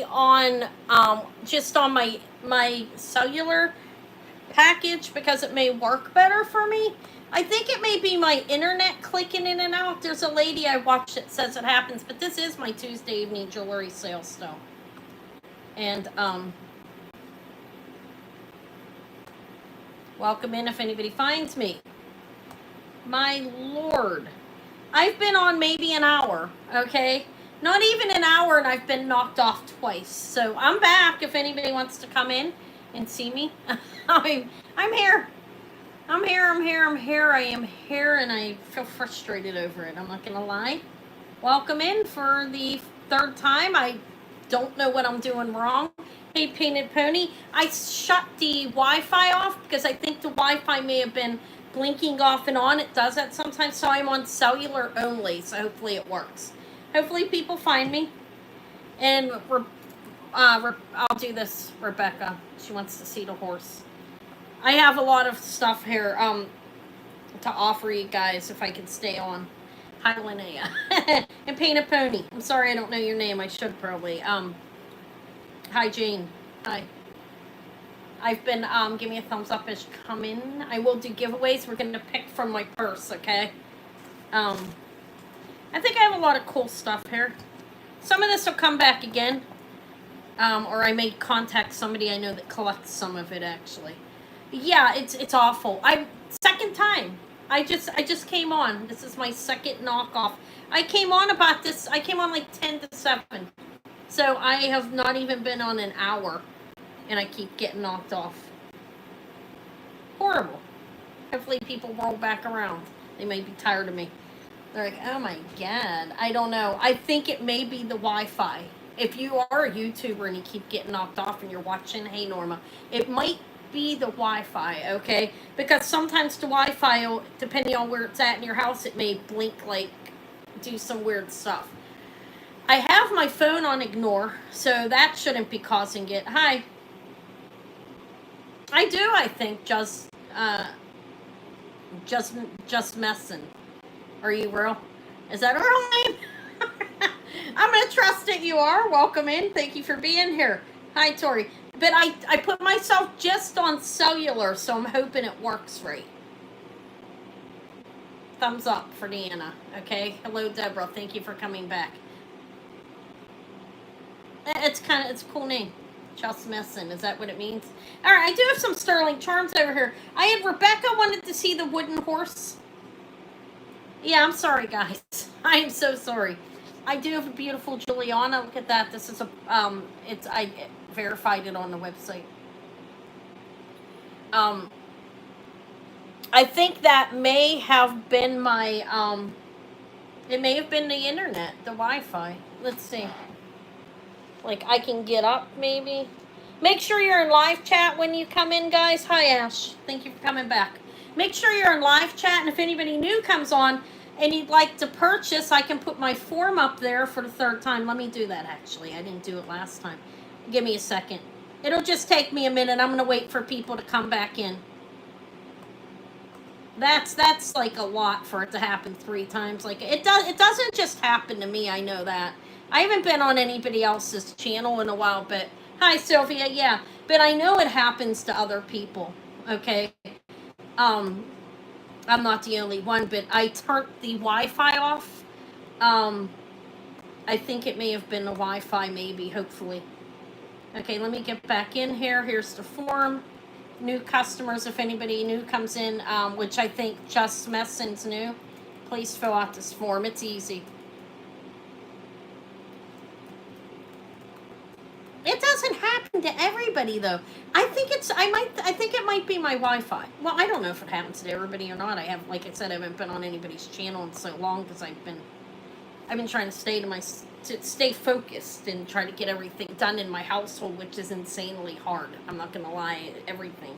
on just on my cellular package because it may work better for me. I think it may be my internet clicking in and out. There's a lady I watch that says it happens, but this is my Tuesday evening jewelry sale still. And welcome in if anybody finds me. My Lord. I've been on maybe an hour, okay? Not even an hour, and I've been knocked off twice. So I'm back if anybody wants to come in and see me. I'm here. I'm here. I am here, and I feel frustrated over it. I'm not going to lie. Welcome in for the third time. I don't know what I'm doing wrong. Hey, Painted Pony. I shut the Wi-Fi off because I think the Wi-Fi may have been blinking off and on. It does that sometimes, so I'm on cellular only, so hopefully it works. Hopefully people find me. And I'll do this, Rebecca. She wants to see the horse. I have a lot of stuff here to offer you guys if I can stay on. Hi, Linnea. And Paint a Pony. I'm sorry I don't know your name. I should probably. Hi, Jane. Hi. I've been, give me a thumbs up as you come in. I will do giveaways. We're going to pick from my purse, okay? I think I have a lot of cool stuff here. Some of this will come back again. Or I may contact somebody I know that collects some of it, actually. Yeah, it's awful. Second time. I just came on. This is my second knockoff. I came on about this. I came on like 10 to 7. So I have not even been on an hour. And I keep getting knocked off. Horrible. Hopefully people roll back around. They may be tired of me. They're like, oh my God. I don't know. I think it may be the Wi-Fi. If you are a YouTuber and you keep getting knocked off and you're watching, hey Norma, it might be the Wi-Fi, okay? Because sometimes the Wi-Fi, depending on where it's at in your house, it may blink, like, do some weird stuff. I have my phone on ignore, so that shouldn't be causing it. Hi. I do, I think, just messing. Are you real? Is that a real name? I'm going to trust that you are. Welcome in. Thank you for being here. Hi, Tori. But I put myself just on cellular, so I'm hoping it works right. Thumbs up for Deanna. Okay. Hello, Deborah. Thank you for coming back. It's a cool name. Just messing. Is that what it means? All right. I do have some sterling charms over here. Rebecca wanted to see the wooden horse. Yeah, I'm sorry, guys. I am so sorry. I do have a beautiful Juliana. Look at that. This is I verified it on the website. I think that may have been my, it may have been the internet, the Wi-Fi. Let's see. Like, I can get up, maybe. Make sure you're in live chat when you come in, guys. Hi, Ash. Thank you for coming back. Make sure you're in live chat, and if anybody new comes on and you'd like to purchase, I can put my form up there for the third time. Let me do that, actually. I didn't do it last time. Give me a second. It'll just take me a minute. I'm going to wait for people to come back in. That's like a lot for it to happen 3 times. Like, it doesn't just happen to me, I know that. I haven't been on anybody else's channel in a while, but hi, Sylvia. Yeah, but I know it happens to other people. Okay. I'm not the only one, but I turned the Wi-Fi off. I think it may have been the Wi-Fi, maybe, hopefully. Okay, let me get back in here. Here's the form. New customers, if anybody new comes in, which I think Just Messing's new, please fill out this form. It's easy. It doesn't happen to everybody, though. I think it might be my Wi-Fi. Well, I don't know if it happens to everybody or not. Like I said, I haven't been on anybody's channel in so long because I've been trying to stay focused and try to get everything done in my household, which is insanely hard. I'm not gonna lie, everything.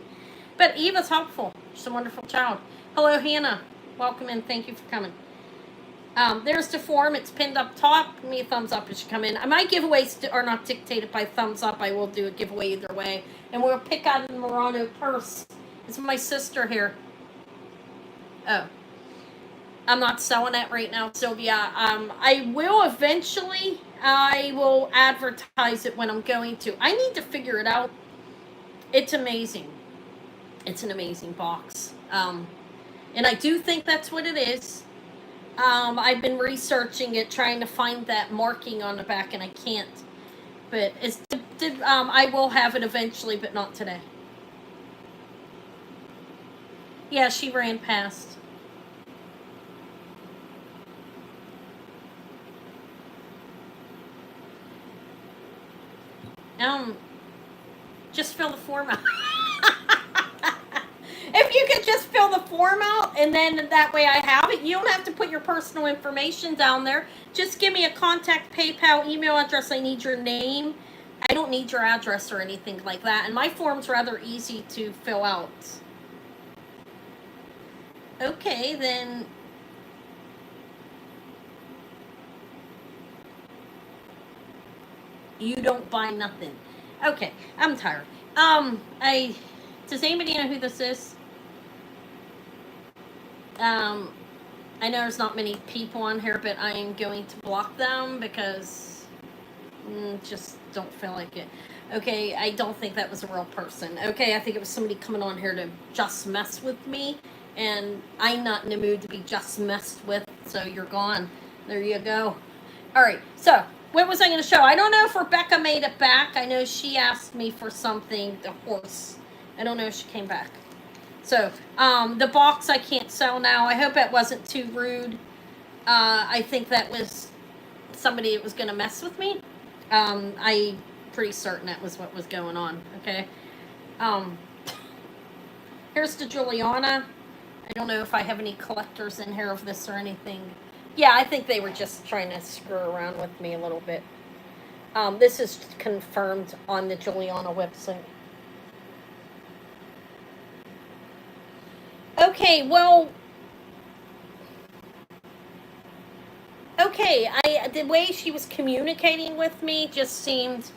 But Eva's helpful. She's a wonderful child. Hello, Hannah. Welcome in. Thank you for coming. There's the form. It's pinned up top. Give me a thumbs up as you come in. My giveaways are not dictated by thumbs up. I will do a giveaway either way. And we'll pick out the Murano purse. It's my sister here. Oh. I'm not selling it right now, Sylvia. I will eventually. I will advertise it when I'm going to. I need to figure it out. It's amazing. It's an amazing box. And I do think that's what it is. I've been researching it, trying to find that marking on the back, and I can't. But I will have it eventually, but not today. Yeah, she ran past. Just fill the form out. If you could just fill the form out, and then that way I have it. You don't have to put your personal information down there. Just give me a contact, PayPal, email address. I need your name. I don't need your address or anything like that. And my form's rather easy to fill out. Okay, then. You don't buy nothing. Okay, I'm tired. Does anybody know who this is? I know there's not many people on here, but I am going to block them because just don't feel like it. Okay, I don't think that was a real person. Okay, I think it was somebody coming on here to just mess with me, and I'm not in the mood to be just messed with, so you're gone. There you go. All right, so what was I going to show? I don't know if Rebecca made it back. I know she asked me for something, the horse. I don't know if she came back. So, the box I can't sell now. I hope that wasn't too rude. I think that was somebody that was going to mess with me. I'm pretty certain that was what was going on, okay? Here's the Juliana. I don't know if I have any collectors in here of this or anything. Yeah, I think they were just trying to screw around with me a little bit. This is confirmed on the Juliana website. Okay, well, okay, the way she was communicating with me just seemed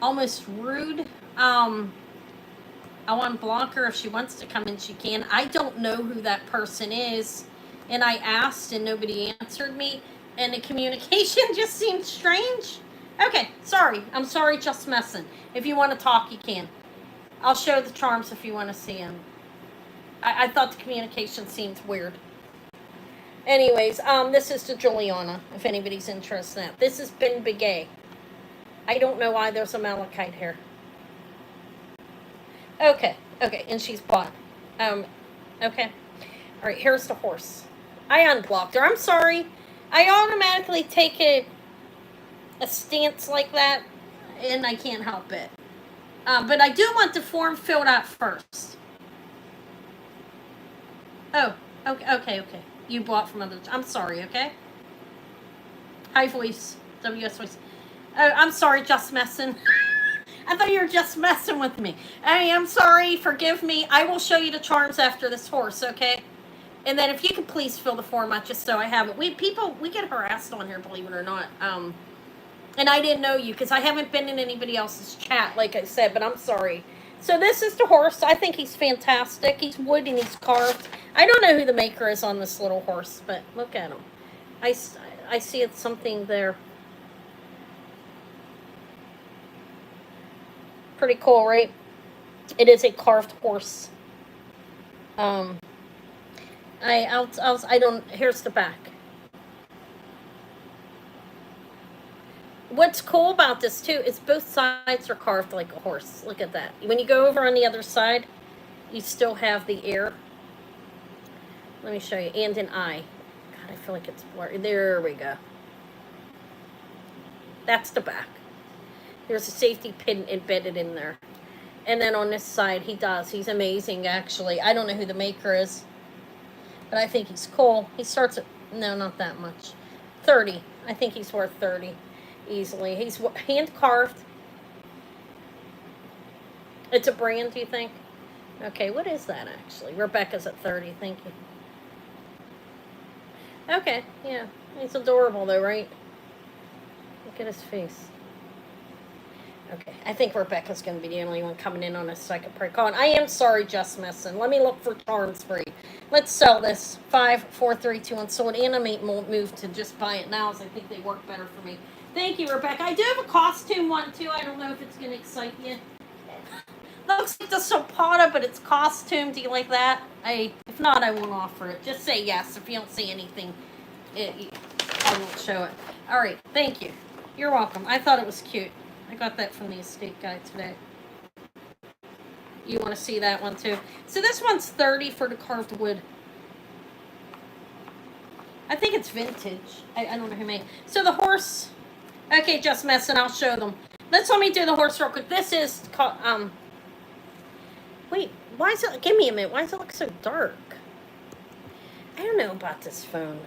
almost rude. I want to block her. If she wants to come in, she can. I don't know who that person is, and I asked and nobody answered me, and the communication just seemed strange. Okay, sorry. I'm sorry, just messing. If you want to talk, you can. I'll show the charms if you want to see them. I thought the communication seemed weird. Anyways, this is to Juliana, if anybody's interested in that. This has been Big A. I don't know why there's a malachite here. Okay, and she's bought. Okay. All right, here's the horse. I unblocked her. I'm sorry. I automatically take a stance like that, and I can't help it. But I do want the form filled out first. Oh, okay. You bought from other. I'm sorry, okay? Hi, voice. WS voice. Oh, I'm sorry, just messing. I thought you were just messing with me. I am sorry. Forgive me. I will show you the charms after this horse, okay? And then if you could please fill the form out just so I have it. We get harassed on here, believe it or not. And I didn't know you because I haven't been in anybody else's chat, like I said, but I'm sorry. So this is the horse. I think he's fantastic. He's wood and he's carved. I don't know who the maker is on this little horse, but look at him. I see it's something there. Pretty cool, right? It is a carved horse. Here's the back. What's cool about this too is both sides are carved like a horse. Look at that. When you go over on the other side, you still have the ear. Let me show you. And an eye. God, I feel like it's blurry. There we go. That's the back. There's a safety pin embedded in there. And then on this side, he's amazing, actually. I don't know who the maker is, but I think he's cool. He starts at, no, not that much. 30. I think he's worth 30 easily. He's hand carved. It's a brand, do you think? Okay, what is that, actually? Rebecca's at 30, thank you. Okay, yeah. He's adorable, though, right? Look at his face. Okay, I think Rebecca's going to be the only one coming in on a second pre-con. I am sorry, just messing. Let me look for charms for you. Let's sell this. 5, 4, 3, 2, 1. So an animate move to just buy it now, as I think they work better for me. Thank you, Rebecca. I do have a costume one, too. I don't know if it's going to excite you. Looks like the Sopata, but it's costume. Do you like that? If not, I won't offer it. Just say yes. If you don't see anything, I won't show it. All right, thank you. You're welcome. I thought it was cute. I got that from the estate guy today. You want to see that one too? So this one's $30 for the carved wood. I think it's vintage. I don't know who made it. So the horse. Okay, just messing. I'll show them. Let me do the horse real quick. This is wait, why is it? Give me a minute. Why does it look so dark? I don't know about this phone.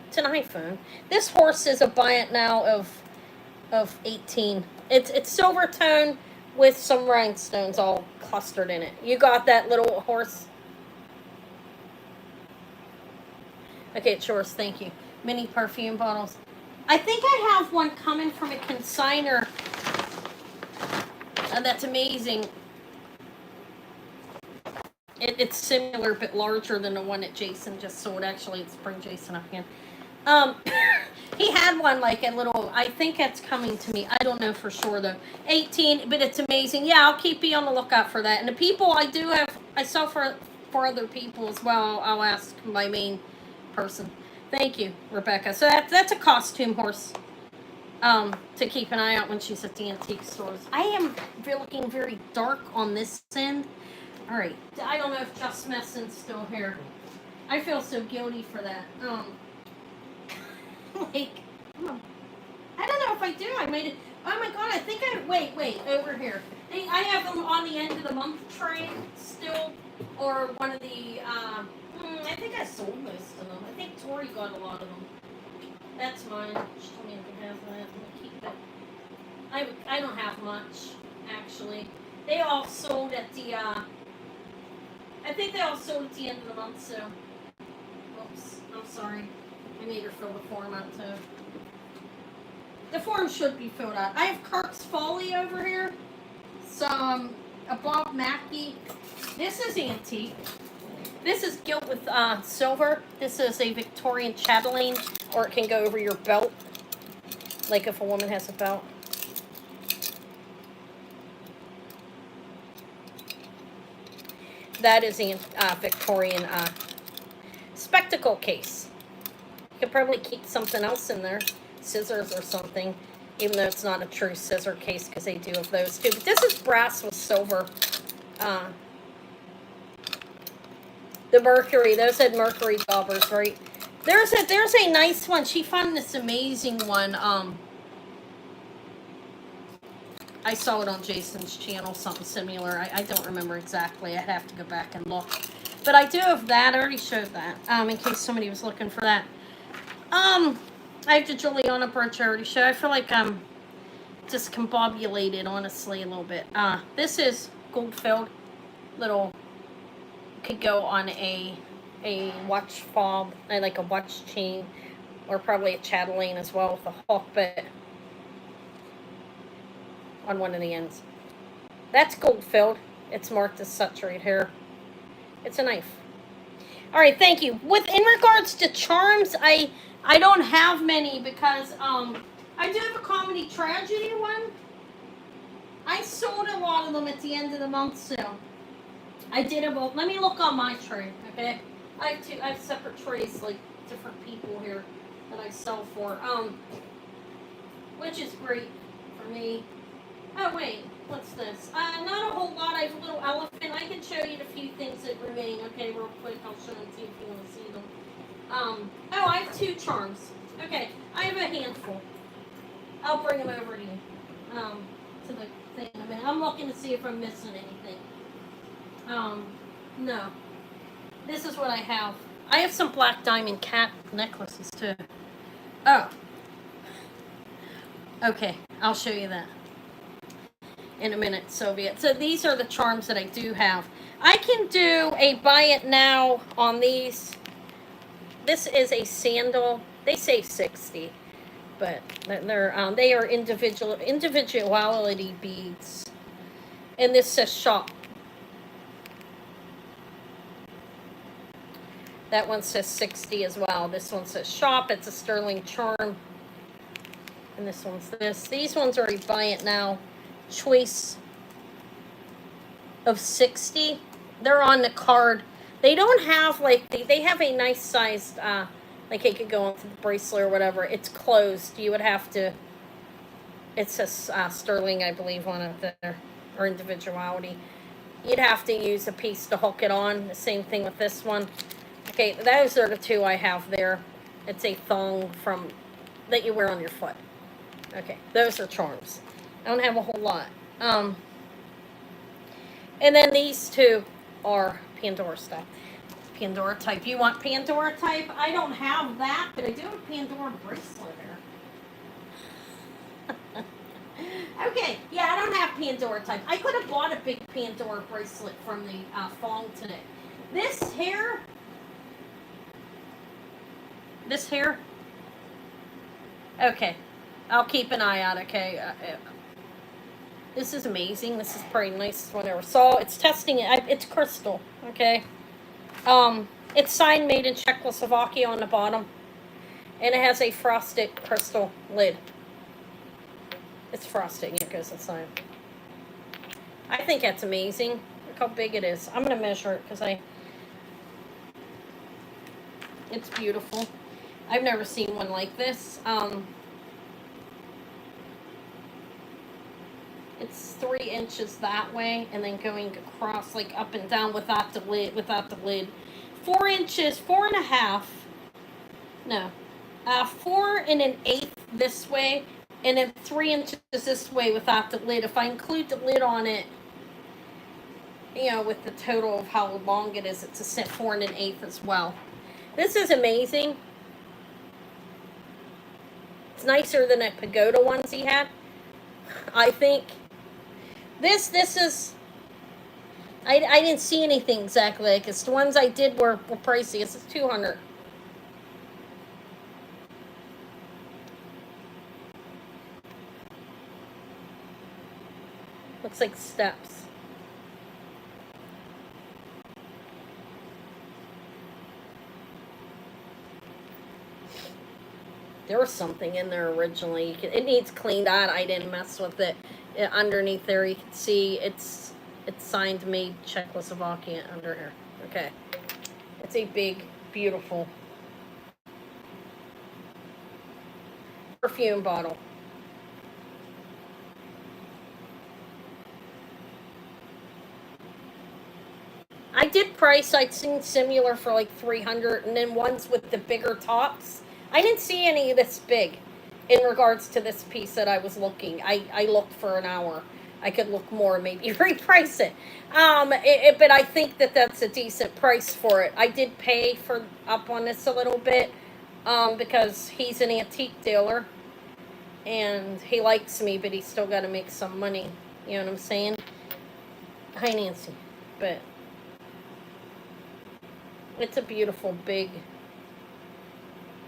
It's an iPhone. This horse is a buy it now of 18. It's silver tone with some rhinestones all clustered in it. You got that little horse? Okay, it's yours. Thank you. Mini perfume bottles. I think I have one coming from a consigner. And that's amazing. It's similar, but larger than the one that Jason just sold. Actually, let's bring Jason up again. He had one like a little, I think it's coming to me. I don't know for sure though. 18, but it's amazing. Yeah, I'll keep you on the lookout for that. And the people I sell for other people as well. I'll ask my main person. Thank you, Rebecca. So that's a costume horse. To keep an eye out when she's at the antique stores. I am looking very dark on this end. All right. I don't know if Just Messing's still here. I feel so guilty for that. Like, I don't know if I do. I made it. Oh my god! I think wait over here. I have them on the end of the month tray still, or one of the. I think I sold most of them. I think Tori got a lot of them. That's mine. She told me I could have that. I'm gonna keep it. I don't have much actually. They all sold at the. I think they all sold at the end of the month. So, oops. I'm sorry. I made her fill the form out too. The form should be filled out. I have Kirk's Folly over here. Some a Bob Mackie. This is antique. This is gilt with silver. This is a Victorian chatelaine, or it can go over your belt, like if a woman has a belt. That is a Victorian spectacle case. You could probably keep something else in there, scissors or something, even though it's not a true scissor case because they do have those too. But this is brass with silver. The Mercury, those had Mercury daubers, right? There's a nice one. She found this amazing one. I saw it on Jason's channel, something similar. I don't remember exactly. I'd have to go back and look. But I do have that. I already showed that. In case somebody was looking for that. I have the Juliana brooch I already showed. I feel like I'm discombobulated, honestly, a little bit. This is gold filled. Little, could go on a watch fob, like a watch chain, or probably a chatelaine as well with a hook bit on one of the ends. That's gold filled. It's marked as such right here. It's a knife. All right, thank you. In regards to charms, I don't have many because I do have a comedy tragedy one. I sold a lot of them at the end of the month, so I did about. Let me look on my tray, okay? I have separate trays, like different people here that I sell for, which is great for me. Oh wait, what's this? Not a whole lot. I have a little elephant. I can show you the few things that remain. Okay, real quick, I'll show them to you if you want to see them. Oh, I have 2 charms. Okay, I have a handful. I'll bring them over to you. To the thing in a minute. I'm looking to see if I'm missing anything. No. This is what I have. I have some black diamond cat necklaces too. Oh. Okay, I'll show you that in a minute, Soviet. So these are the charms that I do have. I can do a buy it now on these. This is a sandal. They say 60. but they are individuality beads. And this says shop. That one says 60 as well. This one says shop. It's a sterling charm. And this one's this. These ones are buy it now. Choice of 60. They're on the card. They don't have like they have a nice sized like it could go onto the bracelet or whatever. It's closed. You would have to. It says sterling, I believe, on it there, or individuality. You'd have to use a piece to hook it on. The same thing with this one. Okay, those are the two I have there. It's a thong from that you wear on your foot. Okay, those are charms. I don't have a whole lot. And then these two are Pandora stuff. Pandora type. You want Pandora type? I don't have that, but I do have a Pandora bracelet there. Okay, yeah, I don't have Pandora type. I could have bought a big Pandora bracelet from the thong today. This here. Okay, I'll keep an eye out, okay? This is amazing. This is probably the nicest one I ever saw. It's testing it. It's crystal, okay? It's signed, made in Czechoslovakia on the bottom. And it has a frosted crystal lid. It's frosted. It goes inside. I think that's amazing. Look how big it is. I'm going to measure it because it's beautiful. I've never seen one like this. It's 3 inches that way, and then going across, like up and down without the lid. 4 inches, 4.5. No, 4 1/8 this way, and then 3 inches this way without the lid. If I include the lid on it, you know, with the total of how long it is, it's a 4 1/8 as well. This is amazing. It's nicer than the pagoda ones he had, I think. This is, I didn't see anything exactly like this. The ones I did were pricey. This is $200. Looks like steps. There was something in there originally. It needs cleaned out. I didn't mess with it. Underneath there, you can see it's signed, made Czechoslovakia under here. Okay, it's a big, beautiful perfume bottle. I did price. I'd seen similar for like $300, and then ones with the bigger tops. I didn't see any this big in regards to this piece that I was looking. I looked for an hour. I could look more, maybe reprice it. But I think that that's a decent price for it. I did pay up on this a little bit because he's an antique dealer and he likes me, but he's still got to make some money. You know what I'm saying? Hi, Nancy. But it's a beautiful, big,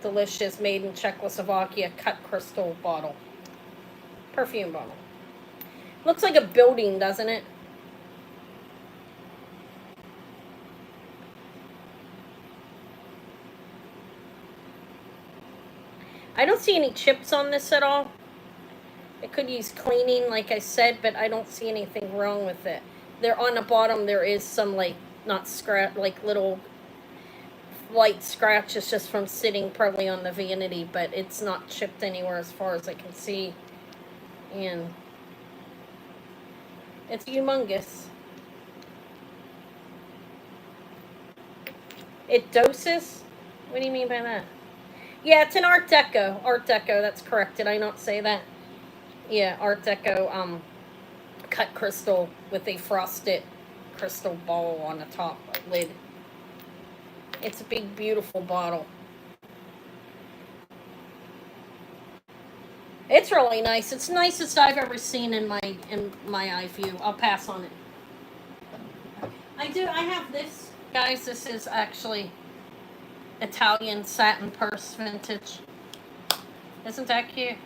delicious, made in Czechoslovakia cut crystal bottle. Perfume bottle. Looks like a building, doesn't it? I don't see any chips on this at all. It could use cleaning, like I said, but I don't see anything wrong with it. There on the bottom, there is some, like, not scratch, like little light scratches just from sitting probably on the vanity, but it's not chipped anywhere as far as I can see. And it's humongous. It doses? What do you mean by that? Yeah, it's an Art Deco. Art Deco, that's correct. Did I not say that? Yeah, Art Deco cut crystal with a frosted crystal ball on the top lid. It's a big, beautiful bottle. It's really nice. It's the nicest I've ever seen in my eye view. I'll pass on it. I have this, guys. This is actually Italian satin purse vintage. Isn't that cute?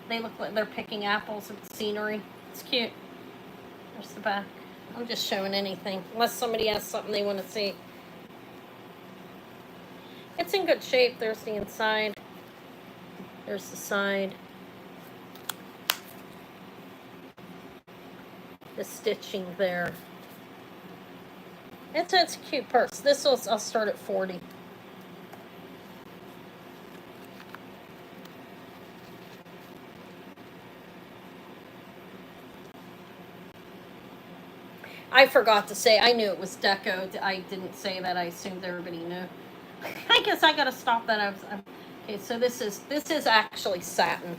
They look like they're picking apples with scenery. It's cute. There's the back. I'm just showing anything, unless somebody has something they want to see. It's in good shape. There's the inside. There's the side. The stitching there. It's a cute purse. This will, I'll start at 40. I forgot to say, I knew it was deco. I didn't say that. I assumed everybody knew. I guess I gotta stop that. Okay, so this is actually satin,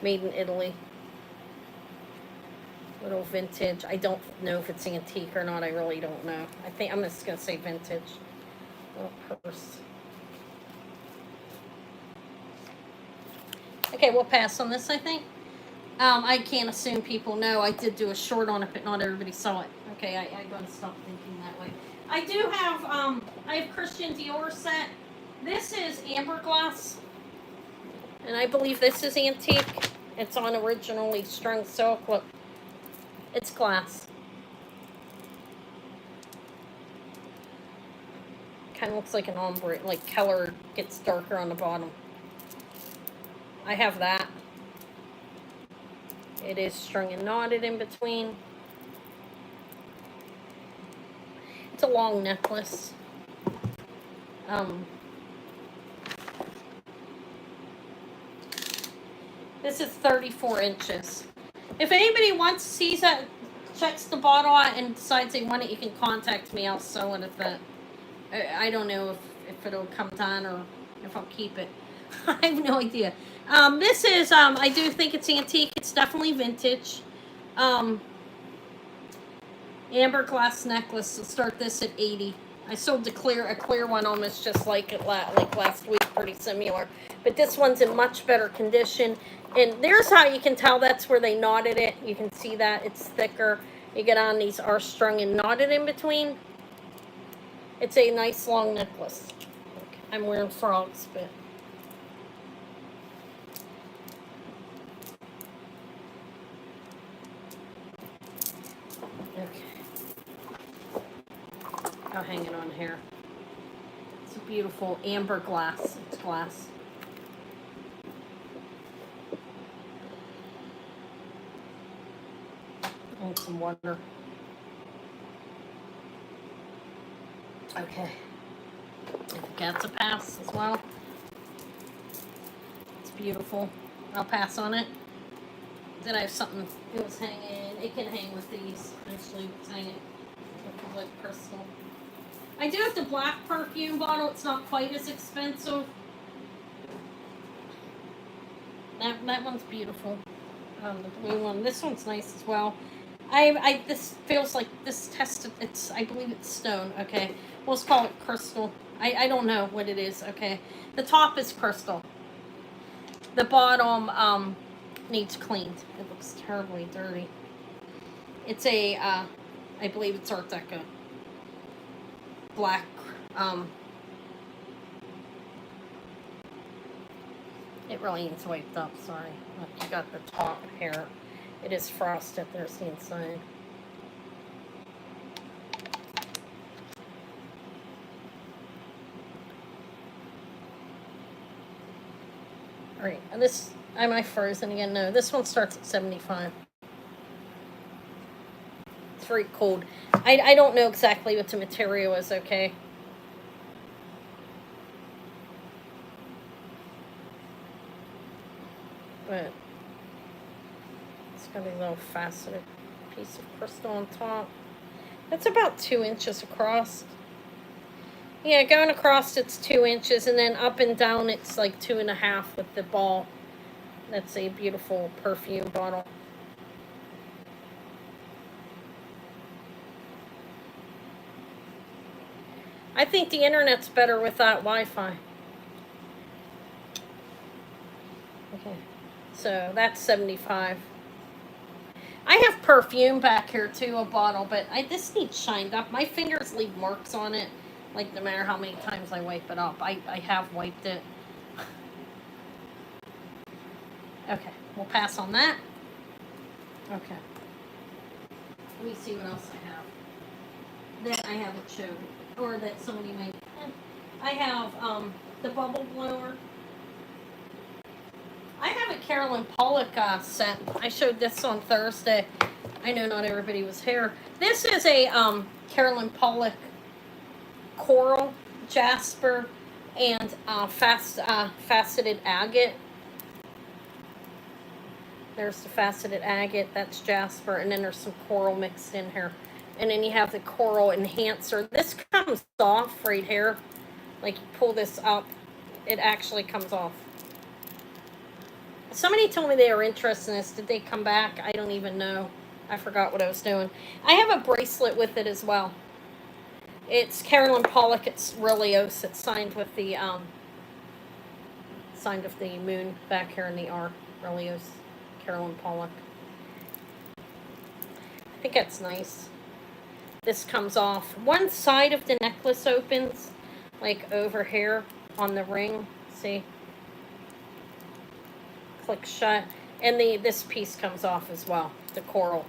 made in Italy. Little vintage. I don't know if it's antique or not. I really don't know. I think I'm just gonna say vintage. Little purse. Okay, we'll pass on this, I think. I can't assume people know. I did do a short on it, but not everybody saw it. Okay, I gotta stop thinking that way. I do have, I have Christian Dior set. This is amber glass. And I believe this is antique. It's on originally strung silk. Look, it's glass. Kind of looks like an ombre, like color gets darker on the bottom. I have that. It is strung and knotted in between. It's a long necklace. This is 34 inches. If anybody wants, sees that, checks the bottle out and decides they want it, you can contact me. I'll sew it if that. I don't know if it'll come down or if I'll keep it. I have no idea. This is, I do think it's antique. It's definitely vintage. Amber glass necklace. I'll start this at 80. I sold a clear one almost just like it last week, pretty similar. But this one's in much better condition. And there's how you can tell that's where they knotted it. You can see that it's thicker. You get on, these are strung and knotted in between. It's a nice long necklace. Okay, I'm wearing frogs, but... I'll hang it on here. It's a beautiful amber glass. It's glass. And some water. Okay. I think that's a pass as well. It's beautiful. I'll pass on it. Then I have something. It was hanging. It can hang with these. Actually, it's hanging with the lit crystal. I do have the black perfume bottle. It's not quite as expensive. That one's beautiful. The blue one. This one's nice as well. This feels like this tested. It's, I believe it's stone. Okay, we'll just call it crystal. I don't know what it is. Okay, the top is crystal. The bottom needs cleaned. It looks terribly dirty. It's a I believe it's Art Deco. Black, it really needs wiped up, sorry. Look, you got the top here. It is frosted, there's the inside. Alright, and this, am I frozen again? No, this one starts at 75. It's very cold. I don't know exactly what the material is, okay? But it's got a little faceted piece of crystal on top. That's about 2 inches across. Yeah, going across it's 2 inches, and then up and down it's like 2.5 with the ball. That's a beautiful perfume bottle. I think the internet's better with that Wi-Fi. Okay, so that's 75. I have perfume back here too, a bottle, but this needs shined up. My fingers leave marks on it, like no matter how many times I wipe it up. I have wiped it. we'll pass on that. Okay. Let me see what else I have that I haven't showed, or that somebody might. I have the bubble blower. I have a Carolyn Pollock set. I showed this on Thursday. I know not everybody was here. This is a Carolyn Pollock coral, jasper, and faceted agate. There's the faceted agate, that's jasper, and then there's some coral mixed in here. And then you have the coral enhancer. This comes off right here. Like, you pull this up, it actually comes off. Somebody told me they were interested in this. Did they come back? I don't even know. I forgot what I was doing. I have a bracelet with it as well. It's Carolyn Pollock. It's Relios. It's signed with the moon back here in the R. Relios. Carolyn Pollock. I think that's nice. This comes off. One side of the necklace opens, like over here on the ring. See? Click shut. And this piece comes off as well. The coral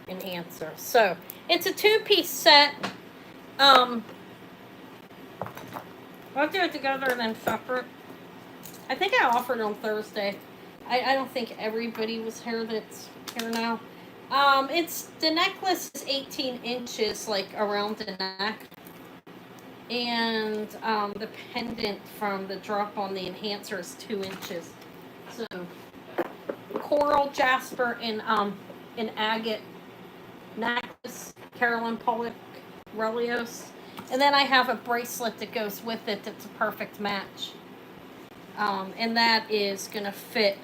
enhancer. So, it's a 2-piece set. I'll do it together and then separate. I think I offered on Thursday. I don't think everybody was here that's here now. The necklace is 18 inches, like, around the neck. And the pendant from the drop on the enhancer is 2 inches. So, coral, jasper, and an agate necklace, Carolyn Pollock Relios. And then I have a bracelet that goes with it that's a perfect match. And that is going to fit.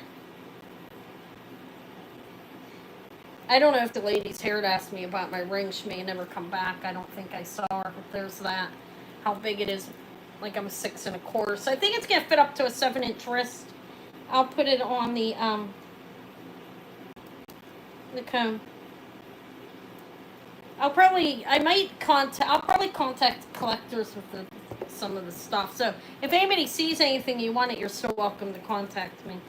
I don't know if the lady's here to ask me about my ring. She may never come back. I don't think I saw her. But there's that. How big it is. Like, I'm 6 1/4. So I think it's going to fit up to a 7-inch wrist. I'll put it on the comb. I'll probably contact collectors with some of the stuff. So if anybody sees anything you want it, you're so welcome to contact me.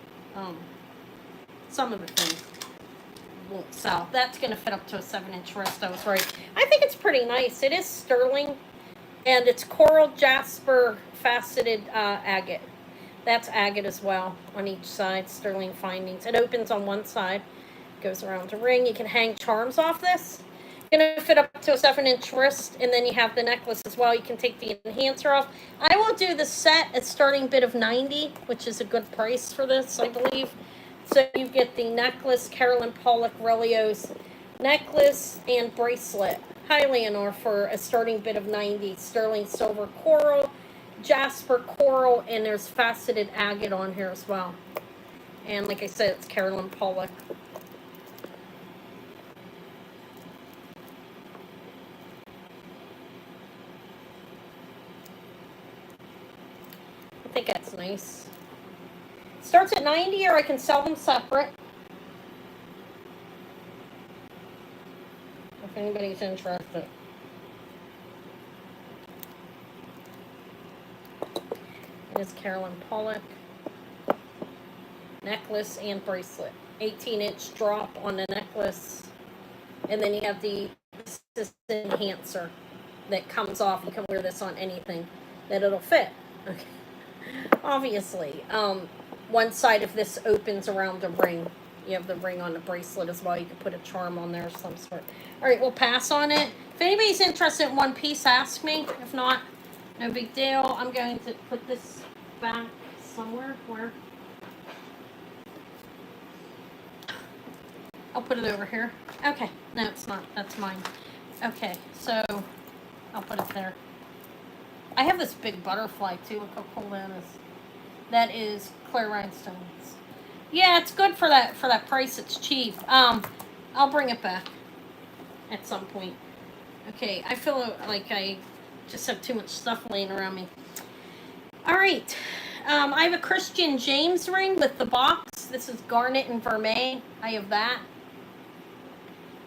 Some of the things won't sell. That's going to fit up to a 7-inch wrist. I was right. I think it's pretty nice. It is sterling, and it's coral, jasper, faceted agate. That's agate as well on each side. Sterling findings. It opens on one side, goes around the ring. You can hang charms off this. Going to fit up to a 7-inch wrist, and then you have the necklace as well. You can take the enhancer off. I will do the set at starting bid of $90, which is a good price for this, I believe. So you get the necklace, Carolyn Pollock Relios necklace and bracelet. Hi, Leonore, for a starting bid of $90. Sterling silver coral, jasper coral, and there's faceted agate on here as well. And like I said, it's Carolyn Pollock. I think that's nice. Starts at $90, or I can sell them separate. If anybody's interested. It is Carolyn Pollock. Necklace and bracelet. 18-inch drop on the necklace. And then you have the enhancer that comes off. You can wear this on anything that it'll fit. Okay. Obviously. One side of this opens around the ring. You have the ring on the bracelet as well. You can put a charm on there of some sort. All right, we'll pass on it. If anybody's interested in one piece, ask me. If not, no big deal. I'm going to put this back somewhere. Where? I'll put it over here. Okay. No, it's not. That's mine. Okay, so I'll put it there. I have this big butterfly, too. Look how cool that is. That is clear rhinestones. Yeah, it's good for that price. It's cheap. I'll bring it back at some point. Okay, I feel like I just have too much stuff laying around me. All right. I have a Christian James ring with the box. This is garnet and vermeil. I have that.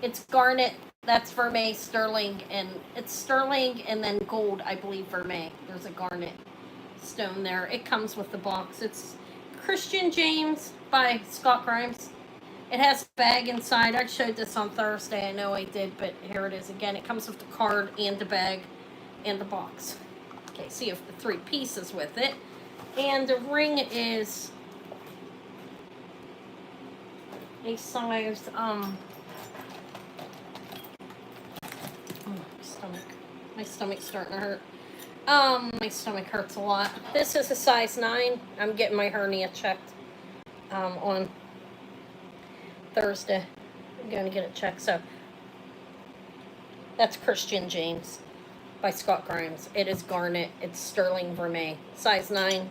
It's garnet. That's vermeil, sterling, and it's sterling and then gold, I believe, vermeil. There's a garnet stone there. It comes with the box. It's Christian James by Scott Grimes. It has a bag inside. I showed this on Thursday. I know I did, but here it is again. It comes with the card and the bag and the box. Okay, so you have the 3 pieces with it. And the ring is a size, my stomach's starting to hurt. My stomach hurts a lot. This is a size 9. I'm getting my hernia checked, on Thursday. I'm going to get it checked. So that's Christian James by Scott Grimes. It is garnet. It's sterling vermeil. Size 9.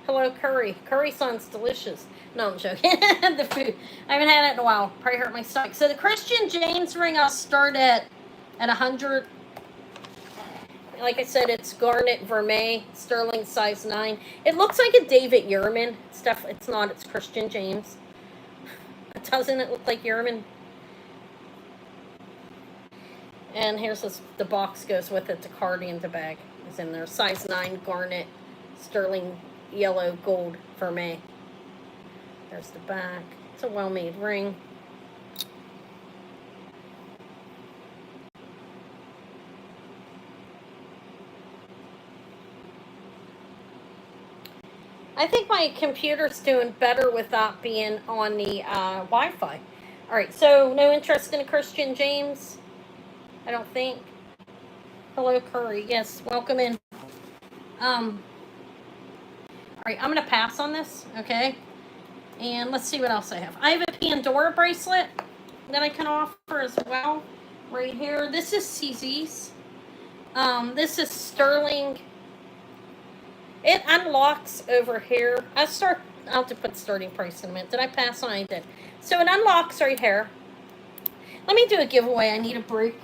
Hello, curry. Curry sounds delicious. No, I'm joking. The food. I haven't had it in a while. Probably hurt my stomach. So the Christian James ring, I'll start at 100. Like I said, it's garnet vermeil, sterling size 9. It looks like a David Yurman stuff. It's not. It's Christian James. Doesn't it look like Yurman? And here's this, the box goes with it. The card and the bag is in there. Size 9 garnet, sterling yellow gold vermeil. There's the back. It's a well-made ring. I think my computer's doing better without being on the Wi-Fi. All right, so no interest in Christian James? I don't think. Hello, Curry. Yes, welcome in. All right, I'm going to pass on this, okay? And let's see what else I have. I have a Pandora bracelet that I can offer as well right here. This is CZ's. This is sterling. It unlocks over here. I'll have to put starting price in a minute. Did I pass on? I did. So it unlocks right here. Let me do a giveaway. I need a break.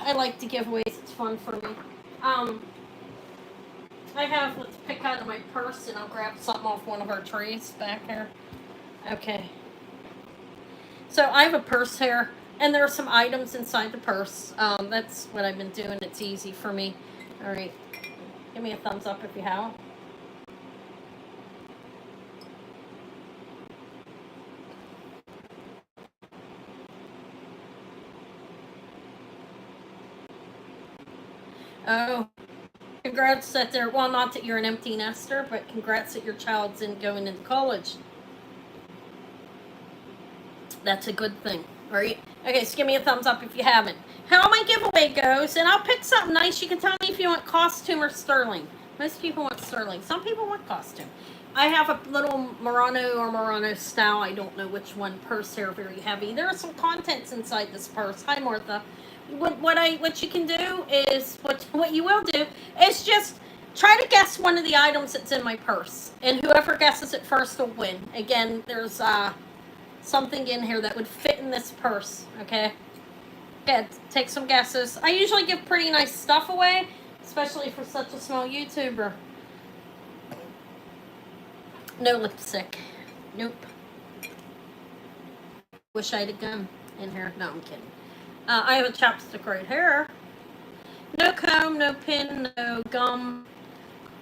I like the giveaways. It's fun for me. I have, let's pick out of my purse and I'll grab something off one of our trays back here. Okay. So I have a purse here and there are some items inside the purse. That's what I've been doing. It's easy for me. All right. Give me a thumbs up if you have. Oh, congrats that they're, well, not that you're an empty nester, but congrats that your child's going into college. That's a good thing, right? Okay, so give me a thumbs up if you haven't. How my giveaway goes, and I'll pick something nice. You can tell me if you want costume or sterling. Most people want sterling. Some people want costume. I have a little Murano style. I don't know which one purse here, very heavy. There are some contents inside this purse. Hi, Martha. What you can do is, what you will do is just try to guess one of the items that's in my purse. And whoever guesses it first will win. Again, there's something in here that would fit in this purse, okay? Yeah, take some guesses. I usually give pretty nice stuff away, especially for such a small YouTuber. No lipstick. Nope. Wish I had a gun in here. No, I'm kidding. I have a chapstick right here. No comb, no pin, no gum,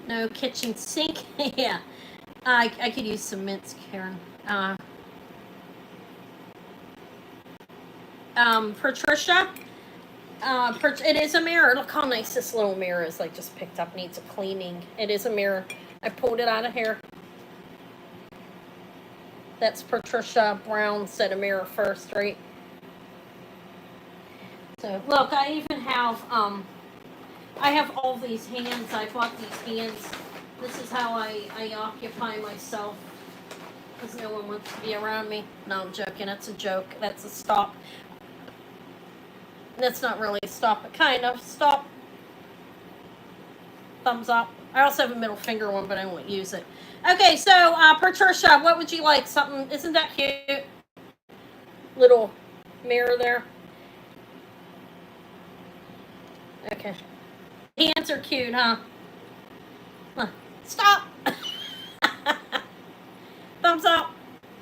no kitchen sink. Yeah, I could use some mints, Karen. Patricia, it is a mirror. Look how nice this little mirror is. I just picked up. Needs a cleaning. It is a mirror. I pulled it out of here. That's Patricia Brown set a mirror first, right? So look, I even have I have all these hands. I bought these hands. This is how I occupy myself because no one wants to be around me. No, I'm joking. That's a joke. That's a stop. That's not really a stop, but kind of. Stop. Thumbs up. I also have a middle finger one, but I won't use it. Okay, so Patricia, what would you like? Something, isn't that cute? Little mirror there. Okay. Hands are cute, huh? Stop. Thumbs up.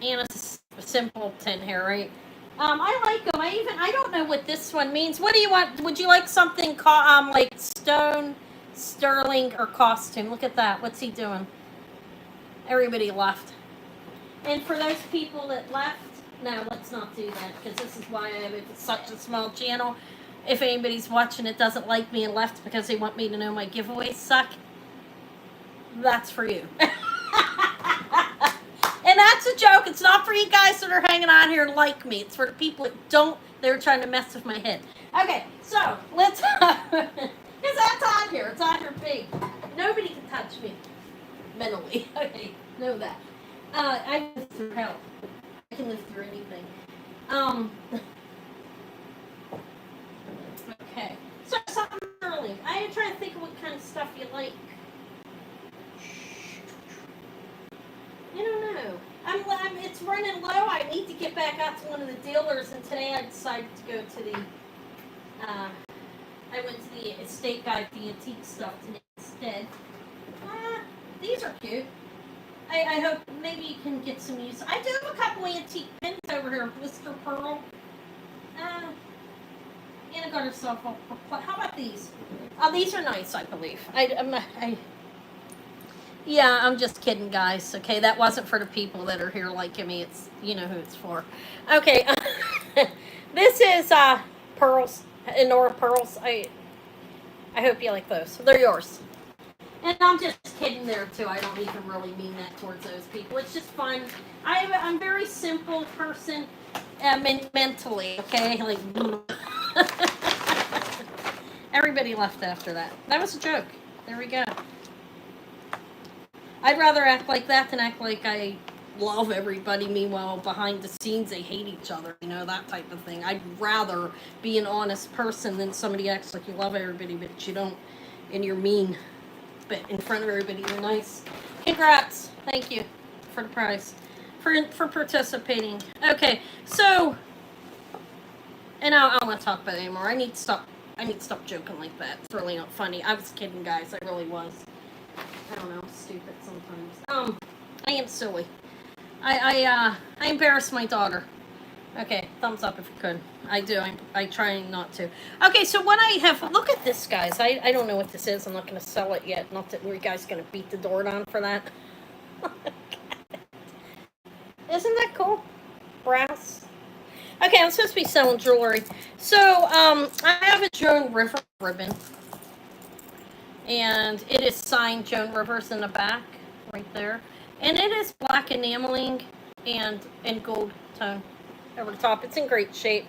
And a simple tin here, right? I like them. I don't know what this one means. What do you want? Would you like something like stone, sterling, or costume? Look at that. What's he doing? Everybody left. And for those people that left, no, let's not do that because this is why I have such a small channel. If anybody's watching it doesn't like me and left because they want me to know my giveaways suck, that's for you. And that's a joke. It's not for you guys that are hanging on here and like me. It's for the people that don't. They're trying to mess with my head. Okay, so let's. Because that's on here. It's on here big. Nobody can touch me mentally. Okay, know that. I live through hell. I can live through anything. Okay. So something early. I am trying to think of what kind of stuff you like. I don't know. It's running low. I need to get back out to one of the dealers, and today I decided to go to the. I went to the estate guy for the antique stuff today instead. These are cute. I hope maybe you can get some use. I do have a couple antique pins over here. Blister Pearl. Anna got herself up. How about these? These are nice, I believe. Yeah, I'm just kidding, guys. Okay, that wasn't for the people that are here liking me. It's, you know who it's for. Okay, this is pearls, Enora pearls. I hope you like those. They're yours. And I'm just kidding there too. I don't even really mean that towards those people. It's just fun. I'm a very simple person, mentally. Okay, like everybody left after that. That was a joke. There we go. I'd rather act like that than act like I love everybody. Meanwhile, behind the scenes, they hate each other. You know, that type of thing. I'd rather be an honest person than somebody acts like you love everybody, but you don't, and you're mean. But in front of everybody, you're nice. Congrats. Thank you for the prize. For participating. Okay, so, and I don't want to talk about it anymore. I need to stop joking like that. It's really not funny. I was kidding, guys. I really was. I don't know, I'm stupid sometimes. I am silly. I embarrass my daughter. Okay, thumbs up if you could. I do. I try not to. Okay, so what I have, look at this, guys. I don't know what this is. I'm not going to sell it yet. Not that you guys going to beat the door down for that. Isn't that cool? Brass. Okay, I'm supposed to be selling jewelry. So, I have a Joan Rivers ribbon. And it is signed Joan Rivers in the back, right there. And it is black enameling and gold tone over the top. It's in great shape.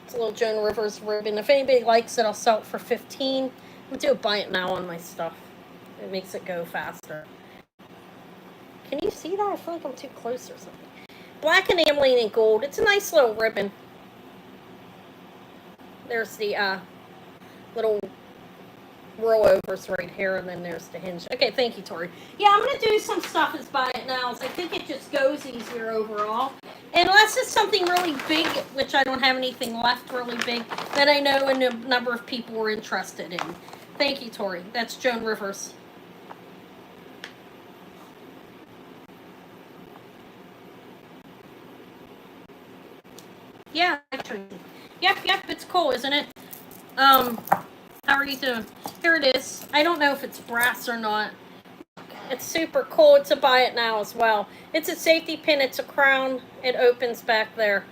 It's a little Joan Rivers ribbon. If anybody likes it, I'll sell it for $15. I'm going to do a buy it now on my stuff. It makes it go faster. Can you see that? I feel like I'm too close or something. Black enameling and gold. It's a nice little ribbon. There's the little rollovers right here, and then there's the hinge. Okay, thank you, Tori. Yeah, I'm going to do some stuff as buy it nows. I think it just goes easier overall. Unless it's something really big, which I don't have anything left really big, that I know a number of people were interested in. Thank you, Tori. That's Joan Rivers. Yeah, actually. Yep, it's cool, isn't it? How are you doing? Here it is. I don't know if it's brass or not. It's super cool. It's a buy it now as well. It's a safety pin. It's a crown. It opens back there.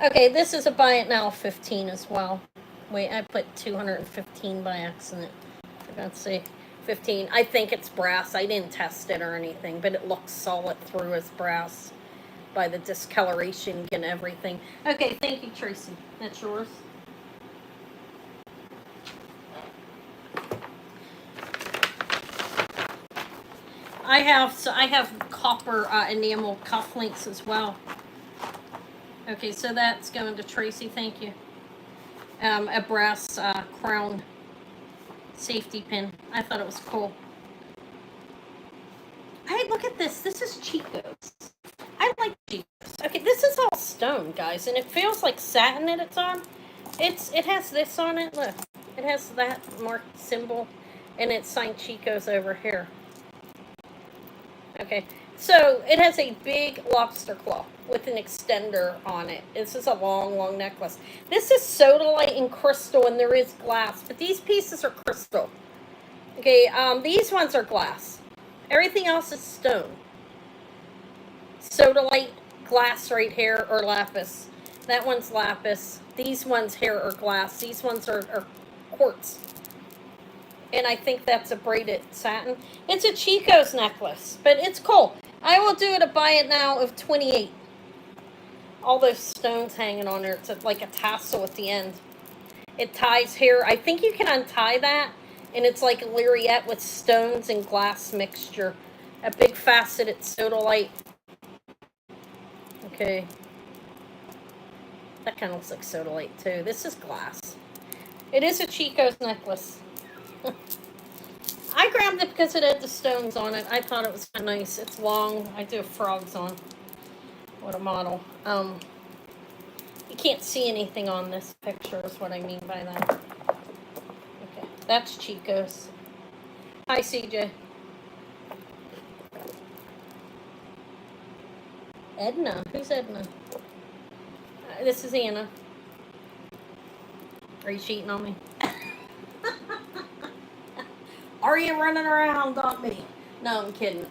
Okay, this is a buy it now 15 as well. Wait, I put 215 by accident. For God's sake. 15. I think it's brass. I didn't test it or anything, but it looks solid through as brass by the discoloration and everything. Okay, thank you, Tracy. That's yours. I have copper enamel cufflinks as well. Okay, so that's going to Tracy. Thank you. A brass crown safety pin. I thought it was cool. Hey, look at this. This is Chico's. I like Chico's. Okay, this is all stone, guys, and it feels like satin that it's on. It has this on it. Look, it has that marked symbol, and it's signed Chico's over here. Okay, so it has a big lobster claw with an extender on it. This is a long, long necklace. This is sodalite and crystal, and there is glass, but these pieces are crystal. Okay, these ones are glass. Everything else is stone. Sodalite, glass right here, or lapis. That one's lapis. These ones here are glass. These ones are quartz. And I think that's a braided satin. It's a Chico's necklace, but it's cool. I will do it a buy it now of 28. All those stones hanging on there. It's like a tassel at the end. It ties here. I think you can untie that, and it's like a lariat with stones and glass mixture. A big faceted sodalite. Okay. That kind of looks like sodalite too. This is glass. It is a Chico's necklace. I grabbed it because it had the stones on it. I thought it was kind of nice. It's long. I do have frogs on. What a model. You can't see anything on this picture is what I mean by that. Okay, that's Chico's. Hi, CJ. Edna. Who's Edna? This is Anna. Are you cheating on me? Are you running around on me? No, I'm kidding.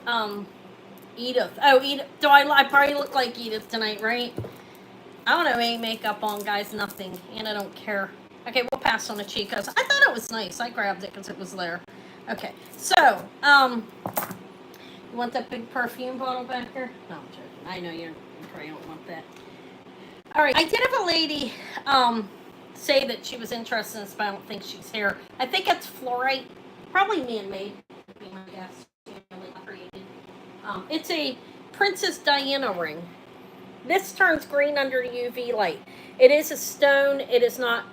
Edith. Oh, Edith. I probably look like Edith tonight, right? I don't have any makeup on, guys. Nothing. And I don't care. Okay, we'll pass on the Chico's. I thought it was nice. I grabbed it because it was there. Okay, so, you want that big perfume bottle back here? No, I'm joking. I know you probably don't want that. All right, I did have a lady, say that she was interested in this, but I don't think she's here. I think it's fluorite. Probably man-made, would be my guess. It's a Princess Diana ring. This turns green under UV light. It is a stone. It does not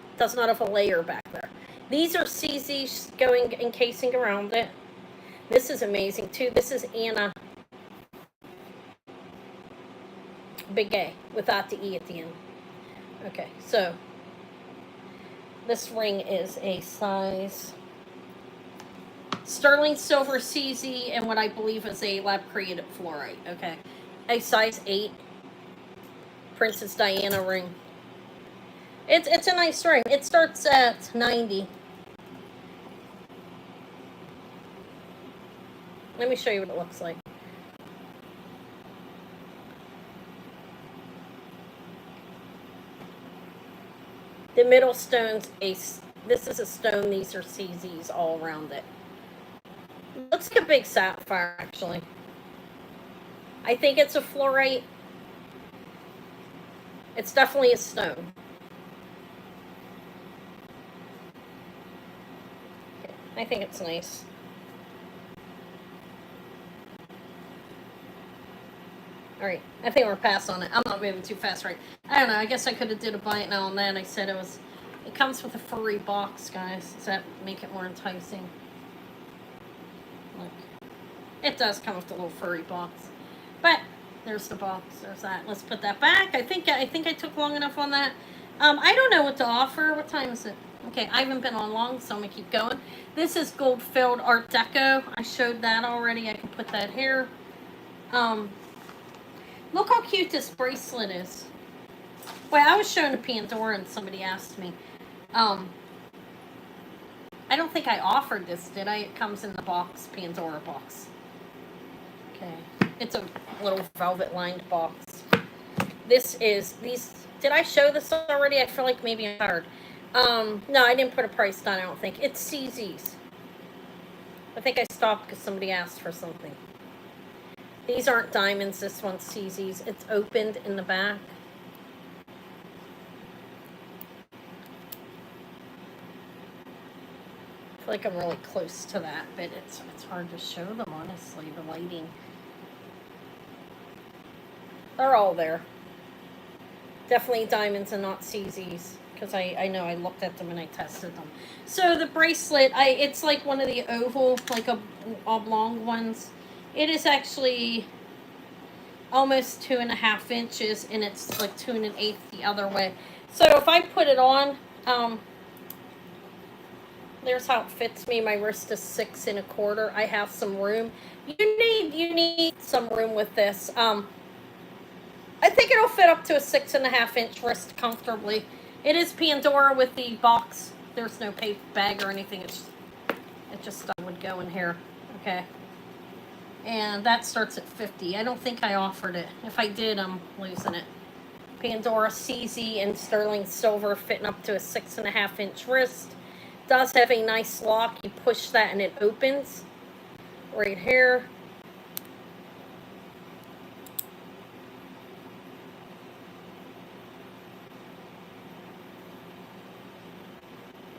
have a layer back there. These are CZs going encasing around it. This is amazing too. This is Anna. Big A without the E at the end. Okay, so this ring is a size sterling silver CZ and what I believe is a lab created fluorite. Okay, a size 8 Princess Diana ring. It's a nice ring. It starts at 90. Let me show you what it looks like. The middle stone's this is a stone, these are CZs all around it. Looks like a big sapphire, actually. I think it's a fluorite. It's definitely a stone. I think it's nice. All right, I think we're past on it. I'm not moving too fast, right? I don't know. I guess I could have did a buy it now on that. I said it comes with a furry box, guys. Does that make it more enticing? Look, it does come with a little furry box. But there's the box. There's that. Let's put that back. I think I took long enough on that. I don't know what to offer. What time is it? Okay, I haven't been on long, so I'm gonna keep going. This is gold-filled Art Deco. I showed that already. I can put that here. Look how cute this bracelet is. Wait, I was showing a Pandora and somebody asked me. I don't think I offered this, did I? It comes in the box, Pandora box. Okay. It's a little velvet lined box. Did I show this already? I feel like maybe I heard. No, I didn't put a price down, I don't think. It's CZ's. I think I stopped because somebody asked for something. These aren't diamonds, this one's CZ's. It's opened in the back. I feel like I'm really close to that, but it's hard to show them, honestly, the lighting. They're all there. Definitely diamonds and not CZ's, because I know I looked at them and I tested them. So the bracelet, it's like one of the oval, like a oblong ones. It is actually almost 2.5 inches, and it's like 2 1/8 the other way. So if I put it on, There's how it fits me. My wrist is 6 1/4. I have some room. You need some room with this. I think it'll fit up to a 6.5-inch wrist comfortably. It is Pandora with the box. There's no paper bag or anything. It just would go in here. Okay. And that starts at $50. I don't think I offered it. If I did, I'm losing it. Pandora CZ in sterling silver, fitting up to a 6.5-inch wrist. Does have a nice lock. You push that and it opens right here.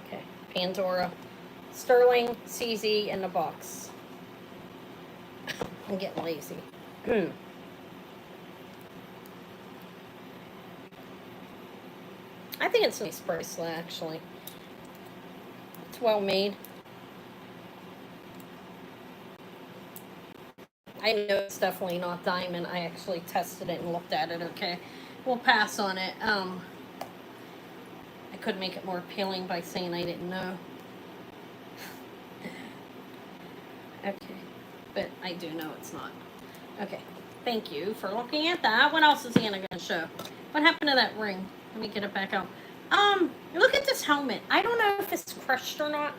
Okay, Pandora, sterling CZ in the box. I'm getting lazy. I think it's a nice bracelet, actually. It's well made. I know it's definitely not diamond. I actually tested it and looked at it, okay? We'll pass on it. I could make it more appealing by saying I didn't know. Okay, but I do know it's not. Okay, thank you for looking at that. What else is Anna going to show? What happened to that ring? Let me get it back out. Look at this helmet. I don't know if it's crushed or not.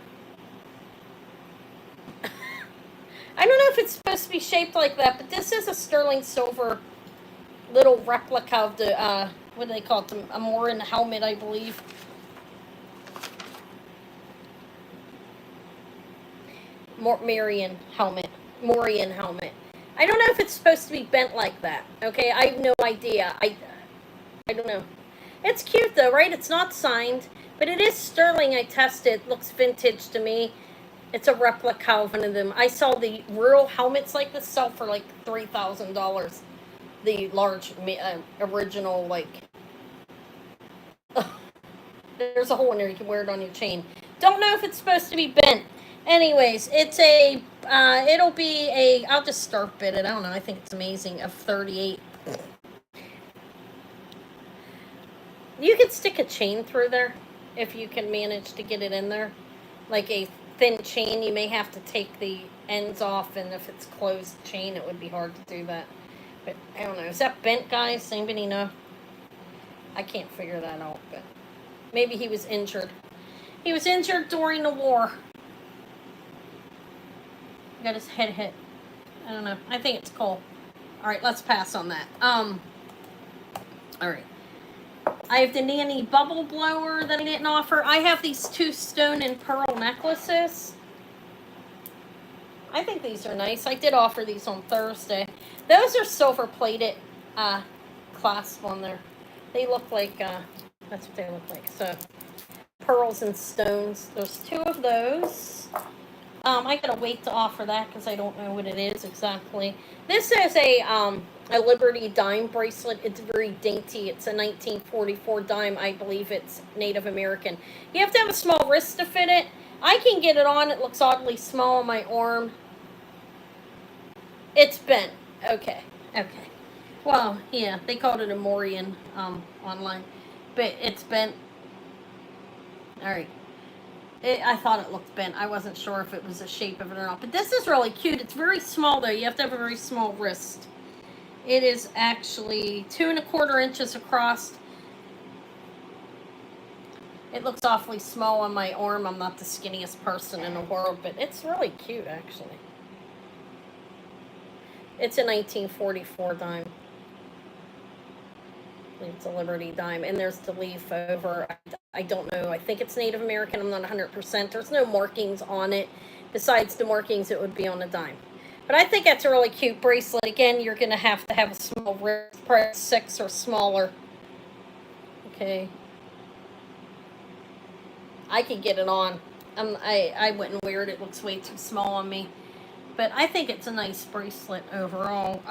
I don't know if it's supposed to be shaped like that, but this is a sterling silver little replica of the, what do they call it? A Morin helmet, I believe. Morian helmet. I don't know if it's supposed to be bent like that. Okay, I have no idea. I don't know. It's cute though, right? It's not signed, but it is sterling. I tested. It looks vintage to me. It's a replica of one of them. I saw the real helmets like this sell for like $3,000. The large original, like, there's a hole in there. You can wear it on your chain. Don't know if it's supposed to be bent. Anyways, it's a, it'll be a, I'll just start bid it. I don't know. I think it's amazing. Of 38. You could stick a chain through there if you can manage to get it in there. Like a thin chain, you may have to take the ends off, and if it's closed chain, it would be hard to do that. But I don't know. Is that bent, guys? Anybody know? I can't figure that out, but maybe he was injured. He was injured during the war. Got his head hit. I don't know. I think it's cool. All right, let's pass on that. All right. I have the Nanny bubble blower that I didn't offer. I have these 2 stone and pearl necklaces. I think these are nice. I did offer these on Thursday. Those are silver plated clasp on there. They look like, that's what they look like. So, pearls and stones. There's 2 of those. I gotta wait to offer that because I don't know what it is exactly. This is a Liberty dime bracelet. It's very dainty. It's a 1944 dime. I believe it's Native American. You have to have a small wrist to fit it. I can get it on. It looks oddly small on my arm. It's bent. Okay. Well, yeah, they called it a Morian online, but it's bent. All right. I thought it looked bent. I wasn't sure if it was the shape of it or not. But this is really cute. It's very small, though. You have to have a very small wrist. It is actually 2 1/4 inches across. It looks awfully small on my arm. I'm not the skinniest person in the world, but it's really cute, actually. It's a 1944 dime. It's a Liberty dime, and there's the leaf over. I don't know. I think it's Native American. I'm not 100%. There's no markings on it. Besides the markings, it would be on the dime. But I think that's a really cute bracelet. Again, you're going to have a small wrist, probably 6 or smaller. Okay. I could get it on. I wouldn't wear it. It looks way too small on me. But I think it's a nice bracelet overall.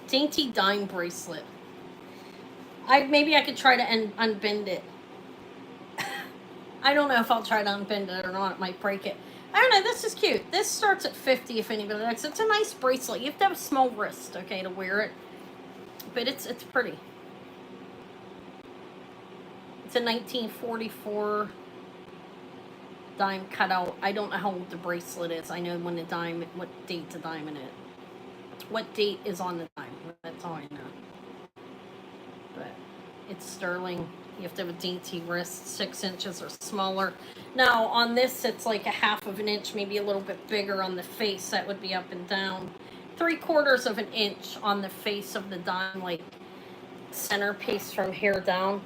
Dainty dime bracelet. Maybe I could try to unbend it. I don't know if I'll try to unbend it or not. It might break it. I don't know. This is cute. This starts at $50 if anybody likes it. It's a nice bracelet. You have to have a small wrist, okay, to wear it. But it's pretty. It's a 1944 dime cutout. I don't know how old the bracelet is. I know when the diamond, what date the diamond is. What date is on the dime. That's all I know. But it's sterling. You have to have a dainty wrist, 6 inches or smaller. Now on this, it's like a 1/2 of an inch, maybe a little bit bigger on the face. That would be up and down. 3/4 of an inch on the face of the dime, like center piece from here down.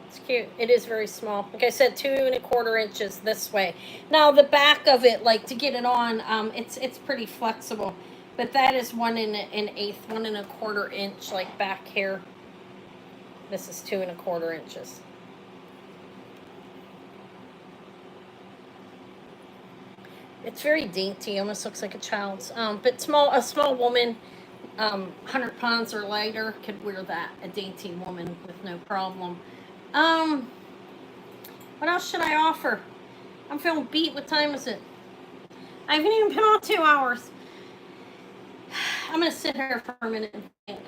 It's cute. It is very small. Like I said, 2 1/4 inches this way. Now the back of it, like to get it on, it's pretty flexible. But that is 1 1/8, 1 1/4 inch, like back here. This is 2 1/4 inches. It's very dainty, almost looks like a child's. But a small woman, 100 pounds or lighter, could wear that. A dainty woman with no problem. What else should I offer? I'm feeling beat. What time is it? I haven't even been on 2 hours. I'm gonna sit here for a minute and think.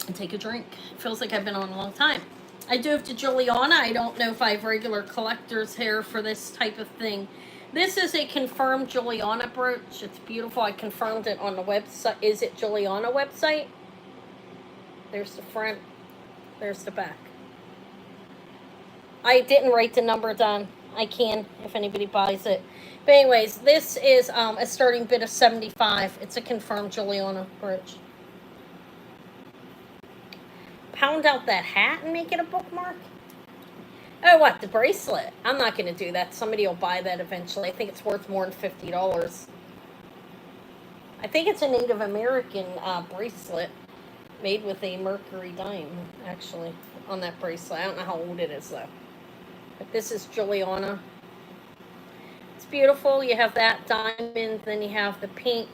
And take a drink. It feels like I've been on a long time. I do have to Juliana. I don't know if I have regular collector's hair for this type of thing. This is a confirmed Juliana brooch. It's beautiful. I confirmed it on the website. Is it Juliana website? There's the front. There's the back. I didn't write the number down. I can if anybody buys it. But anyways, this is a starting bid of $75. It's a confirmed Juliana brooch. Pound out that hat and make it a bookmark? Oh, what? The bracelet? I'm not going to do that. Somebody will buy that eventually. I think it's worth more than $50. I think it's a Native American bracelet made with a mercury dime, actually, on that bracelet. I don't know how old it is, though. But this is Juliana. It's beautiful. You have that diamond, then you have the pink,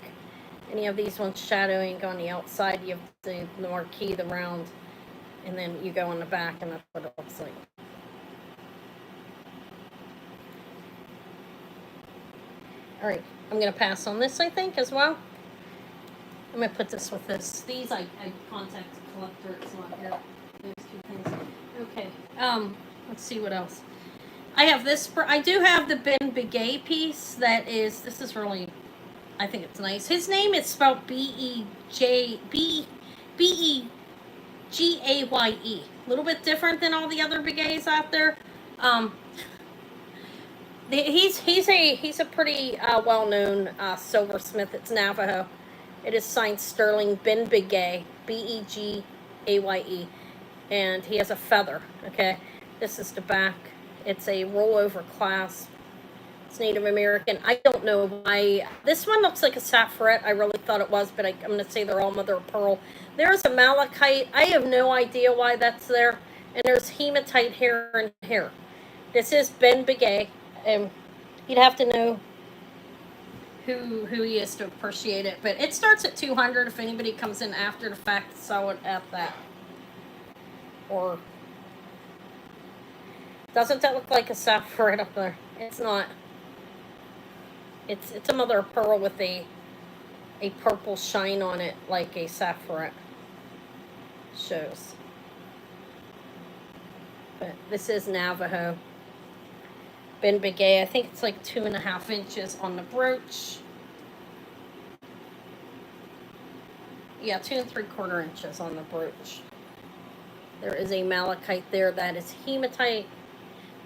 and you have these ones shadowing on the outside. You have the marquee, the round, and then you go on the back, and that's what it looks like. All right, I'm going to pass on this, I think, as well. I'm going to put this with this. These, I contacted the collector. It's not here. Those 2 things. Okay, let's see what else. I have this. I do have the Ben Begay piece that is, this is really, I think it's nice. His name is spelled B-E-G-A-Y-E. A little bit different than all the other Begays out there. He's a pretty well-known silversmith. It's Navajo. It is signed Sterling Ben Begay, B-E-G-A-Y-E, and he has a feather. Okay, this is the back. It's a rollover clasp. It's Native American. I don't know why this one looks like a sapphire. I really thought it was, but I'm going to say they're all mother of pearl. There's a malachite. I have no idea why that's there, and there's hematite here and here. This is Ben Begay. You'd have to know who he is to appreciate it, but it starts at $200 if anybody comes in after the fact to sell it at that. Or doesn't that look like a sapphire up there? It's not. It's a mother of pearl with a purple shine on it like a sapphire shows. But this is Navajo. Ben Begay, I think it's like 2.5 inches on the brooch. Yeah, 2 3/4 inches on the brooch. There is a malachite there. That is hematite.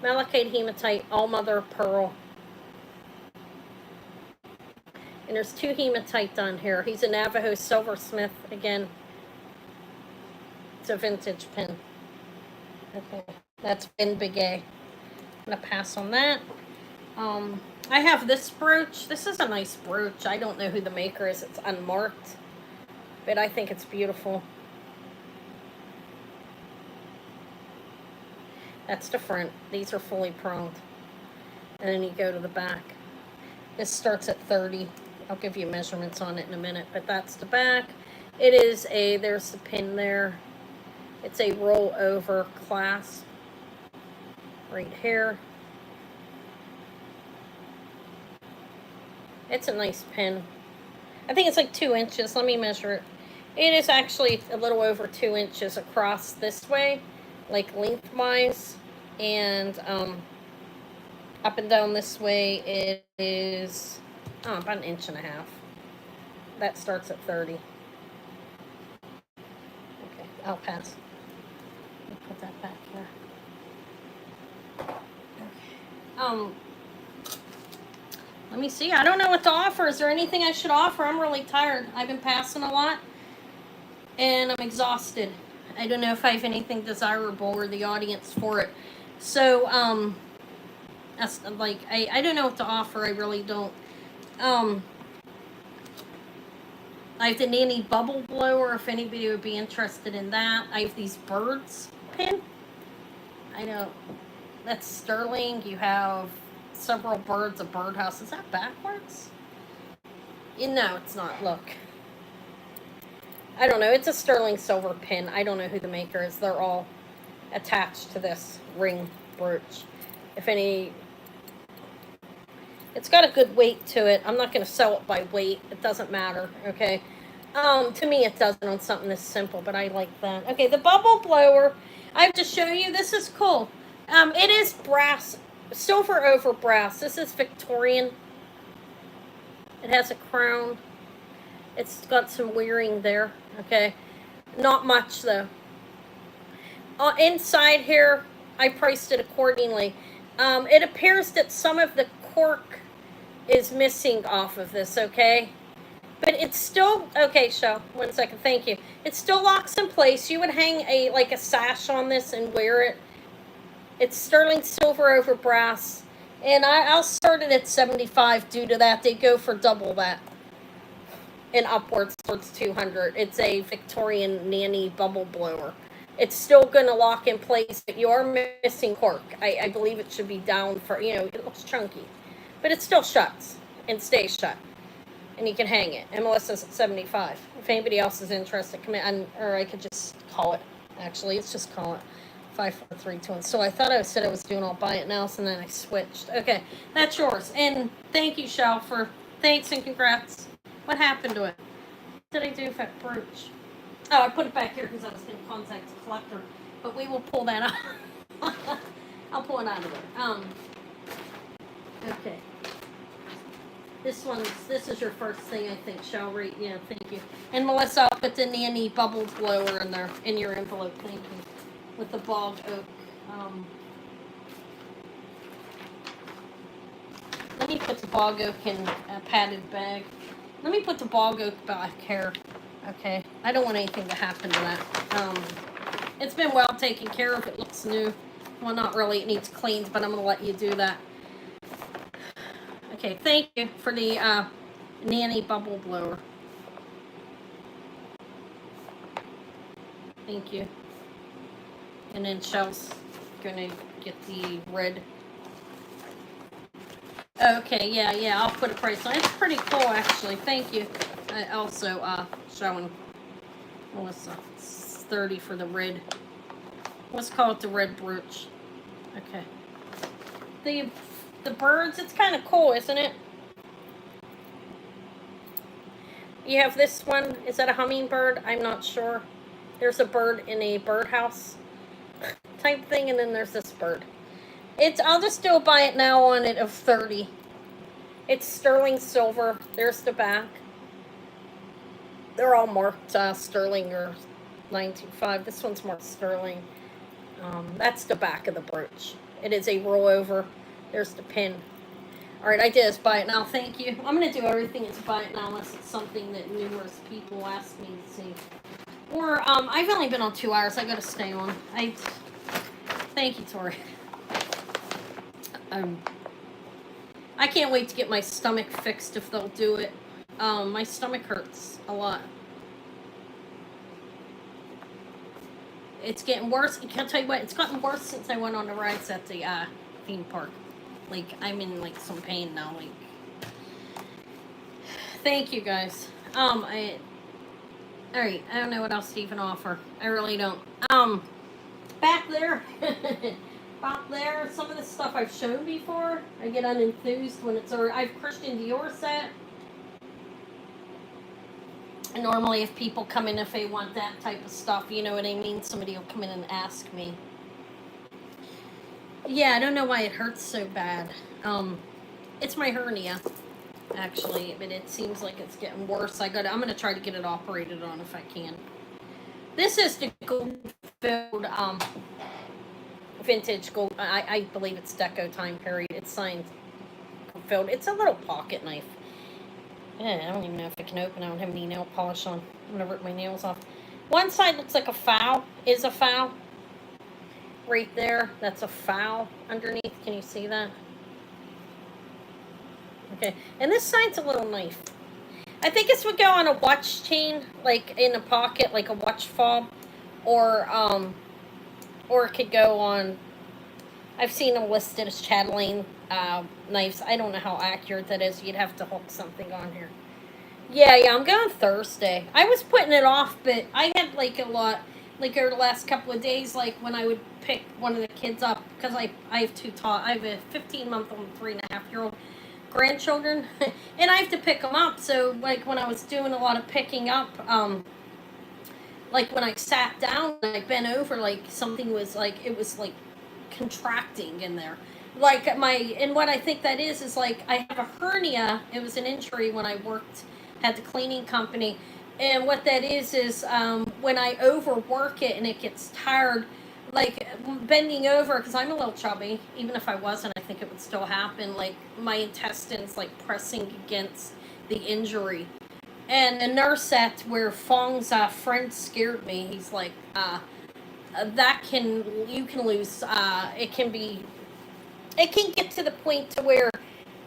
Malachite, hematite, all mother of pearl. And there's 2 hematite on here. He's a Navajo silversmith again. It's a vintage pin. Okay, that's Ben Begay. I'm going to pass on that. I have this brooch. This is a nice brooch. I don't know who the maker is. It's unmarked. But I think it's beautiful. That's the front. These are fully pronged. And then you go to the back. This starts at 30. I'll give you measurements on it in a minute. But that's the back. It is there's the pin there. It's a roll over clasp. Right here. It's a nice pin. I think it's like 2 inches. Let me measure it. It is actually a little over 2 inches across this way, like lengthwise, and up and down this way it is about 1.5 inches. That starts at 30. Okay, I'll pass. Let me put that back here. Okay. Let me see. I don't know what to offer. Is there anything I should offer? I'm really tired. I've been passing a lot, and I'm exhausted. I don't know if I have anything desirable or the audience for it. So, that's like, I don't know what to offer. I really don't. I have the Nanny Bubble Blower, if anybody would be interested in that. I have these birds pin. I know. That's sterling. You have several birds, a birdhouse. Is that backwards? No, it's not. Look. I don't know. It's a sterling silver pin. I don't know who the maker is. They're all attached to this ring brooch. If any... It's got a good weight to it. I'm not going to sell it by weight. It doesn't matter, okay? To me, it doesn't on something this simple, but I like that. Okay, the bubble blower. I have to show you. This is cool. It is brass, silver over brass. This is Victorian. It has a crown. It's got some wearing there, okay? Not much, though. Inside here, I priced it accordingly. It appears that some of the cork is missing off of this, okay? But it's still, okay, Shell, 1 second, thank you. It still locks in place. You would hang a sash on this and wear it. It's sterling silver over brass. And I'll start it at $75 due to that. They go for double that. And upwards towards $200. It's a Victorian Nanny Bubble Blower. It's still going to lock in place, but you are missing cork. I believe it should be down for, it looks chunky. But it still shuts and stays shut. And you can hang it. And Melissa's at $75. If anybody else is interested, come in. Or I could just call it. Actually, let's just call it 5432. So I thought I said I was doing I'll buy it now, so then I switched. Okay, that's yours. And thank you, Shell, for thanks and congrats. What happened to it? What did I do with that brooch? Oh, I put it back here because I was going to contact the collector. But we will pull that out. I'll pull it out of there. Okay. This is your first thing, I think, Shell. Yeah, thank you. And Melissa, I'll put the Nanny Bubble Blower in there, in your envelope, thank you. With the bog oak. Let me put the bog oak in a padded bag. Let me put the bog oak back here. Okay, I don't want anything to happen to that. It's been well taken care of. It looks new. Well, not really. It needs cleaned, but I'm going to let you do that. Okay, thank you for the Nanny Bubble Blower. Thank you. And then Shell's going to get the red. Okay, yeah, I'll put a price on it. It's pretty cool, actually. Thank you. Also, showing Melissa. It's 30 for the red. Let's call it the red brooch. Okay. The birds, it's kind of cool, isn't it? You have this one. Is that a hummingbird? I'm not sure. There's a bird in a birdhouse type thing, and then there's this bird. I'll just do a buy it now on it of 30. It's sterling silver. There's the back. They're all marked sterling or 925. This one's marked sterling. That's the back of the brooch. It is a rollover. There's the pin. All right, I did this buy it now. Thank you. I'm going to do everything as buy it now unless it's something that numerous people ask me to see. Or I've only been on 2 hours. I got to stay on. Thank you, Tori. I can't wait to get my stomach fixed if they'll do it. My stomach hurts a lot. It's getting worse. I can't tell you what, it's gotten worse since I went on the rides at the theme park. Like, I'm in, like, some pain now. Like, thank you, guys. Alright, I don't know what else to even offer. I really don't. Back there, back there, some of the stuff I've shown before. I get unenthused when it's already, I've Christian Dior set. And normally if people come in, if they want that type of stuff, you know what I mean? Somebody will come in and ask me. Yeah, I don't know why it hurts so bad. It's my hernia, actually, but it seems like it's getting worse. I'm gonna try to get it operated on if I can. This is the gold filled, vintage gold. I believe it's deco time period. It's signed filled. It's a little pocket knife. Yeah, I don't even know if I can open it. I don't have any nail polish on. I'm gonna rip my nails off. One side looks like a foul. Is a foul. Right there. That's a foul underneath. Can you see that? Okay. And this side's a little knife. I think this would go on a watch chain, like in a pocket, like a watch fob, or it could go on. I've seen them listed as chatelaine knives. I don't know how accurate that is. You'd have to hook something on here. Yeah, I'm going Thursday. I was putting it off, but I had like a lot, like over the last couple of days, like when I would pick one of the kids up, because I have I have a 15-month-old and 3.5-year-old grandchildren, and I have to pick them up. So like when I was doing a lot of picking up, like when I sat down and I bent over, like something was like, it was like contracting in there. Like and what I think that is like I have a hernia. It was an injury when I worked at the cleaning company. And what that is when I overwork it and it gets tired, like bending over, because I'm a little chubby, even if I wasn't, I think it would still happen, like my intestines like pressing against the injury. And a nurse at where Fong's friend scared me, he's like, you can lose, it can get to the point to where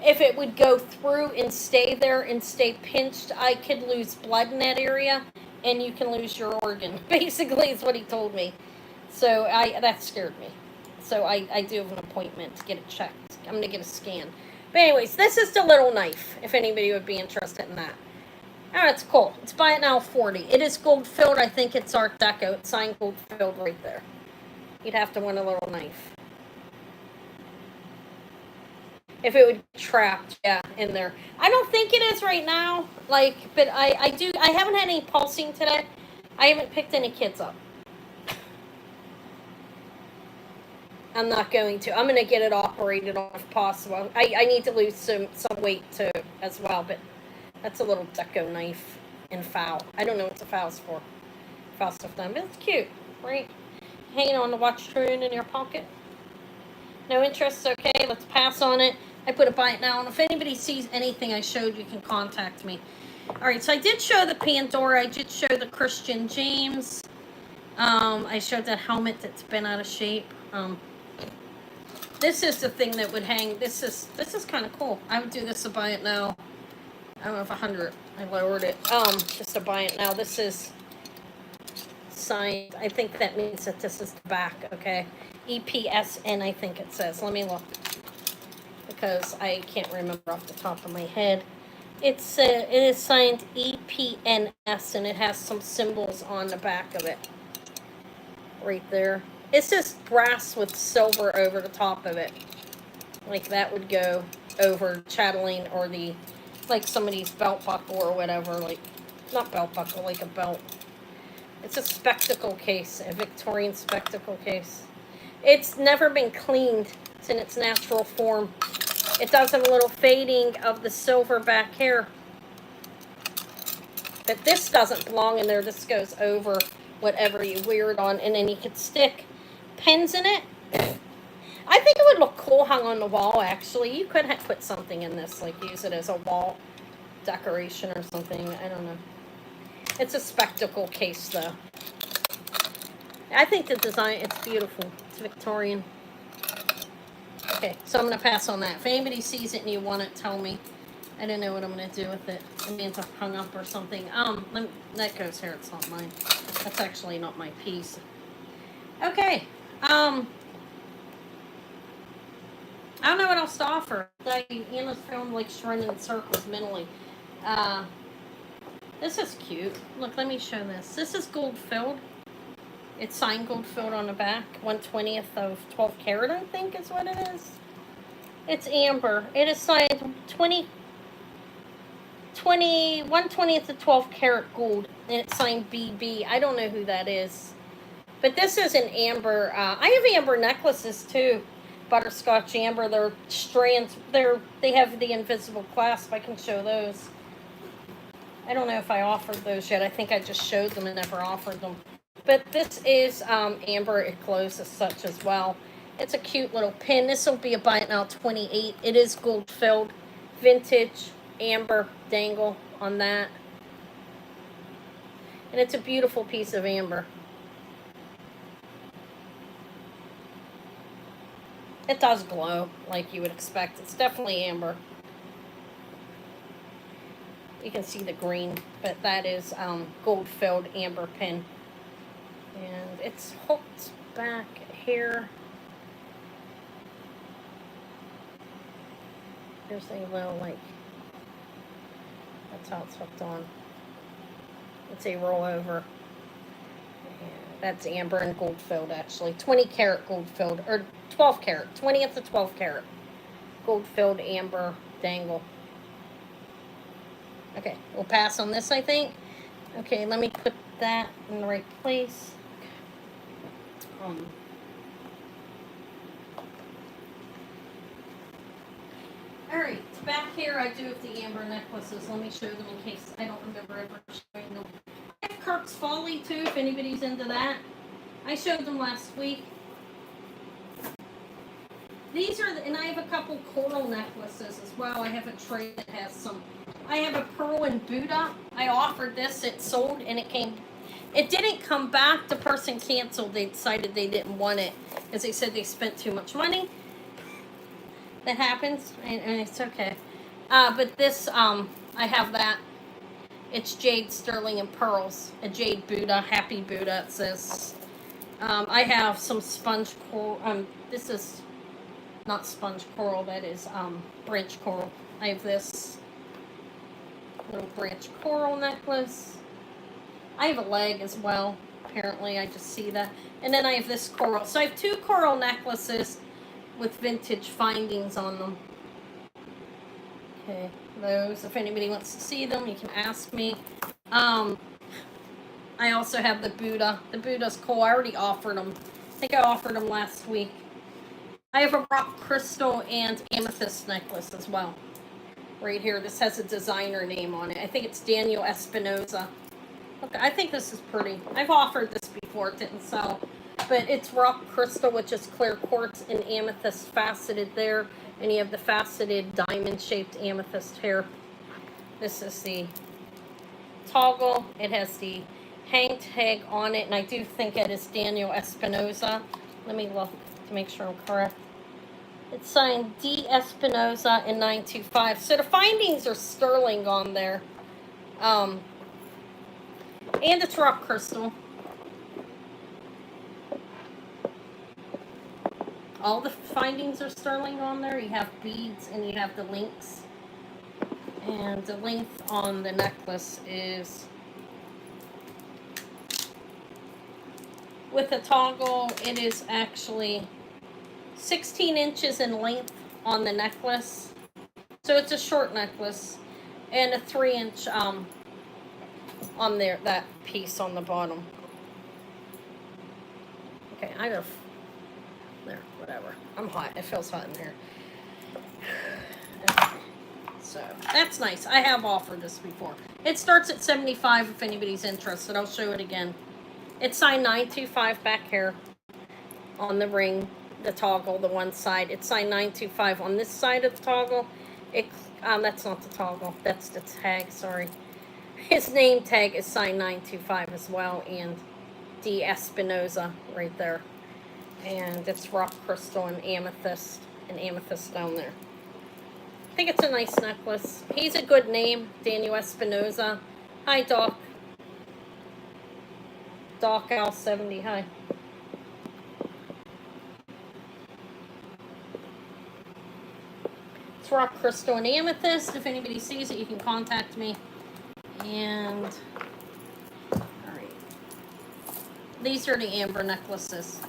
if it would go through and stay there and stay pinched, I could lose blood in that area and you can lose your organ. Basically is what he told me. So that scared me. So I do have an appointment to get it checked. I'm going to get a scan. But anyways, this is the little knife, if anybody would be interested in that. Oh, it's cool. It's buy it now 40. It is gold filled. I think it's Art Deco. It's signed gold filled right there. You'd have to want a little knife. If it would be trapped, yeah, in there. I don't think it is right now. Like, but I haven't had any pulsing today. I haven't picked any kids up. I'm not going to. I'm going to get it operated on if possible. I need to lose some weight too as well, but that's a little deco knife and foul. I don't know what the foul's for. Foul stuff done, but it's cute, right? Hanging on the watch chain in your pocket. No interest? Okay, let's pass on it. I put a buy it now, and if anybody sees anything I showed, you can contact me. All right, so I did show the Pandora. I did show the Christian James. I showed that helmet that's been out of shape. This is the thing that would hang. This is kind of cool. I would do this to buy it now. I don't know if 100. I lowered it. Just to buy it now. This is signed. I think that means that this is the back. Okay, EPSN. I think it says. Let me look because I can't remember off the top of my head. It is signed EPNS and it has some symbols on the back of it. Right there. It's just brass with silver over the top of it. Like that would go over chatelaine or the, like somebody's belt buckle or whatever. Like, not belt buckle, like a belt. It's a spectacle case, a Victorian spectacle case. It's never been cleaned. It's in its natural form. It does have a little fading of the silver back here. But this doesn't belong in there. This goes over whatever you wear it on. And then you could stick pens in it. I think it would look cool hung on the wall, actually. You could put something in this, like use it as a wall decoration or something. I don't know. It's a spectacle case, though. I think the design, it's beautiful. It's Victorian. Okay, so I'm going to pass on that. If anybody sees it and you want it, tell me. I don't know what I'm going to do with it. I mean, it's hung up or something. That goes here. It's not mine. That's actually not my piece. Okay. I don't know what else to offer. Anna's film like running in circles mentally. This is cute. Look, let me show this. This is gold filled. It's signed gold filled on the back. 1/20th of 12 karat, I think is what it is. It's amber. It is signed 20 1/20th to 12 karat gold, and it's signed BB. I don't know who that is, but this is an amber. I have amber necklaces too, butterscotch amber. They're strands. They have the invisible clasp. I can show those. I don't know if I offered those yet. I think I just showed them and never offered them. But this is amber. It glows as such as well. It's a cute little pin. This will be a buy it now 28. It is gold filled, vintage amber dangle on that. And it's a beautiful piece of amber. It does glow like you would expect. It's definitely amber. You can see the green, but that is gold filled amber pin. And it's hooked back here. There's a little, like, that's how it's hooked on. It's a rollover. And that's amber and gold filled, actually. 20 karat gold filled, or 12 karat, 20th to 12 karat. Gold filled amber dangle. Okay, we'll pass on this, I think. Okay, let me put that in the right place. Alright, back here I do have the amber necklaces. Let me show them in case I don't remember ever showing them. I have Kirk's Folly too, if anybody's into that. I showed them last week. These are, and I have a couple coral necklaces as well. I have a tray that has some. I have a pearl and Buddha. I offered this, it sold, and it didn't come back. The person canceled. They decided they didn't want it because they said they spent too much money. That happens, and it's okay. But this, I have that. It's jade, sterling, and pearls. A jade Buddha, happy Buddha, it says. I have some sponge coral. This is not sponge coral, that is branch coral. I have this little branch coral necklace. I have a leg as well, apparently. I just see that. And then I have this coral. So I have two coral necklaces with vintage findings on them. Okay, those, if anybody wants to see them, you can ask me. I also have the Buddha. The Buddha's cool. I already offered them. I think I offered them last week. I have a rock crystal and amethyst necklace as well. Right here, this has a designer name on it. I think it's Daniel Espinosa. Okay, I think this is pretty. I've offered this before, it didn't sell. But it's rock crystal, which is clear quartz, and amethyst faceted there. And you have the faceted diamond-shaped amethyst here. This is the toggle. It has the hang tag on it, and I do think it is Daniel Espinosa. Let me look to make sure I'm correct. It's signed D. Espinosa in 925. So the findings are sterling on there. And it's rock crystal. All the findings are sterling on there. You have beads and you have the links. And the length on the necklace is, with the toggle, it is actually 16 inches in length on the necklace. So it's a short necklace. And a 3-inch on there, that piece on the bottom. Okay, I gotta, there, whatever. I'm hot. It feels hot in here. Okay. So that's nice. I have offered this before. It starts at $75 if anybody's interested. I'll show it again. It's signed 925 back here on the ring, the toggle, the one side. It's signed 925 on this side of the toggle. That's not the toggle. That's the tag. Sorry. His name tag is signed 925 as well, and D. Espinosa right there. And it's rock crystal and amethyst down there. I think it's a nice necklace. He's a good name, Daniel Espinosa. Hi, Doc. Doc Al 70. Hi. It's rock crystal and amethyst. If anybody sees it, you can contact me. And all right, these are the amber necklaces.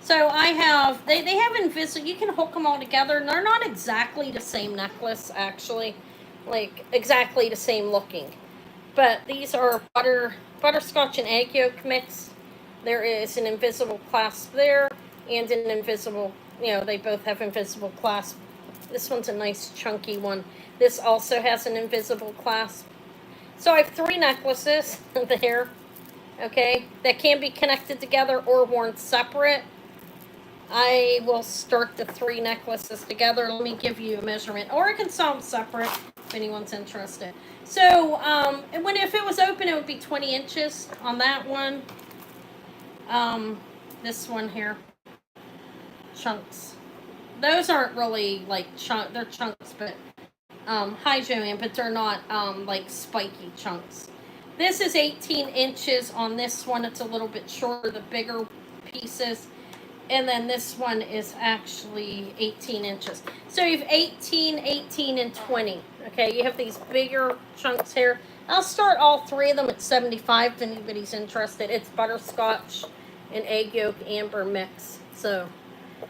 So I have, they have invisible, you can hook them all together, and they're not exactly the same necklace, actually. like exactly the same looking. But these are butterscotch and egg yolk mix. There is an invisible clasp there and an invisible, they both have invisible clasp. This one's a nice chunky one. This also has an invisible clasp. So I have 3 necklaces there, okay, that can be connected together or worn separate. I will start the 3 necklaces together. Let me give you a measurement, or I can sell them separate if anyone's interested. So, if it was open, it would be 20 inches on that one. This one here, chunks. Those aren't really like they're chunks, but hi Joanne, but they're not like spiky chunks. This is 18 inches on this one. It's a little bit shorter, the bigger pieces. And then this one is actually 18 inches. So you have 18, 18, and 20. Okay, you have these bigger chunks here. I'll start all 3 of them at 75 if anybody's interested. It's butterscotch and egg yolk amber mix. So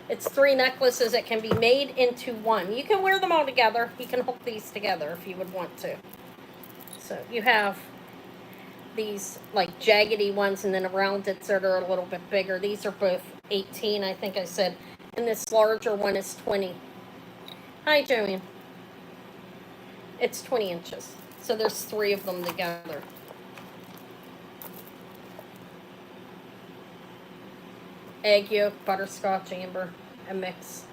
it's 3 necklaces that can be made into one. You can wear them all together. You can hook these together if you would want to. So you have these like jaggedy ones and then around it that are a little bit bigger. These are both 18, I think I said, and this larger one is 20. Hi Joanne. It's 20 inches. So there's 3 of them together. Egg yolk, butterscotch, amber, a mix.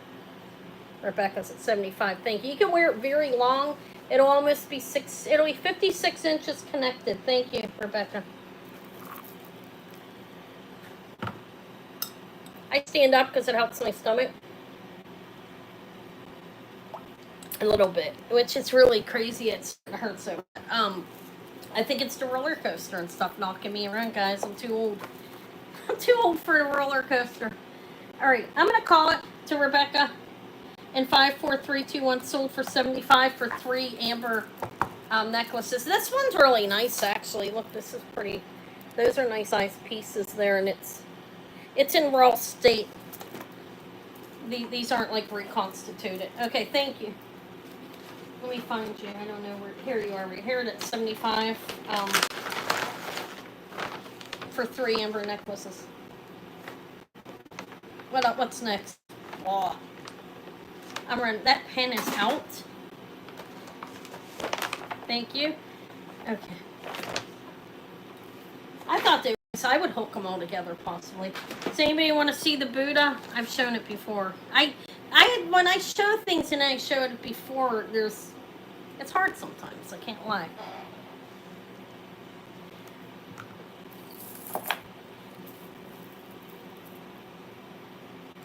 Rebecca's at 75. Thank you. You can wear it very long. It'll almost be it'll be 56 inches connected. Thank you, Rebecca. I stand up because it helps my stomach a little bit, which is really crazy. It hurts so bad. I think it's the roller coaster and stuff knocking me around, guys. I'm too old. I'm too old for the roller coaster. All right, I'm gonna call it to Rebecca. And 5, 4, 3, 2, 1 sold for 75 for 3 amber necklaces. This one's really nice, actually. Look, this is pretty. Those are nice size pieces there, and it's in raw state. These aren't like reconstituted. Okay, thank you. Let me find you. I don't know where. Here you are. Right here at 75 for 3 amber necklaces. What's next? Oh. I'm running. That pen is out. Thank you. Okay. I thought they were, so I would hook them all together possibly. Does anybody want to see the Buddha? I've shown it before. When I show things and I showed it before, it's hard sometimes. I can't lie.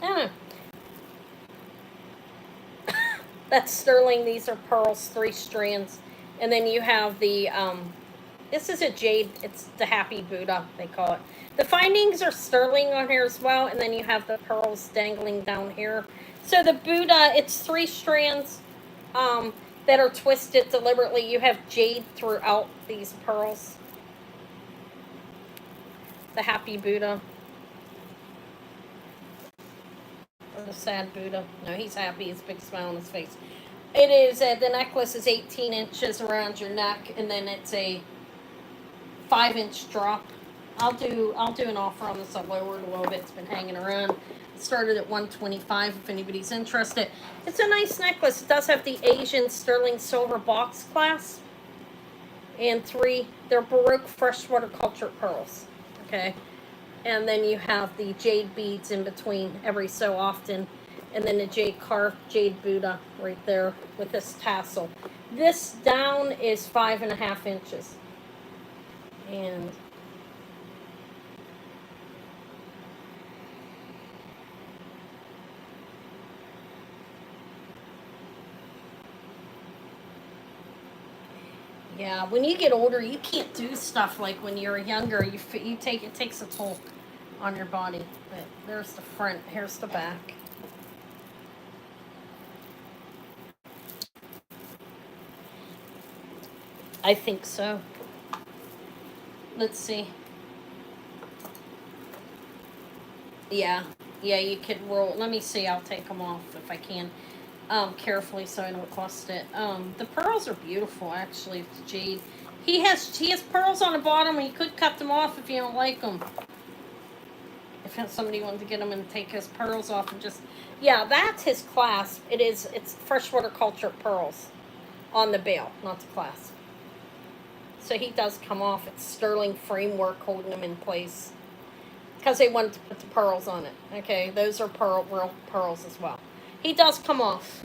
I don't know. That's sterling. These are pearls, 3 strands. And then you have the, this is a jade. It's the Happy Buddha, they call it. The findings are sterling on here as well. And then you have the pearls dangling down here. So the Buddha, it's 3 strands that are twisted deliberately. You have jade throughout these pearls. The Happy Buddha. Or the sad Buddha. No, he's happy. He's a big smile on his face. It is, the necklace is 18 inches around your neck, and then it's a 5-inch drop. I'll do an offer on this. I've lowered a little bit. It's been hanging around. It started at $125 if anybody's interested. It's a nice necklace. It does have the Asian sterling silver box clasp. And 3, they're Baroque freshwater cultured pearls. Okay. And then you have the jade beads in between every so often. And then the jade carved jade Buddha right there with this tassel. This down is 5.5 inches. And yeah, when you get older, you can't do stuff like when you're younger. It takes a toll on your body. But there's the front. Here's the back. I think so. Let's see. Yeah, you could roll. Let me see. I'll take them off if I can. carefully so I don't bust it. The pearls are beautiful, actually. It's jade. He has pearls on the bottom. He could cut them off if you don't like them. If somebody wanted to get him and take his pearls off and just, yeah, that's his clasp. It's freshwater culture pearls on the bail, not the clasp. So he does come off. It's sterling framework holding him in place because they wanted to put the pearls on it. Okay, those are real pearls as well. He does come off.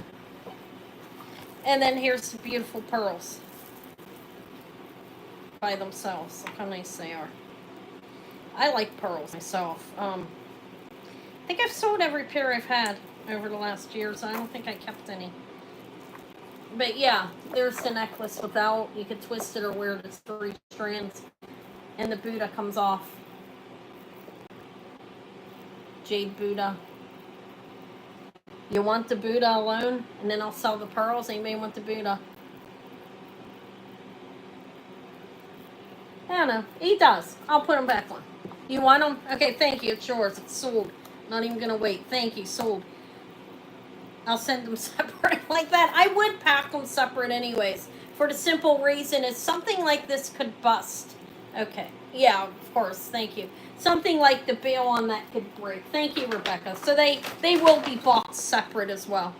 And then here's the beautiful pearls by themselves. Look how nice they are. I like pearls myself. I think I've sold every pair I've had over the last year, so I don't think I kept any. But yeah, there's the necklace without. You could twist it or wear it as 3 strands. And the Buddha comes off. Jade Buddha. You want the Buddha alone? And then I'll sell the pearls. Anybody want the Buddha? I don't know. He does. I'll put them back on. You want them? Okay, thank you. It's yours. It's sold. Not even going to wait. Thank you. Sold. I'll send them separate like that. I would pack them separate anyways. For the simple reason is something like this could bust. Okay. Yeah, of course. Thank you. Something like the bail on that could break. Thank you, Rebecca. So they will be bought separate as well.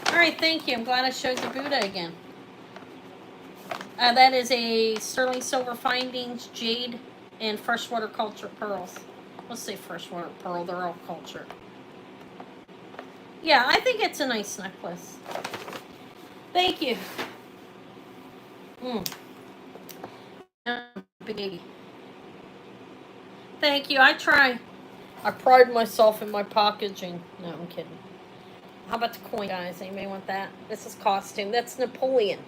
All right. Thank you. I'm glad I showed the Buddha again. That is a sterling silver findings, jade, and freshwater culture pearls. Let's say freshwater pearl. They're all culture. Yeah, I think it's a nice necklace. Thank you. Big. Thank you. I try. I pride myself in my packaging. No, I'm kidding. How about the coin, guys? Anybody want that? This is costume. That's Napoleon.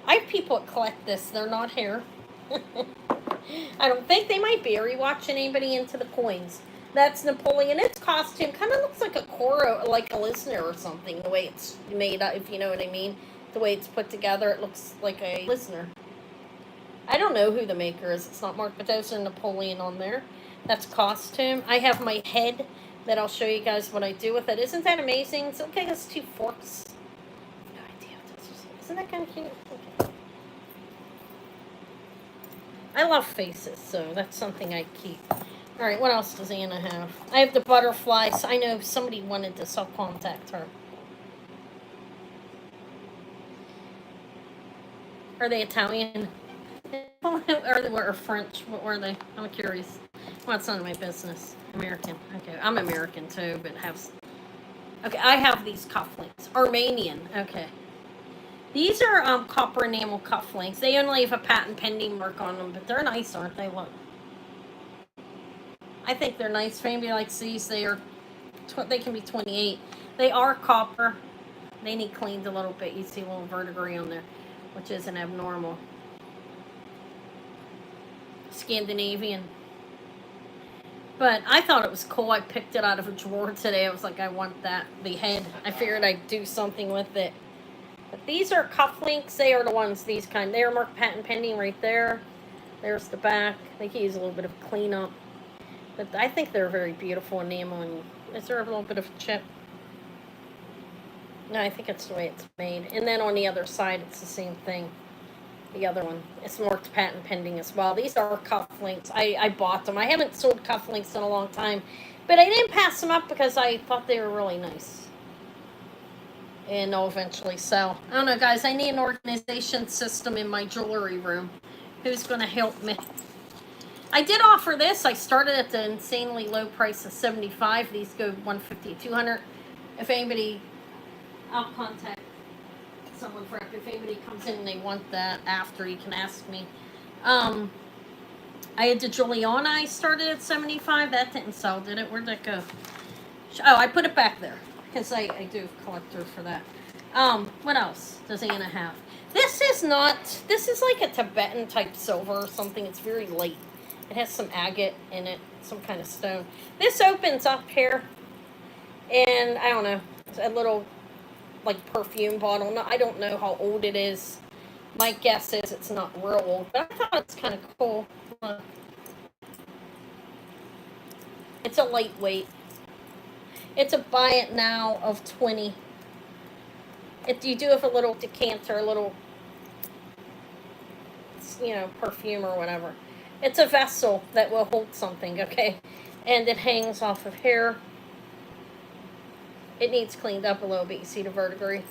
I have people that collect this. They're not here. I don't think they might be. Are you watching anybody into the coins? That's Napoleon. Its costume kind of looks like a Coro, like a listener or something. The way it's made up, if you know what I mean. The way it's put together, it looks like a listener. I don't know who the maker is. It's not marked, but there's a Napoleon on there. That's costume. I have my head that I'll show you guys what I do with it. Isn't that amazing? It's okay. It's 2 forks. No idea what this is. Isn't that kind of cute? Okay. I love faces, so that's something I keep. All right, what else does Anna have? I have the butterflies. I know somebody wanted this. I'll contact her. Are they Italian? Or French? What were they? I'm curious. Well, it's none of my business. American. Okay, I'm American too, but have... Okay, I have these cufflinks. Armenian. Okay. These are copper enamel cufflinks. They only have a patent pending mark on them, but they're nice, aren't they? Look. I think they're nice. For anybody likes these, they can be 28. They are copper. They need cleaned a little bit. You see a little verdigris on there, which isn't abnormal. Scandinavian. But I thought it was cool. I picked it out of a drawer today. I was like, I want that. The head. I figured I'd do something with it. But these are cufflinks. They are the ones, these kind. They are marked patent pending right there. There's the back. They can use a little bit of cleanup. But I think they're very beautiful enamel. And is there a little bit of chip? No, I think it's the way it's made. And then on the other side, it's the same thing. The other one. It's marked patent pending as well. These are cufflinks. I bought them. I haven't sold cufflinks in a long time. But I didn't pass them up because I thought they were really nice. And I'll eventually sell. I don't know, guys. I need an organization system in my jewelry room. Who's going to help me? I did offer this. I started at the insanely low price of $75. These go $150, $200. If anybody, I'll contact someone for it. If anybody comes in and they want that after, you can ask me. I had the Juliana. I started at $75. That didn't sell, did it? Where'd that go? Oh, I put it back there because I do collect her for that. What else does Anna have? This is like a Tibetan type silver or something. It's very light. It has some agate in it, some kind of stone. This opens up here, and I don't know, it's a little, like, perfume bottle. No, I don't know how old it is. My guess is it's not real old, but I thought it's kind of cool. It's a lightweight. It's a buy it now of 20. You do have a little decanter, a little, perfume or whatever. It's a vessel that will hold something, okay? And it hangs off of here. It needs cleaned up a little bit. You see the verdigris?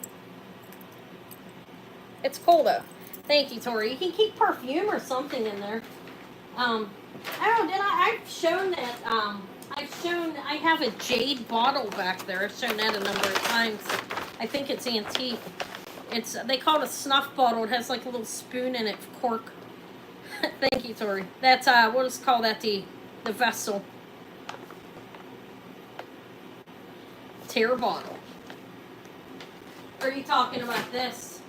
It's cool though. Thank you, Tori. You can keep perfume or something in there. I don't know, I've shown that, I have a jade bottle back there. I've shown that a number of times. I think it's antique. They call it a snuff bottle. It has like a little spoon in it, cork. Thank you, Tori. That's, we'll just call that the vessel. Tear bottle. Are you talking about this?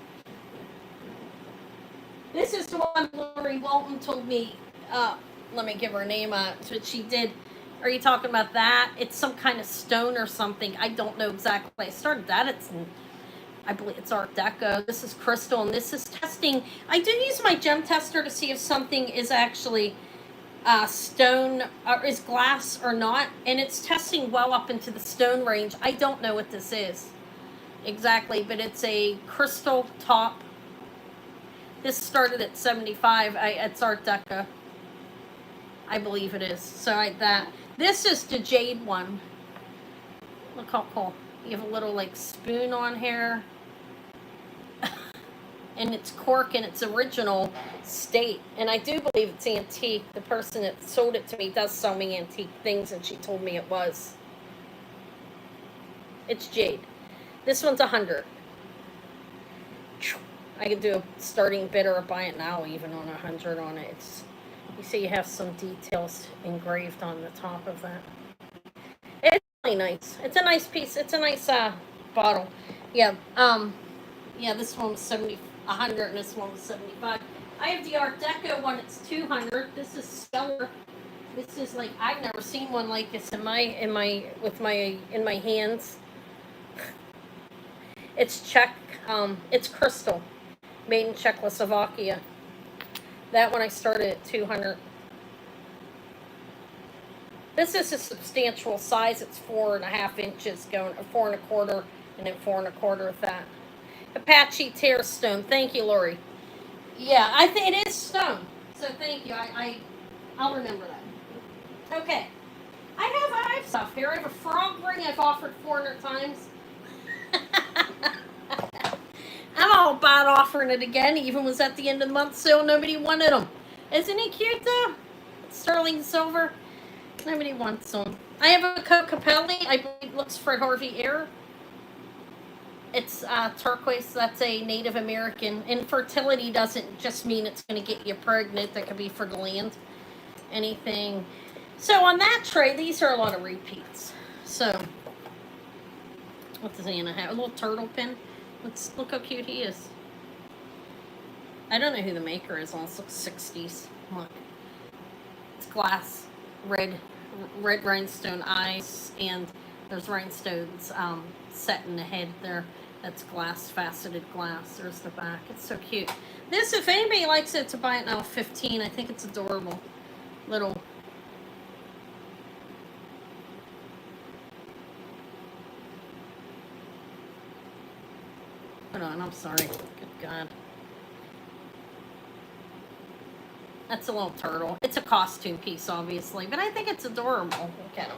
This is the one Lori Walton told me, let me give her name out, what she did. Are you talking about that? It's some kind of stone or something. I don't know exactly. I started that. I believe it's Art Deco. This is crystal, and this is testing. I do use my gem tester to see if something is actually stone or is glass or not, and it's testing well up into the stone range. I don't know what this is exactly, but it's a crystal top. This started at 75. It's Art Deco. I believe it is. So this is the jade one. Look how cool. You have a little like spoon on here. And it's cork in its original state. And I do believe it's antique. The person that sold it to me does sell me antique things, and she told me it was. It's jade. This one's 100. I could do a starting bid or a buy it now even on 100 on it. You see you have some details engraved on the top of that. It's really nice. It's a nice piece. It's a nice bottle. Yeah. This one was 100 and this one was 75. I have the Art Deco one. It's 200. This is stellar. This is like, I've never seen one like this in my hands. It's Czech. It's crystal, made in Czechoslovakia. That one I started at 200. This is a substantial size. It's 4.5 inches going, 4 1/4, and then 4 1/4 with that. Apache tear stone. Thank you, Lori. Yeah, I think it is stone. So thank you. I'll remember that. Okay. I have stuff here. I have a frog ring I've offered 400 times. I'm all about offering it again. Even was at the end of the month sale. Nobody wanted them. Isn't he cute though? Sterling silver. Nobody wants them. I have a Capelli. I believe it looks Fred Harvey Air. It's turquoise. That's a Native American. Infertility doesn't just mean it's going to get you pregnant. That could be for the land. Anything. So on that tray, these are a lot of repeats. So, what does Anna have? A little turtle pin. Look how cute he is. I don't know who the maker is. This looks 60s. Look. It's glass. Red rhinestone eyes. And there's rhinestones set in the head there. That's glass, faceted glass. There's the back. It's so cute. This, if anybody likes it, to buy it now, 15. I think it's adorable. Little. Hold on, I'm sorry. Good God. That's a little turtle. It's a costume piece, obviously, but I think it's adorable. Look at him.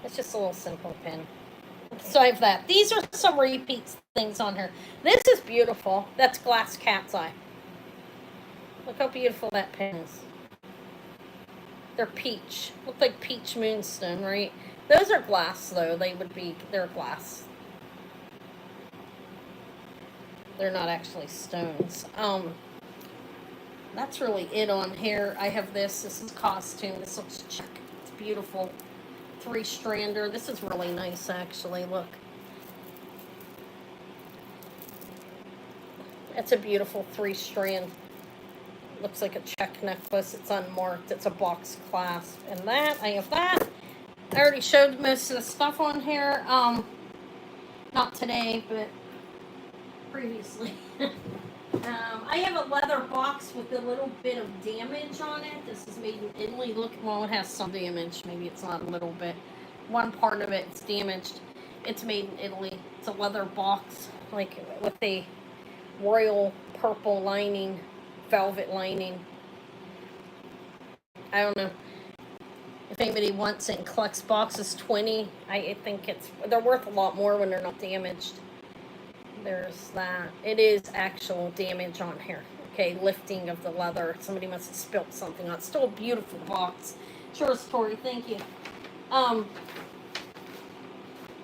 It's just a little simple pin. So I have that. These are some repeats things on here. This is beautiful. That's glass cat's eye. Look how beautiful that pin is. They're peach. Look like peach moonstone, right? Those are glass, though. They're glass. They're not actually stones. That's really it on here. I have this. This is costume. This looks check. It's beautiful. 3-strander. This is really nice, actually. Look. It's a beautiful 3-strand. Looks like a check necklace. It's unmarked. It's a box clasp. And that, I have that. I already showed most of the stuff on here. Not today, but previously. I have a leather box with a little bit of damage on it. This is made in Italy. Look, well, it has some damage. Maybe it's not a little bit. One part of it's damaged. It's made in Italy. It's a leather box, like with a royal purple lining, velvet lining. I don't know if anybody wants it and collects boxes. 20. I think they're worth a lot more when they're not damaged. There's that. It is actual damage on here. Okay, lifting of the leather. Somebody must have spilt something on. It's still a beautiful box. Sure, Tori, thank you.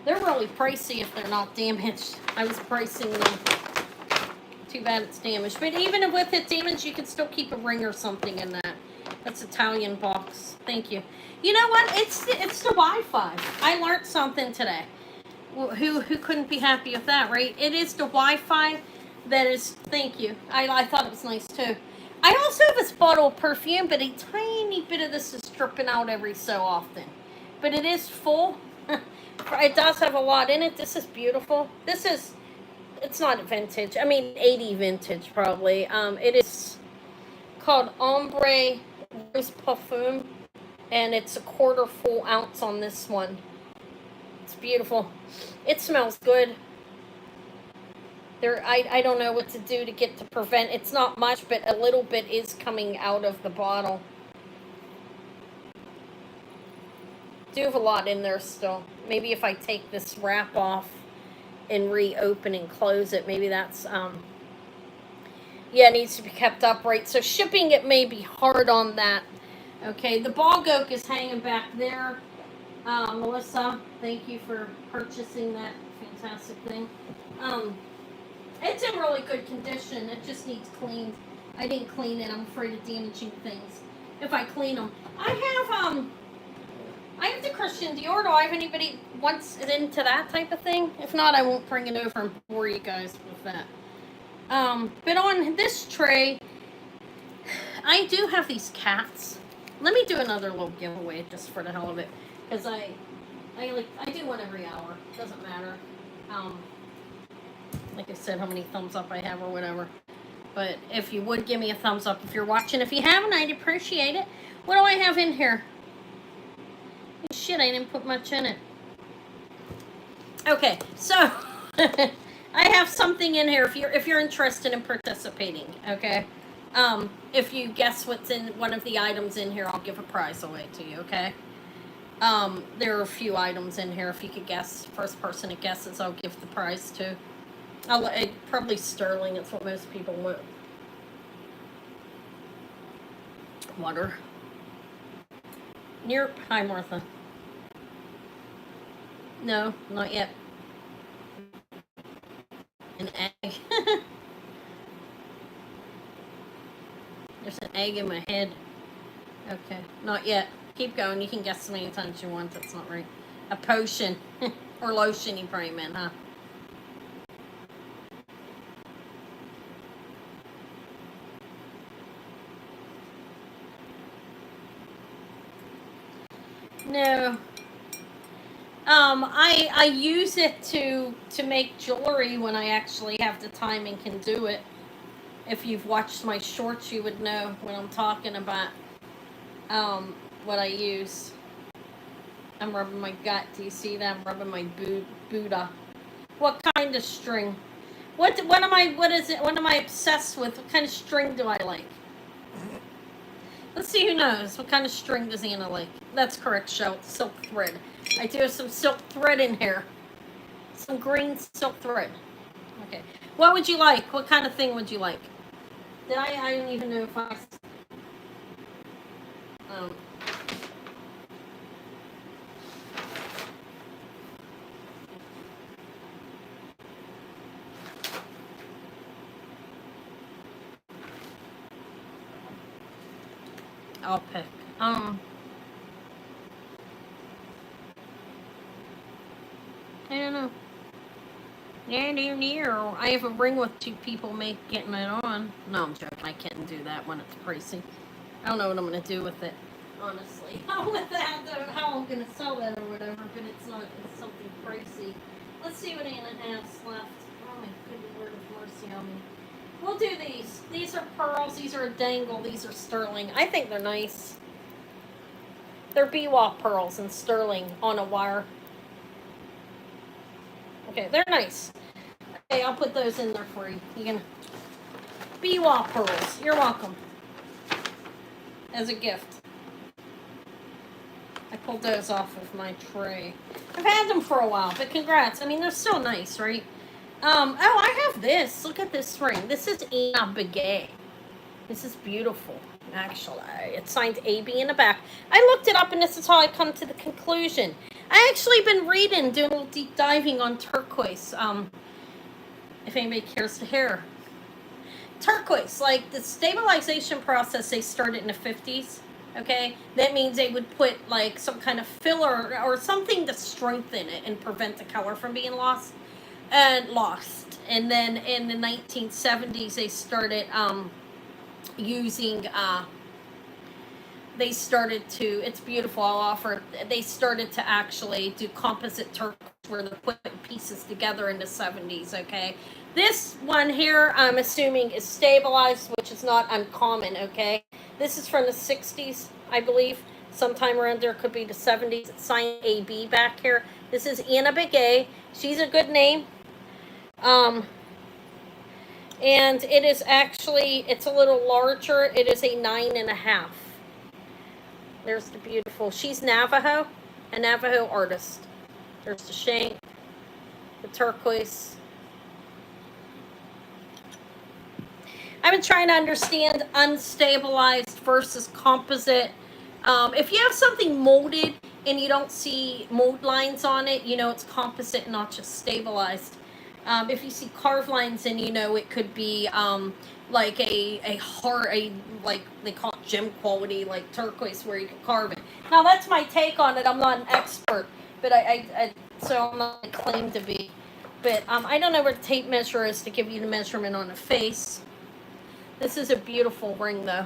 They're really pricey if they're not damaged. I was pricing them. Too bad it's damaged. But even with it damaged, you can still keep a ring or something in that. That's Italian box. Thank you. You know what? It's the Wi-Fi. I learned something today. Who couldn't be happy with that, right? It is the Wi-Fi that is. Thank you. I thought it was nice too. I also have this bottle of perfume, but a tiny bit of this is dripping out every so often. But it is full. It does have a lot in it. This is beautiful. It's not vintage. I mean, 80 vintage probably. It is called Ombre Rose Perfume, and it's a 1/4 full ounce on this one. It's beautiful. It smells good. I don't know what to do to get to prevent. It's not much, but a little bit is coming out of the bottle. Do have a lot in there still. Maybe if I take this wrap off and reopen and close it, maybe that's yeah, it needs to be kept upright. So shipping it may be hard on that. Okay, the bog oak is hanging back there. Melissa, thank you for purchasing that fantastic thing. It's in really good condition. It just needs cleaned. I didn't clean it. I'm afraid of damaging things if I clean them. I have the Christian Dior. Do I have anybody wants it into that type of thing? If not, I won't bring it over and bore you guys with that. But on this tray, I do have these cats. Let me do another little giveaway just for the hell of it, because I do one every hour. Doesn't matter. Like I said, how many thumbs up I have or whatever. But if you would give me a thumbs up if you're watching. If you haven't, I'd appreciate it. What do I have in here? Shit, I didn't put much in it. Okay, so I have something in here if you're interested in participating, okay? If you guess what's in one of the items in here, I'll give a prize away to you, okay? There are a few items in here. If you could guess, first person that guesses, I'll give the prize to. Probably sterling. It's what most people want. Water. Hi, Martha. No, not yet. An egg. There's an egg in my head. Okay, not yet. Keep going. You can guess as many times as you want. That's not right. A potion. Or lotion, you probably meant, huh? No. I use it to make jewelry when I actually have the time and can do it. If you've watched my shorts, you would know what I'm talking about. What I use. I'm rubbing my gut. Do you see that? I'm rubbing my Buddha. What kind of string? What is it? What am I obsessed with? What kind of string do I like? Let's see who knows. What kind of string does Anna like? That's correct, Shell. Silk thread. I do have some silk thread in here. Some green silk thread. Okay. What would you like? What kind of thing would you like? I don't even know if I... I'll pick. I don't know. I have a ring with 2 people getting it on. No, I'm joking. I can't do that when it's pricey. I don't know what I'm going to do with it, honestly. How I'm going to sell that or whatever, but it's something pricey. Let's see what Anna has left. Oh my goodness, word of mercy on me. We'll do these. These are pearls. These are a dangle. These are sterling. I think they're nice. They're BWA pearls and sterling on a wire. Okay, they're nice. Okay, I'll put those in there for you. You can BWA pearls. You're welcome. As a gift. I pulled those off of my tray. I've had them for a while, but congrats. I mean, they're still nice, right? Oh, I have this. Look at this ring. This is Anna Begay. This is beautiful, actually. It's signed AB in the back. I looked it up, and this is how I come to the conclusion. I actually been reading, doing a little deep diving on turquoise. If anybody cares to hear. Turquoise, like the stabilization process, they started in the 50s. Okay, that means they would put like some kind of filler or something to strengthen it and prevent the color from being lost. And then in the 1970s, they started using. They started to. It's beautiful. I'll offer. They started to actually do composite turquoise, where they're putting pieces together in the 70s. Okay, this one here, I'm assuming, is stabilized, which is not uncommon. Okay, this is from the 60s, I believe. Sometime around there, could be the 70s. It's signed AB back here. This is Anna Begay. She's a good name. And it is actually, it's a little larger. It is a 9.5. There's the beautiful, she's Navajo, a Navajo artist. There's the shank, the turquoise. I've been trying to understand unstabilized versus composite. If you have something molded and you don't see mold lines on it, you know it's composite, not just stabilized. If you see carved lines, and you know it could be like like they call it gem quality, like turquoise, where you can carve it. Now that's my take on it. I'm not an expert, but so I'm not claimed to be. But I don't know where the tape measure is to give you the measurement on the face. This is a beautiful ring, though.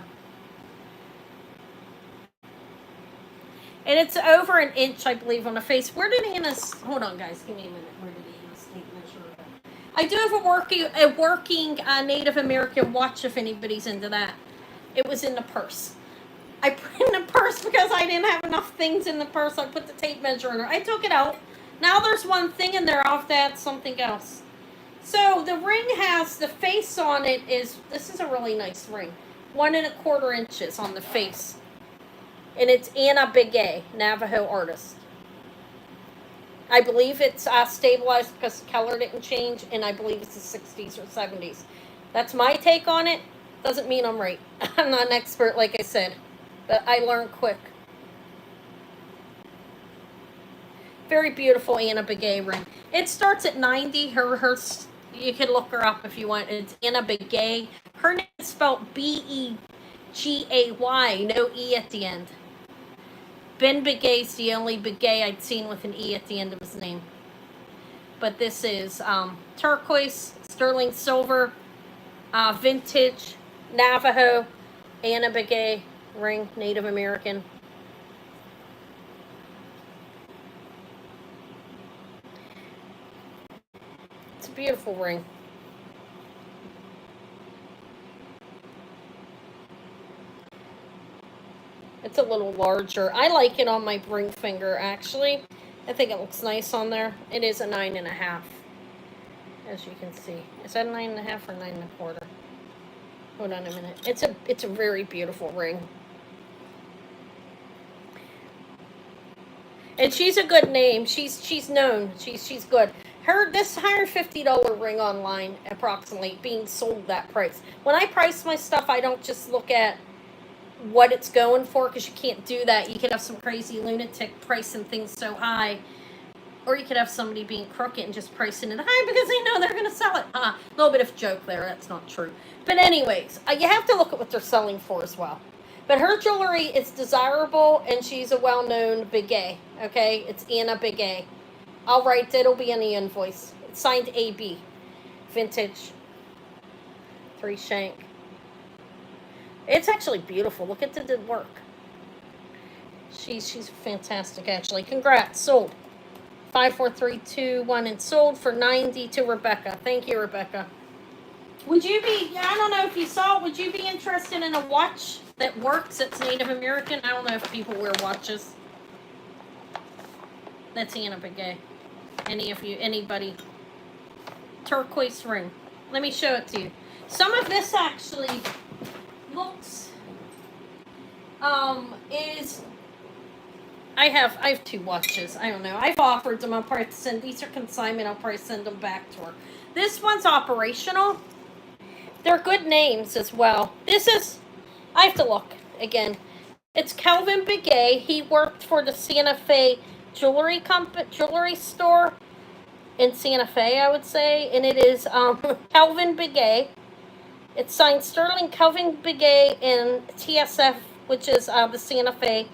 And it's over an inch, I believe, on the face. Where did Anna's... Hold on, guys. Give me a minute. Where did Anna's tape measure go? I do have a working Native American watch, if anybody's into that. It was in the purse. I put in the purse because I didn't have enough things in the purse. I put the tape measure in there. I took it out. Now there's one thing in there. I'll have to add something else. So the ring has, the face on it is, this is a really nice ring. 1.25 inches on the face. And it's Anna Begay, Navajo artist. I believe it's stabilized because the color didn't change, and I believe it's the 60s or 70s. That's my take on it. Doesn't mean I'm right. I'm not an expert, like I said, but I learn quick. Very beautiful Anna Begay ring. It starts at 90. Her you can look her up if you want. It's Anna Begay. Her name is spelled Begay, no E at the end. Ben Begay's the only Begay I'd seen with an E at the end of his name. But this is turquoise, sterling silver, vintage, Navajo, Anna Begay ring, Native American. It's a beautiful ring. It's a little larger. I like it on my ring finger, actually. I think it looks nice on there. It is a 9.5, as you can see. Is that a 9.5 or 9.25? Hold on a minute. It's a very beautiful ring. And she's a good name. She's known. She's good. This $150 ring online, approximately, being sold that price. When I price my stuff, I don't just look at what it's going for, because you can't do that. You could have some crazy lunatic pricing things so high, or you could have somebody being crooked and just pricing it high because they know they're going to sell it. A little bit of joke there. That's not true. But anyways, you have to look at what they're selling for as well. But her jewelry is desirable, and she's a well-known Begay. Okay, it's Anna Begay. I'll write. It'll be in the invoice. It's signed AB, vintage, 3 shank. It's actually beautiful. Look at the work. She's fantastic, actually. Congrats. Sold. 5, 4, 3, 2, 1, and sold for $90 to Rebecca. Thank you, Rebecca. Would you be, I don't know if you saw it, would you be interested in a watch that works that's Native American? I don't know if people wear watches. That's Anna Begay. Anybody. Turquoise ring. Let me show it to you. Some of this actually looks, is, I have 2 watches. I don't know. I've offered them. I'll probably send, these are consignment. I'll probably send them back to her. This one's operational. They're good names as well. This is, I have to look again. It's Calvin Begay. He worked for the Santa Fe jewelry store in Santa Fe, I would say. And it is Calvin Begay. It's signed Sterling Calvin Begay in TSF, which is the Santa Fe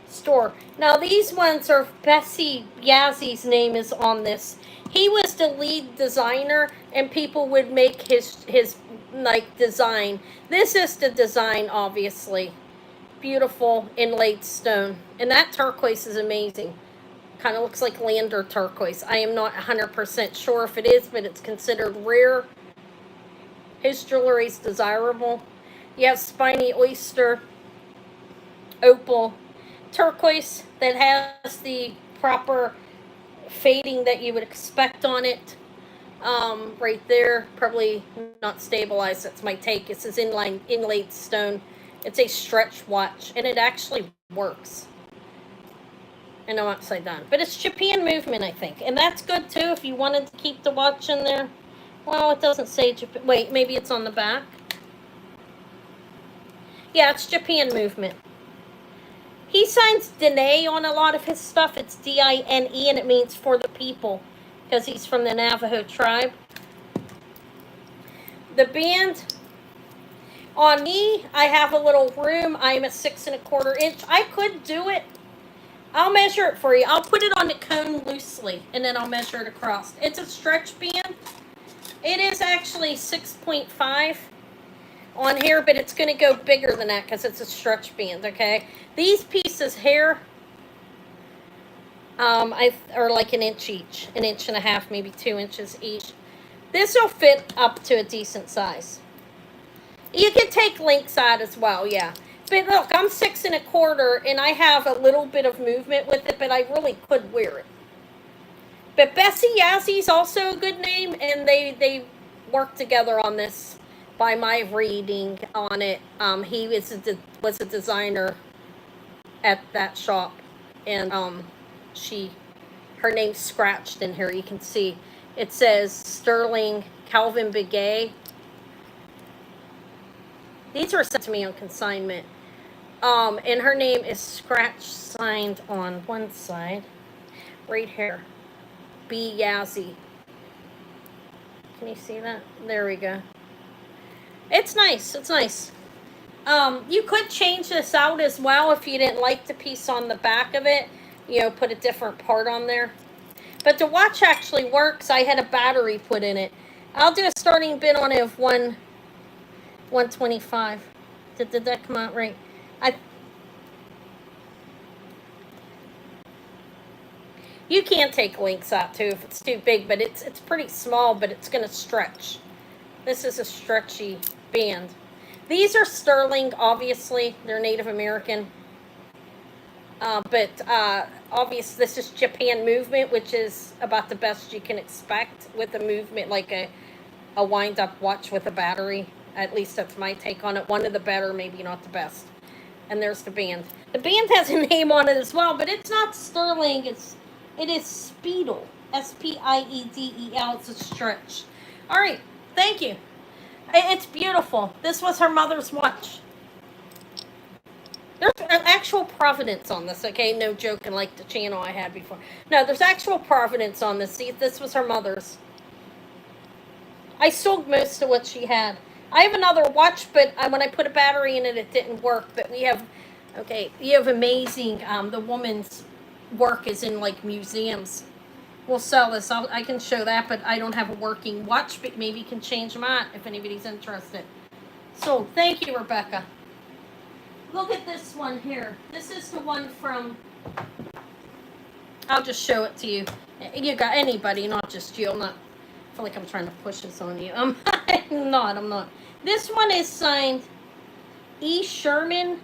store. Now these ones are, Bessie Yazzy's name is on this. He was the lead designer, and people would make his like design. This is the design, obviously. Beautiful inlaid stone, and that turquoise is amazing. Kind of looks like Lander turquoise. I am not 100% sure if it is, but it's considered rare. His jewelry is desirable. You have spiny oyster, opal, turquoise that has the proper fading that you would expect on it. Right there, probably not stabilized. That's my take. This is inlaid stone. It's a stretch watch, and it actually works. And I'm upside down, but it's Japan movement, I think, and that's good too. If you wanted to keep the watch in there, well, it doesn't say Japan. Wait, maybe it's on the back. Yeah, it's Japan movement. He signs Dene on a lot of his stuff. It's D-I-N-E, and it means for the people, because he's from the Navajo tribe. The band, on me, I have a little room. I am a 6 1/4 inch. I could do it. I'll measure it for you. I'll put it on the cone loosely, and then I'll measure it across. It's a stretch band. It is actually 6.5 on here, but it's going to go bigger than that because it's a stretch band, okay? These pieces here are like an inch each, 1.5 inches, maybe 2 inches each. This will fit up to a decent size. You can take links out as well, yeah. But look, I'm 6 1/4, and I have a little bit of movement with it, but I really could wear it. But Bessie Yazzy's also a good name, and they worked together on this by my reading on it. He was a designer at that shop, and her name's scratched in here. You can see it says Sterling Calvin Begay. These were sent to me on consignment. And her name is scratch signed on one side, right here. B. Yazzie. Can you see that? There we go. It's nice. It's nice. You could change this out as well if you didn't like the piece on the back of it. You know, put a different part on there. But the watch actually works. I had a battery put in it. I'll do a starting bid on it of 125. Did that come out right? You can take links out too if it's too big, but it's pretty small, but it's going to stretch. This is a stretchy band. These are sterling, obviously. They're Native American. But obviously this is Japan movement, which is about the best you can expect with a movement like a wind-up watch with a battery. At least that's my take on it. One of the better, maybe not the best. And there's the band. The band has a name on it as well, but it's not sterling. It is Speedle. S-P-I-E-D-E-L. It's a stretch. All right. Thank you. It's beautiful. This was her mother's watch. There's actual provenance on this, okay? No joking like the channel I had before. No, there's actual provenance on this. See, this was her mother's. I sold most of what she had. I have another watch, but when I put a battery in it, it didn't work. But we have, okay, you have amazing, the woman's work is in, like, museums. We'll sell this. I can show that, but I don't have a working watch, but maybe you can change them out if anybody's interested. So, thank you, Rebecca. Look at this one here. This is the one from, I'll just show it to you. You got anybody, not just you. I feel like I'm trying to push this on you. I'm not. This one is signed E. Sherman,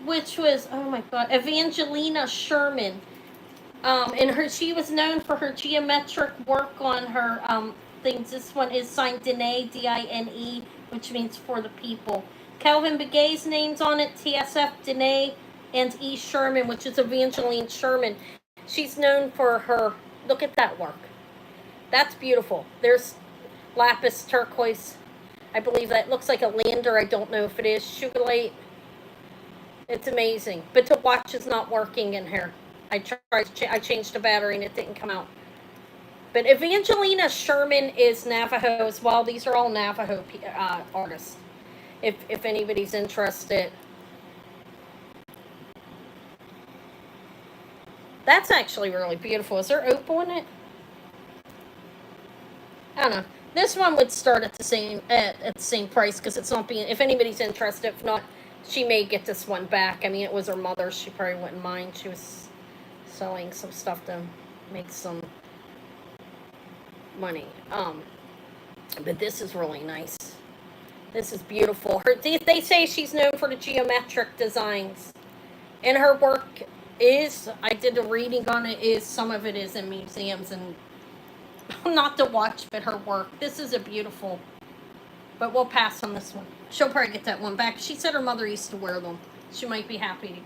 which was, oh my God, Evangelina Sherman. She was known for her geometric work on her things. This one is signed Dine, D-I-N-E, which means for the people. Calvin Begay's name's on it, TSF Dine, and E. Sherman, which is Evangeline Sherman. She's known for her, look at that work. That's beautiful. There's lapis turquoise. I believe that looks like a lander. I don't know if it is. Sugar light. It's amazing. But the watch is not working in here. I I changed the battery and it didn't come out. But Evangelina Sherman is Navajo as well. These are all Navajo artists. If anybody's interested. That's actually really beautiful. Is there opal in it? I don't know. This one would start at the same price because it's not being. If anybody's interested, if not, she may get this one back. I mean, it was her mother's. She probably wouldn't mind. She was selling some stuff to make some money. But this is really nice. This is beautiful. They say she's known for the geometric designs, and her work is. I did a reading on it. Is some of it is in museums and not the watch, but her work. This is a beautiful. But we'll pass on this one. She'll probably get that one back. She said her mother used to wear them. She might be happy.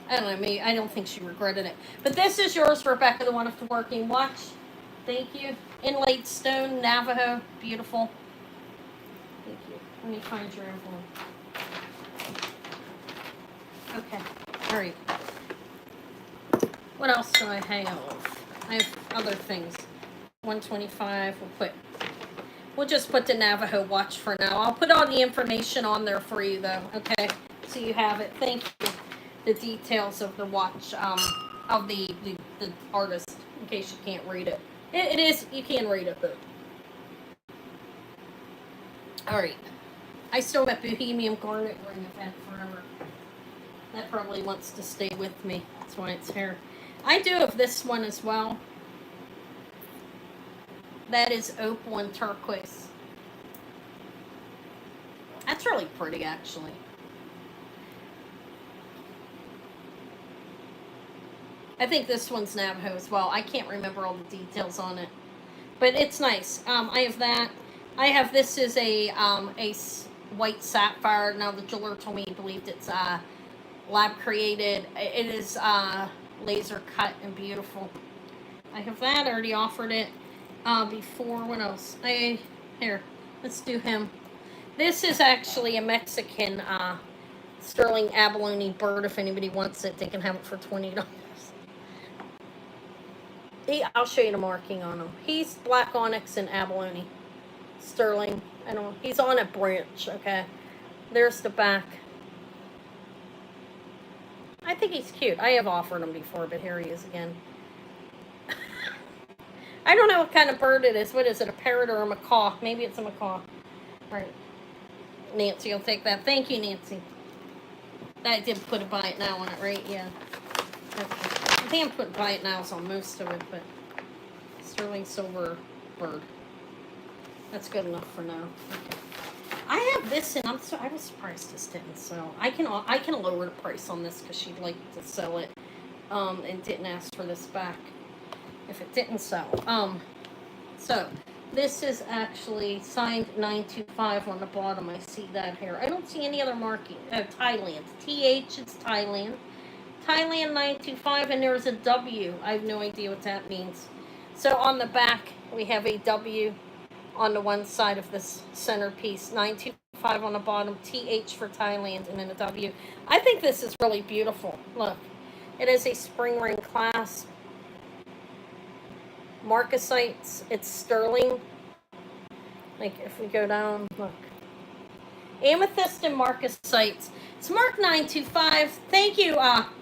I don't know, maybe, I don't think she regretted it. But this is yours, Rebecca, the one with the working watch. Thank you. Inlaid stone, Navajo. Beautiful. Thank you. Let me find your envelope. Okay. All right. What else do I have? I have other things. 125. We'll just put the Navajo watch for now. I'll put all the information on there for you, though. Okay, so you have it. Thank you. The details of the watch, of the artist, in case you can't read it. It is, you can read it, but. All right. I still got Bohemian Garnet ring. I've had forever. That probably wants to stay with me. That's why it's here. I do have this one as well. That is opal and turquoise. That's really pretty, actually. I think this one's Navajo as well. I can't remember all the details on it, but it's nice. I have that. I have this is a white sapphire. Now the jeweler told me he believed it's lab created. It is laser cut and beautiful. I have that. I already offered it before. What else? Here. Let's do him. This is actually a Mexican sterling abalone bird. If anybody wants it, they can have it for $20. I'll show you the marking on him. He's black onyx and abalone. Sterling. I don't know. He's on a branch, okay? There's the back. I think he's cute. I have offered him before, but here he is again. I don't know what kind of bird it is. What is it, a parrot or a macaw? Maybe it's a macaw. All right. Nancy will take that. Thank you, Nancy. I did put a buy it now on it, right? Yeah. Okay. I think I'm putting buy it nows on most of it, but sterling silver bird. That's good enough for now. Okay. I have this, and I was surprised this didn't sell. I can lower the price on this because she'd like to sell it, and didn't ask for this back if it didn't sell. So this is actually signed 925 on the bottom. I see that here. I don't see any other marking. Thailand. TH. It's Thailand. Thailand 925, and there's a W. I have no idea what that means. So on the back, we have a W on the one side of this centerpiece. 925 on the bottom, TH for Thailand, and then a W. I think this is really beautiful. Look, it is a spring ring clasp. Marcasites, it's sterling. Like if we go down, look. Amethyst and marcasites. It's mark 925. Thank you,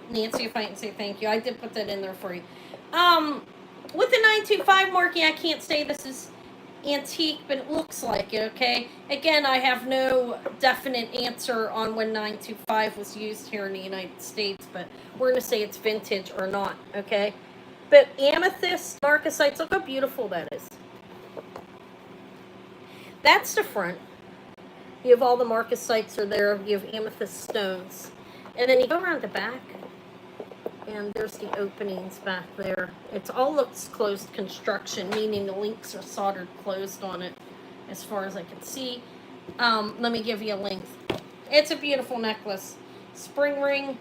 Nancy, if I can say thank you. I did put that in there for you. With the 925 marking, I can't say this is antique, but it looks like it, okay? Again, I have no definite answer on when 925 was used here in the United States, but we're going to say it's vintage or not, okay? But amethyst, marcasites, look how beautiful that is. That's the front. You have all the marcasites are there. You have amethyst stones. And then you go around the back, and there's the openings back there. It all looks closed construction, meaning the links are soldered closed on it, as far as I can see. Let me give you a length. It's a beautiful necklace. Spring ring.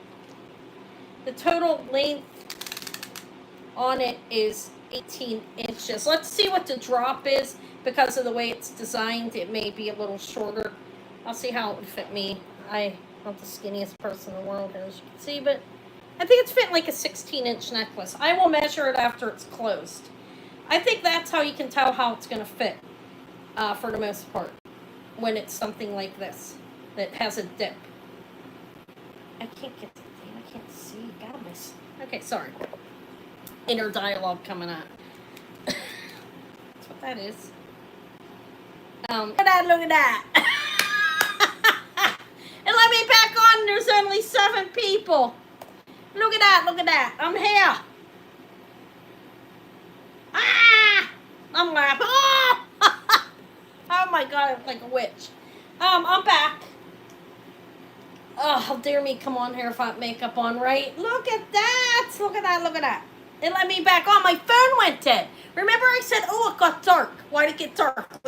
The total length on it is 18 inches. Let's see what the drop is. Because of the way it's designed, it may be a little shorter. I'll see how it would fit me. I'm not the skinniest person in the world, as you can see, but I think it's fitting like a 16-inch necklace. I will measure it after it's closed. I think that's how you can tell how it's going to fit, for the most part, when it's something like this that has a dip. I can't get the thing. I can't see. God, miss. Okay, sorry. Inner dialogue coming out. That's what that is. Look at that, look at that. And let me back on, there's only 7 people. Look at that, look at that. I'm here. Ah! I'm laughing. Oh! Oh my God, I'm like a witch. I'm back. Oh, how dare me come on here if I have makeup on, right? Look at that. Look at that, look at that. It let me back on. My phone went dead. Remember I said, oh, it got dark. Why did it get dark?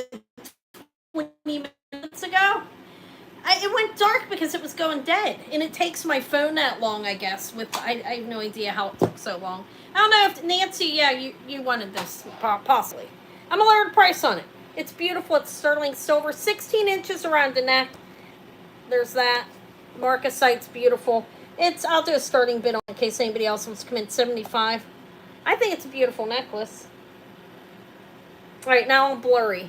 20 minutes ago? It went dark because it was going dead. And it takes my phone that long, I guess. I have no idea how it took so long. I don't know if, Nancy, yeah, you wanted this, possibly. I'm a lowered price on it. It's beautiful. It's sterling silver. 16 inches around the neck. There's that. Marcasite's beautiful. I'll do a starting bid on in case anybody else wants to come in. $75. I think it's a beautiful necklace. All right, now I'm blurry.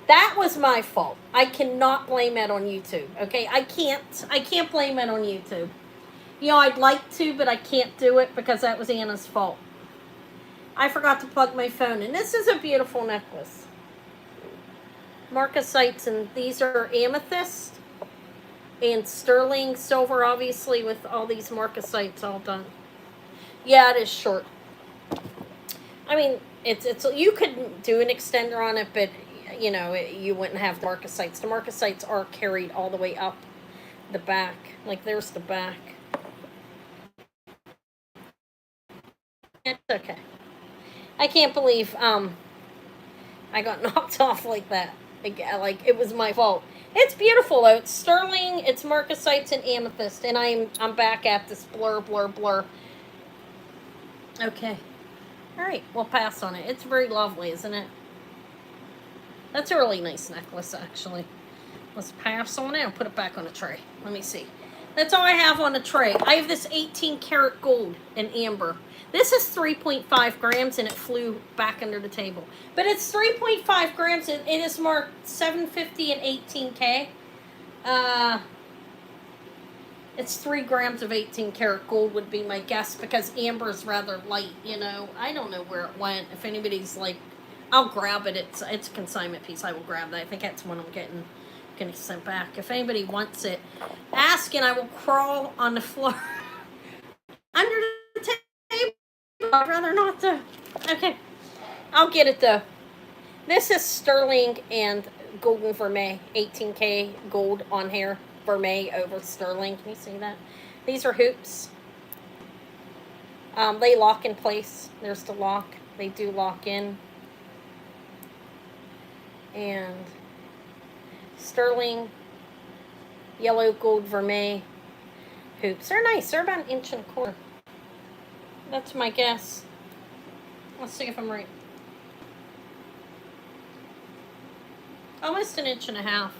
That was my fault. I cannot blame it on YouTube. Okay, I can't blame it on YouTube. You know, I'd like to, but I can't do it because that was Anna's fault. I forgot to plug my phone in. This is a beautiful necklace. Marcasites, and these are amethyst and sterling silver, obviously, with all these marcasites all done. Yeah, it is short. I mean, it's you could do an extender on it, but you know, you wouldn't have marcasites. The marcasites are carried all the way up the back. Like, there's the back. It's okay. I can't believe I got knocked off like that. Like, it was my fault. It's beautiful though. It's sterling, it's marcasites and amethyst, and I'm back at this blur. Okay. Alright, we'll pass on it. It's very lovely, isn't it? That's a really nice necklace, actually. Let's pass on it and put it back on the tray. Let me see. That's all I have on the tray. I have this 18 karat gold in amber. This is 3.5 grams, and it flew back under the table. But it's 3.5 grams. It is marked 750 and 18K. It's 3 grams of 18 karat gold would be my guess, because amber is rather light, you know. I don't know where it went. If anybody's like, I'll grab it. It's a consignment piece. I will grab that. I think that's one I'm getting sent back. If anybody wants it, ask, and I will crawl on the floor under the table. I'd rather not to. Okay, I'll get it though. This is sterling and golden vermeil, 18K gold on here, vermeil over sterling. Can you see that? These are hoops. They lock in place. There's the lock. They do lock in. And sterling, yellow, gold, vermeil hoops. They're nice. They're about 1.25 inches. That's my guess. Let's see if I'm right. Almost 1.5 inches.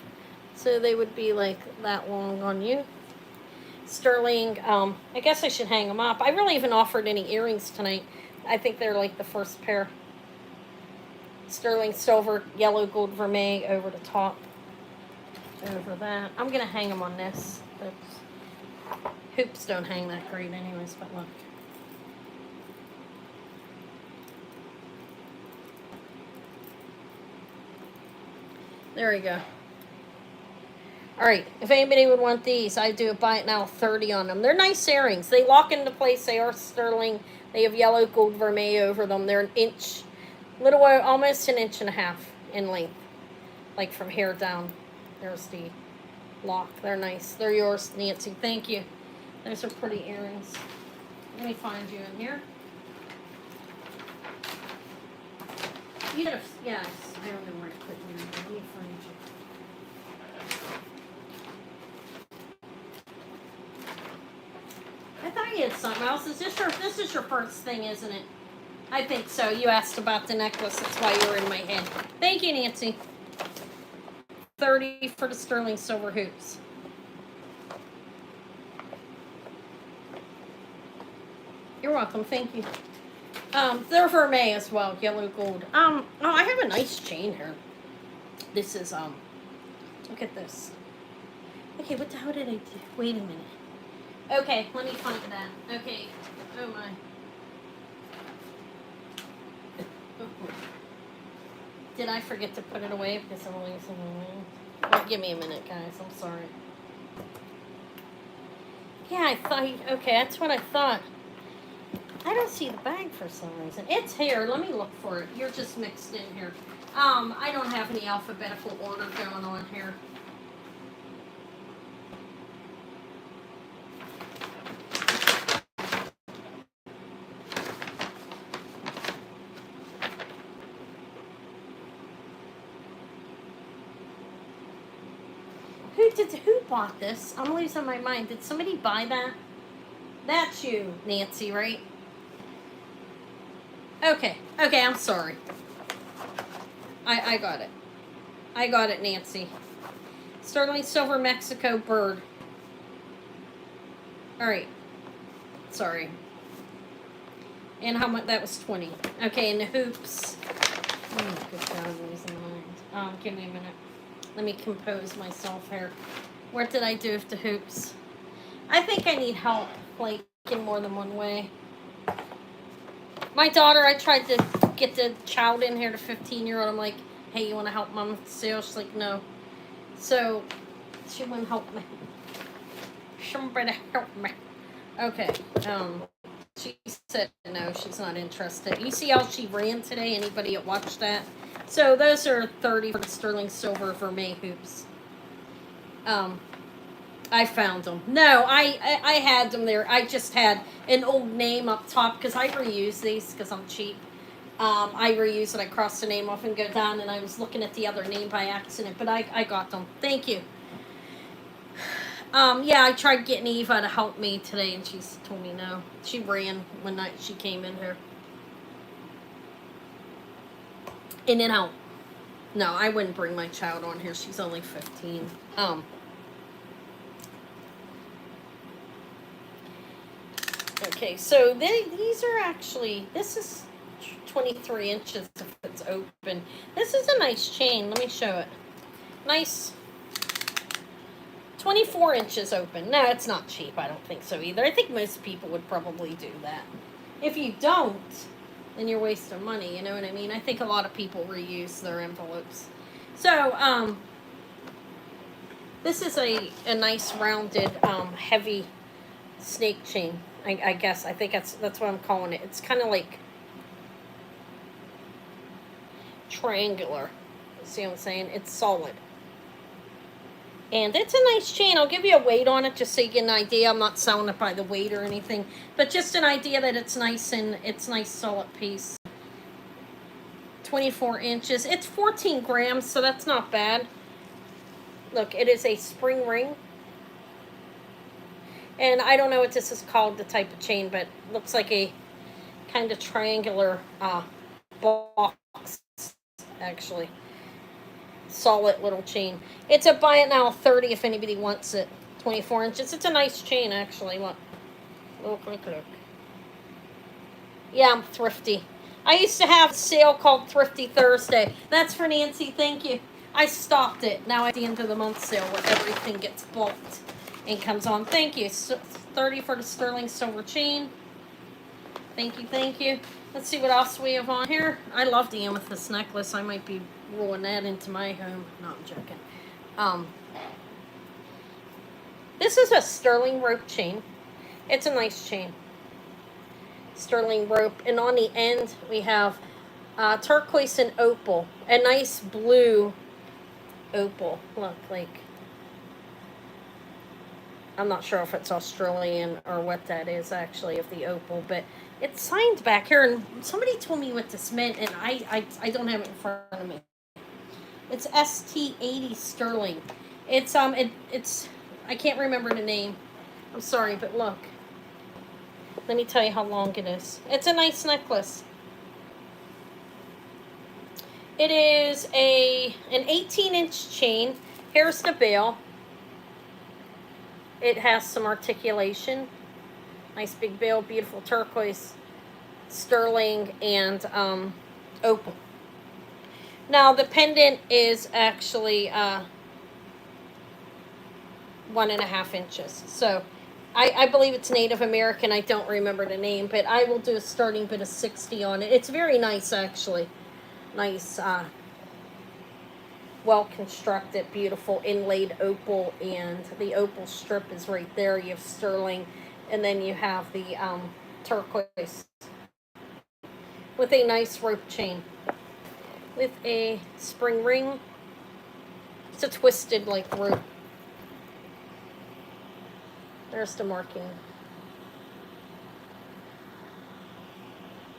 So they would be like that long on you. Sterling, I guess I should hang them up. I really haven't offered any earrings tonight. I think they're like the first pair. Sterling silver, yellow, gold, vermeil over the top. Over that. I'm going to hang them on this. Oops. Hoops don't hang that great anyways, but look. There we go. Alright, if anybody would want these, I do a buy it now 30 on them. They're nice earrings. They lock into place. They are sterling. They have yellow, gold, vermeil over them. They're 1 inch. Little, almost 1.5 inches. in length, like from here down. There's the lock. They're nice. They're yours, Nancy. Thank you. Those are pretty earrings. Let me find you in here. You gotta, yes. I don't know where to put you in here. Let me find you. I thought you had something else. This is your first thing, isn't it? I think so. You asked about the necklace. That's why you were in my head. Thank you, Nancy. 30 for the sterling silver hoops. You're welcome. Thank you. They're vermeil as well, yellow gold. Oh, I have a nice chain here. This is look at this. Okay, what the hell did I do? Wait a minute. Okay, let me find that. Okay. Oh my. Did I forget to put it away because I'm only using well, give me a minute, guys. I'm sorry. Yeah, I thought. Okay, that's what I thought. I don't see the bag for some reason. It's here. Let me look for it. You're just mixed in here. I don't have any alphabetical order going on here. Who bought this? I'm losing my mind. Did somebody buy that? That's you, Nancy, right? Okay, I'm sorry. I got it. I got it, Nancy. Sterling silver Mexico bird. Alright. Sorry. And how much? That was 20. Okay, and the hoops. Oh, good God, I'm losing my mind. Give me a minute. Let me compose myself here. What did I do with the hoops? I think I need help, like, in more than one way. My daughter, I tried to get the child in here, the 15-year-old. I'm like, hey, you want to help mom with the sale? She's like, no. So, she wouldn't help me. Somebody help me. Okay. She said no, she's not interested. You see how she ran today? Anybody that watched that? So those are 30 for the sterling silver vermeil hoops. I found them. No, I had them there. I just had an old name up top because I reuse these because I'm cheap. I reuse it. I cross the name off and go down, and I was looking at the other name by accident, but I got them. Thank you. Yeah, I tried getting Eva to help me today, and she told me no. She ran one night she came in here. In and out. No, I wouldn't bring my child on here. She's only 15. Okay, so these are actually, this is 23 inches if it's open. This is a nice chain. Let me show it. Nice. 24 inches open. No, it's not cheap. I don't think so either. I think most people would probably do that. If you don't, then you're wasting money. You know what I mean? I think a lot of people reuse their envelopes. So, this is a nice rounded, heavy snake chain. I guess. I think that's what I'm calling it. It's kind of like triangular. See what I'm saying? It's solid. And it's a nice chain. I'll give you a weight on it just so you get an idea. I'm not selling it by the weight or anything. But just an idea that it's nice and it's nice solid piece. 24 inches. It's 14 grams, so that's not bad. Look, it is a spring ring. And I don't know what this is called, the type of chain, but it looks like a kind of triangular box, actually. Solid little chain. It's a buy it now 30 if anybody wants it. 24 inches. It's a nice chain, actually. Look. Look. Yeah, I'm thrifty. I used to have a sale called Thrifty Thursday. That's for Nancy. Thank you. I stopped it. Now at the end of the month sale where everything gets bulked and comes on. Thank you. 30 for the sterling silver chain. Thank you. Let's see what else we have on here. I love the amethyst necklace. I might be rolling that into my home. No, I'm joking. This is a sterling rope chain. It's a nice chain. Sterling rope. And on the end, we have turquoise and opal. A nice blue opal. Look, like, I'm not sure if it's Australian or what that is actually, of the opal, but it's signed back here, and somebody told me what this meant, and I don't have it in front of me. It's ST80 sterling. It's I can't remember the name. I'm sorry, but look. Let me tell you how long it is. It's a nice necklace. It is an 18-inch chain. Here's the bail. It has some articulation. Nice big bail, beautiful turquoise, sterling, and opal. Now the pendant is actually 1.5 inches. So I believe it's Native American. I don't remember the name, but I will do a starting bid of 60 on it. It's very nice, actually. Nice, well constructed, beautiful inlaid opal, and the opal strip is right there. You have sterling, and then you have the turquoise with a nice rope chain with a spring ring. It's a twisted like rope. There's the marking.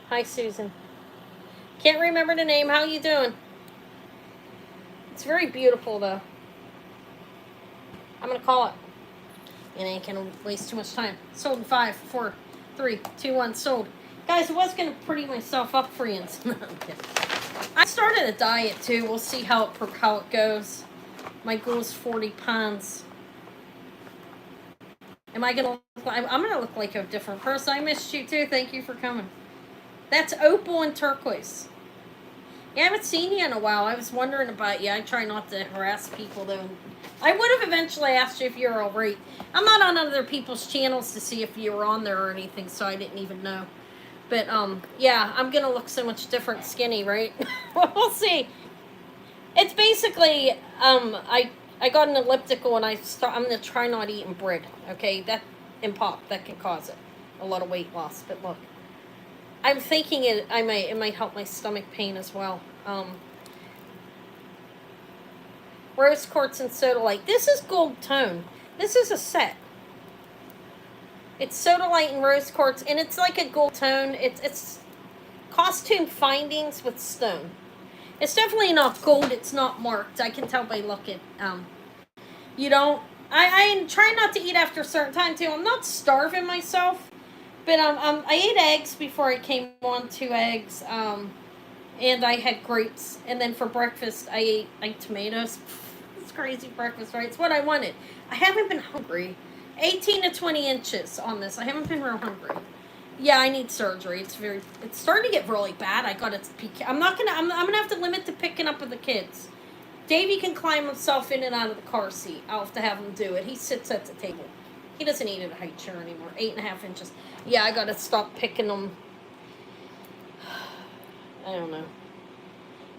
Hi, Susan. Can't remember the name. How you doing? It's very beautiful, though. I'm going to call it. And I ain't going to waste too much time. Sold in 5, 4, 3, 2, 1. Sold. Guys, I was going to pretty myself up for you. I started a diet, too. We'll see how it goes. My goal is 40 pounds. Am I going to look like... I'm going to look like a different person. I missed you, too. Thank you for coming. That's opal and turquoise. Yeah, I haven't seen you in a while. I was wondering about you. I try not to harass people, though. I would have eventually asked you if you're all right. I'm not on other people's channels to see if you were on there or anything, so I didn't even know. But, yeah, I'm going to look so much different skinny, right? We'll see. It's basically, I got an elliptical, and I'm going to try not eating bread, okay? And pop, that can cause it. A lot of weight loss, but look. I'm thinking it might help my stomach pain as well. Rose quartz and sodalite. This is gold tone. This is a set. It's sodalite and rose quartz, and it's like a gold tone. It's costume findings with stone. It's definitely not gold. It's not marked. I can tell by looking. You don't. I try not to eat after a certain time too. I'm not starving myself. But I ate eggs before I came on, 2 eggs, and I had grapes. And then for breakfast, I ate tomatoes. It's crazy breakfast, right? It's what I wanted. I haven't been hungry. 18 to 20 inches on this. I haven't been real hungry. Yeah, I need surgery. It's starting to get really bad. I got to peek. I'm gonna have to limit the picking up of the kids. Davey can climb himself in and out of the car seat. I'll have to have him do it. He sits at the table. He doesn't eat at a high chair anymore. 8.5 inches. Yeah, I gotta stop picking them. I don't know.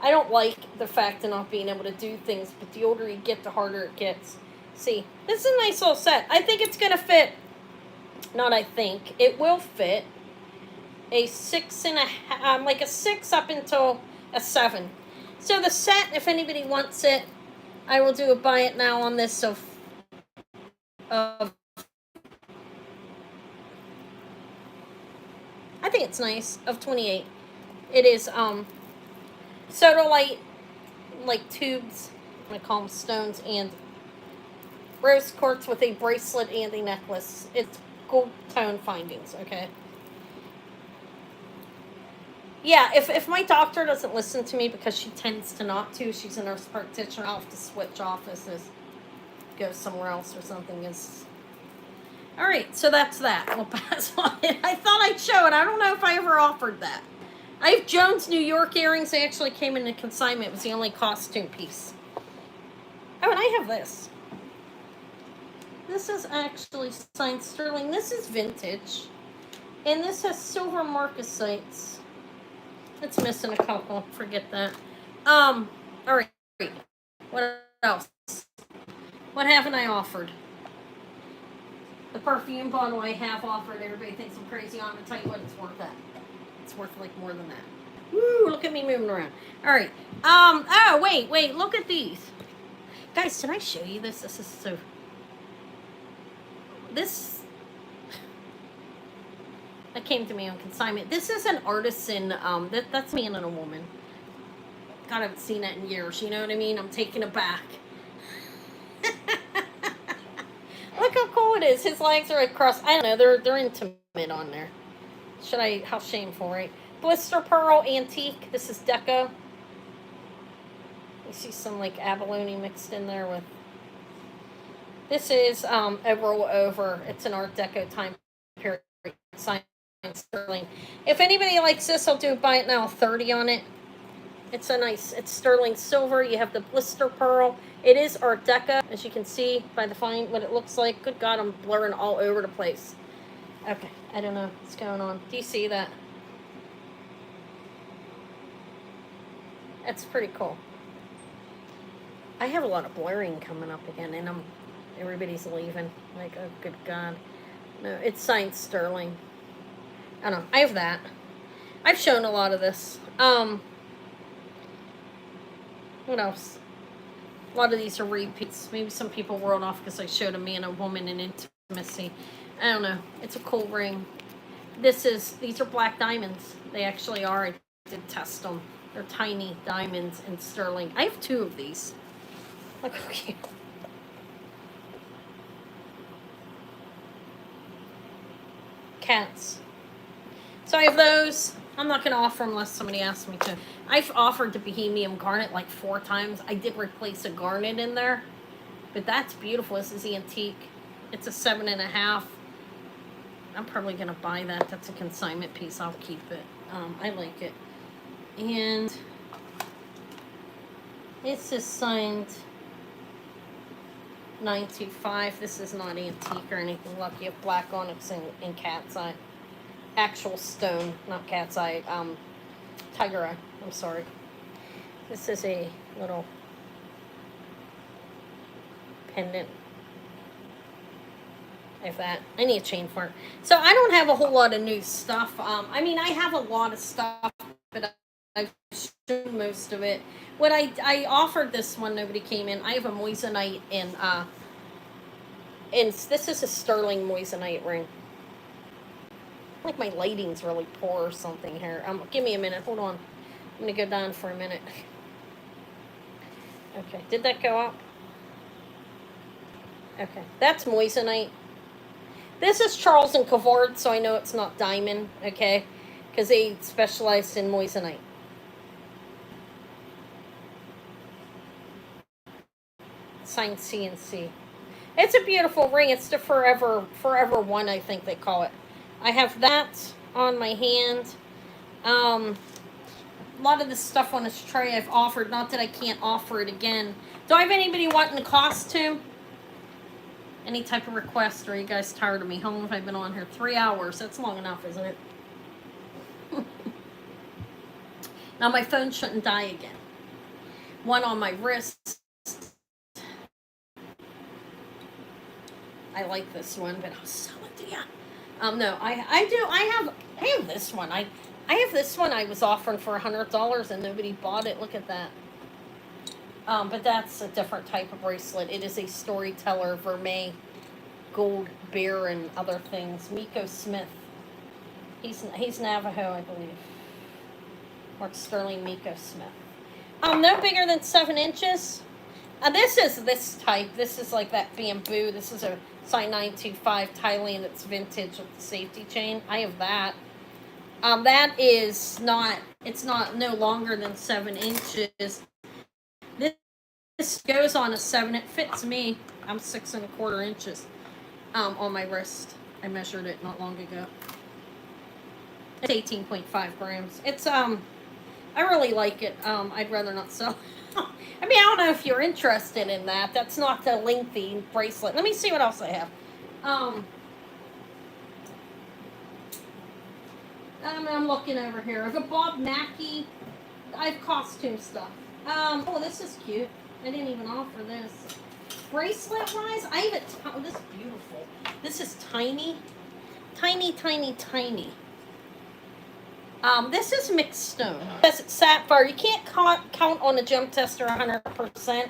I don't like the fact of not being able to do things, but the older you get, the harder it gets. See, this is a nice little set. I think it's gonna fit. Not I think. It will fit a 6.5, like a 6 up until a 7. So the set, if anybody wants it, I will do a buy it now on this. So, I think it's nice, of 28. It is sodalite, like tubes, I call them stones, and rose quartz with a bracelet and a necklace. It's gold tone findings, okay? Yeah, if my doctor doesn't listen to me, because she tends to not to, she's a nurse practitioner, I'll have to switch offices, go somewhere else or something. Alright, so that's that. We'll pass on it. I thought I'd show it. I don't know if I ever offered that. I have Jones New York earrings. They actually came in a consignment. It was the only costume piece. Oh, and I have this. This is actually signed sterling. This is vintage. And this has silver marcasites. It's missing a couple. Forget that. Alright. What else? What haven't I offered? The perfume bottle I have offered. Everybody thinks I'm crazy on. I'm going to tell you what it's worth at. It's worth like more than that. Woo, look at me moving around. All right. Oh, wait. Look at these. Guys, can I show you this? This is so... This... That came to me on consignment. This is an artisan, that's man and a woman. God, I haven't seen that in years, you know what I mean? I'm taking it back. Look how cool it is. His legs are across, I don't know, they're intimate on there. How shameful, right? Blister Pearl Antique. This is deco. You see some like abalone mixed in there with... This is over. It's an Art Deco time period. Signed sterling. If anybody likes this, I'll do buy it now 30 on it. It's it's sterling silver. You have the blister pearl. It is Art Deco, as you can see by the fine what it looks like. Good God, I'm blurring all over the place. Okay, I don't know what's going on. Do you see that? That's pretty cool. I have a lot of blurring coming up again, and everybody's leaving. Like, oh, good God. No, it's signed sterling. I don't know. I have that. I've shown a lot of this. What else? A lot of these are repeats. Maybe some people rolled off because I showed a man and woman in intimacy. I don't know. It's a cool ring. These are black diamonds. They actually are. I did test them. They're tiny diamonds in sterling. I have 2 of these. Look how cute. Cats. So I have those. I'm not going to offer them unless somebody asks me to. I've offered the Bohemian Garnet like 4 times. I did replace a garnet in there. But that's beautiful. This is antique. It's a 7.5. I'm probably going to buy that. That's a consignment piece. I'll keep it. I like it. And this is signed 925. This is not antique or anything. Lucky of black onyx and cat's eye. Actual stone, not cat's eye. Tiger eye. I'm sorry. This is a little pendant. I have that. I need a chain for it. So I don't have a whole lot of new stuff. I mean, I have a lot of stuff, but I've shown most of it. What I offered this one, nobody came in. I have a moissanite and this is a sterling moissanite ring. Like my lighting's really poor or something here. Give me a minute. Hold on. I'm gonna go down for a minute. Okay, did that go up? Okay, that's moissanite. This is Charles and Cavard, so I know it's not diamond. Okay, because they specialized in moissanite. Signed CNC. It's a beautiful ring. It's the forever one, I think they call it. I have that on my hand. A lot of this stuff on this tray I've offered. Not that I can't offer it again. Do I have anybody wanting a costume? Any type of request? Or are you guys tired of me? How long have I been on here? 3 hours. That's long enough, isn't it? Now my phone shouldn't die again. One on my wrist. I like this one, but I'll sell it to you. No, I have this one. I have this one I was offering for $100 and nobody bought it. Look at that. But that's a different type of bracelet. It is a storyteller, vermeil, gold bear, and other things. Miko Smith. He's Navajo, I believe. Or sterling Miko Smith. No bigger than 7 inches. This is this type. This is like that bamboo. This is a size 925 Thailand that's vintage with the safety chain. I have that. That is not, it's not no longer than 7 inches. This goes on a 7. It fits me. I'm 6 1/4 inches on my wrist. I measured it not long ago. It's 18.5 grams. It's I really like it. I'd rather not sell. I mean, I don't know if you're interested in that. That's not the lengthy bracelet. Let me see what else I have. I'm looking over here. I have a Bob Mackie. I have costume stuff. Oh, this is cute. I didn't even offer this. Bracelet-wise, I have it. Oh, this is beautiful. This is tiny. Tiny, tiny, tiny. This is mixed stone. Because it's sapphire, you can't count on a gem tester 100%.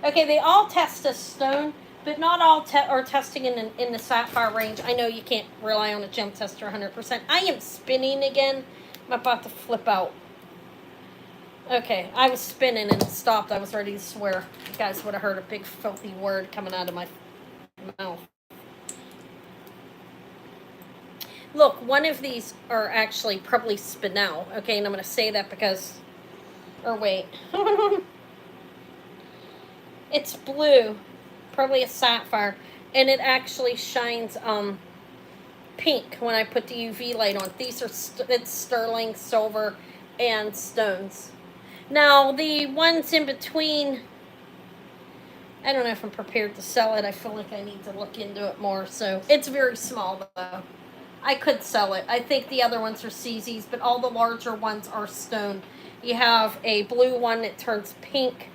Okay, they all test as stone, but not all are testing in the sapphire range. I know you can't rely on a gem tester 100%. I am spinning again. I'm about to flip out. Okay, I was spinning and it stopped. I was ready to swear. You guys would have heard a big filthy word coming out of my mouth. Look, one of these are actually probably spinel. Okay, and I'm going to say that because... Or wait. It's blue. Probably a sapphire. And it actually shines pink when I put the UV light on. These are it's sterling, silver, and stones. Now, the ones in between, I don't know if I'm prepared to sell it. I feel like I need to look into it more. So, it's very small, though. I could sell it. I think the other ones are CZs, but all the larger ones are stone. You have a blue one that turns pink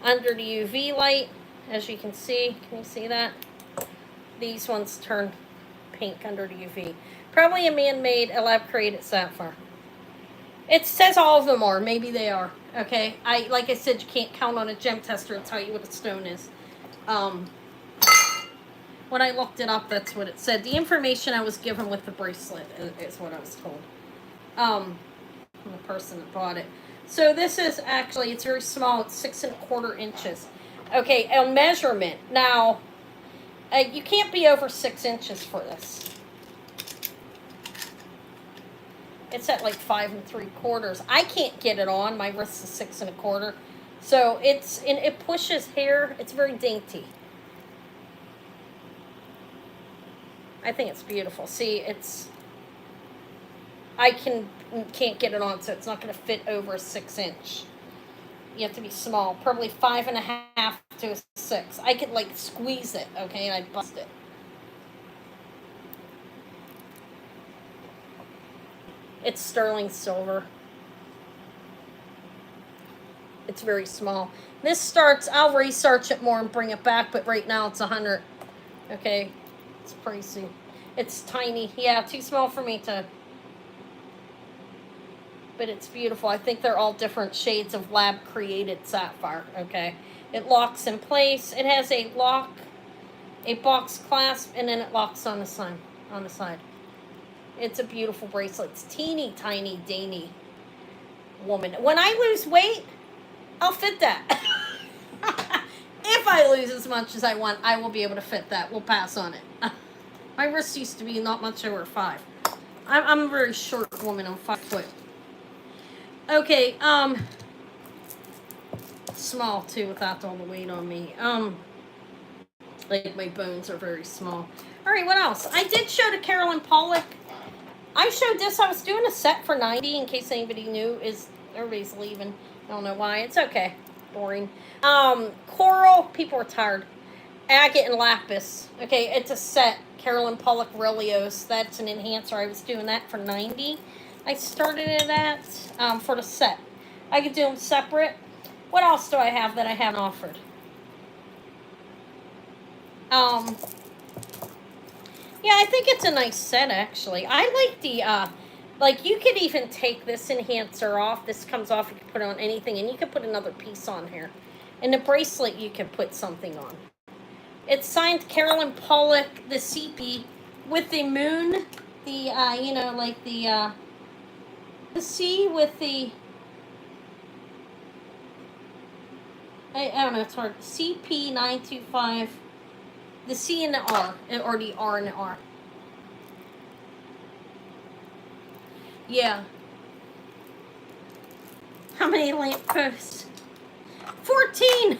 under the UV light, as you can see. Can you see that? These ones turn pink under the UV. Probably a man-made, a lab-created sapphire. It says all of them are. Maybe they are. Okay? Like I said, you can't count on a gem tester and tell you what a stone is. When I looked it up, that's what it said. The information I was given with the bracelet is what I was told. From the person that bought it. So this is actually, it's very small. It's 6 1/4 inches. Okay, a measurement. Now, you can't be over 6 inches for this. It's at like 5 3/4. I can't get it on. My wrist is 6 1/4. So it pushes hair. It's very dainty. I think it's beautiful. See, I can't get it on, so it's not going to fit over a 6 inch. You have to be small, probably 5 1/2 to a 6. I could like squeeze it, okay, and I'd bust it. It's sterling silver. It's very small. This starts, I'll research it more and bring it back, but right now it's 100. Okay, it's pricey. It's tiny. Yeah, too small for me to... But it's beautiful. I think they're all different shades of lab-created sapphire, okay? It locks in place. It has a lock, a box clasp, and then it locks on the side. It's a beautiful bracelet. It's teeny, tiny, dainty woman. When I lose weight, I'll fit that. If I lose as much as I want, I will be able to fit that. We'll pass on it. My wrist used to be not much over 5. I'm a very short woman. I'm 5 foot. Okay, small too without all the weight on me. Like my bones are very small. All right, what else? I did show to Carolyn Pollock. I showed this. I was doing a set for 90 in case anybody knew. Everybody's leaving. I don't know why. It's okay. Boring. Coral. People are tired. Agate and lapis. Okay, it's a set. Carolyn Pollock Relios. That's an enhancer. I was doing that for 90. I started it at for the set. I could do them separate. What else do I have that I haven't offered? Yeah, I think it's a nice set, actually. I like the, like, you could even take this enhancer off. This comes off, you can put it on anything, and you could put another piece on here. And the bracelet, you could put something on. It's signed Carolyn Pollock, the CP, with the moon, the, you know, like the C with the, I don't know, it's hard, CP925, the C and the R, or the R and the R. Yeah. How many lampposts? 14!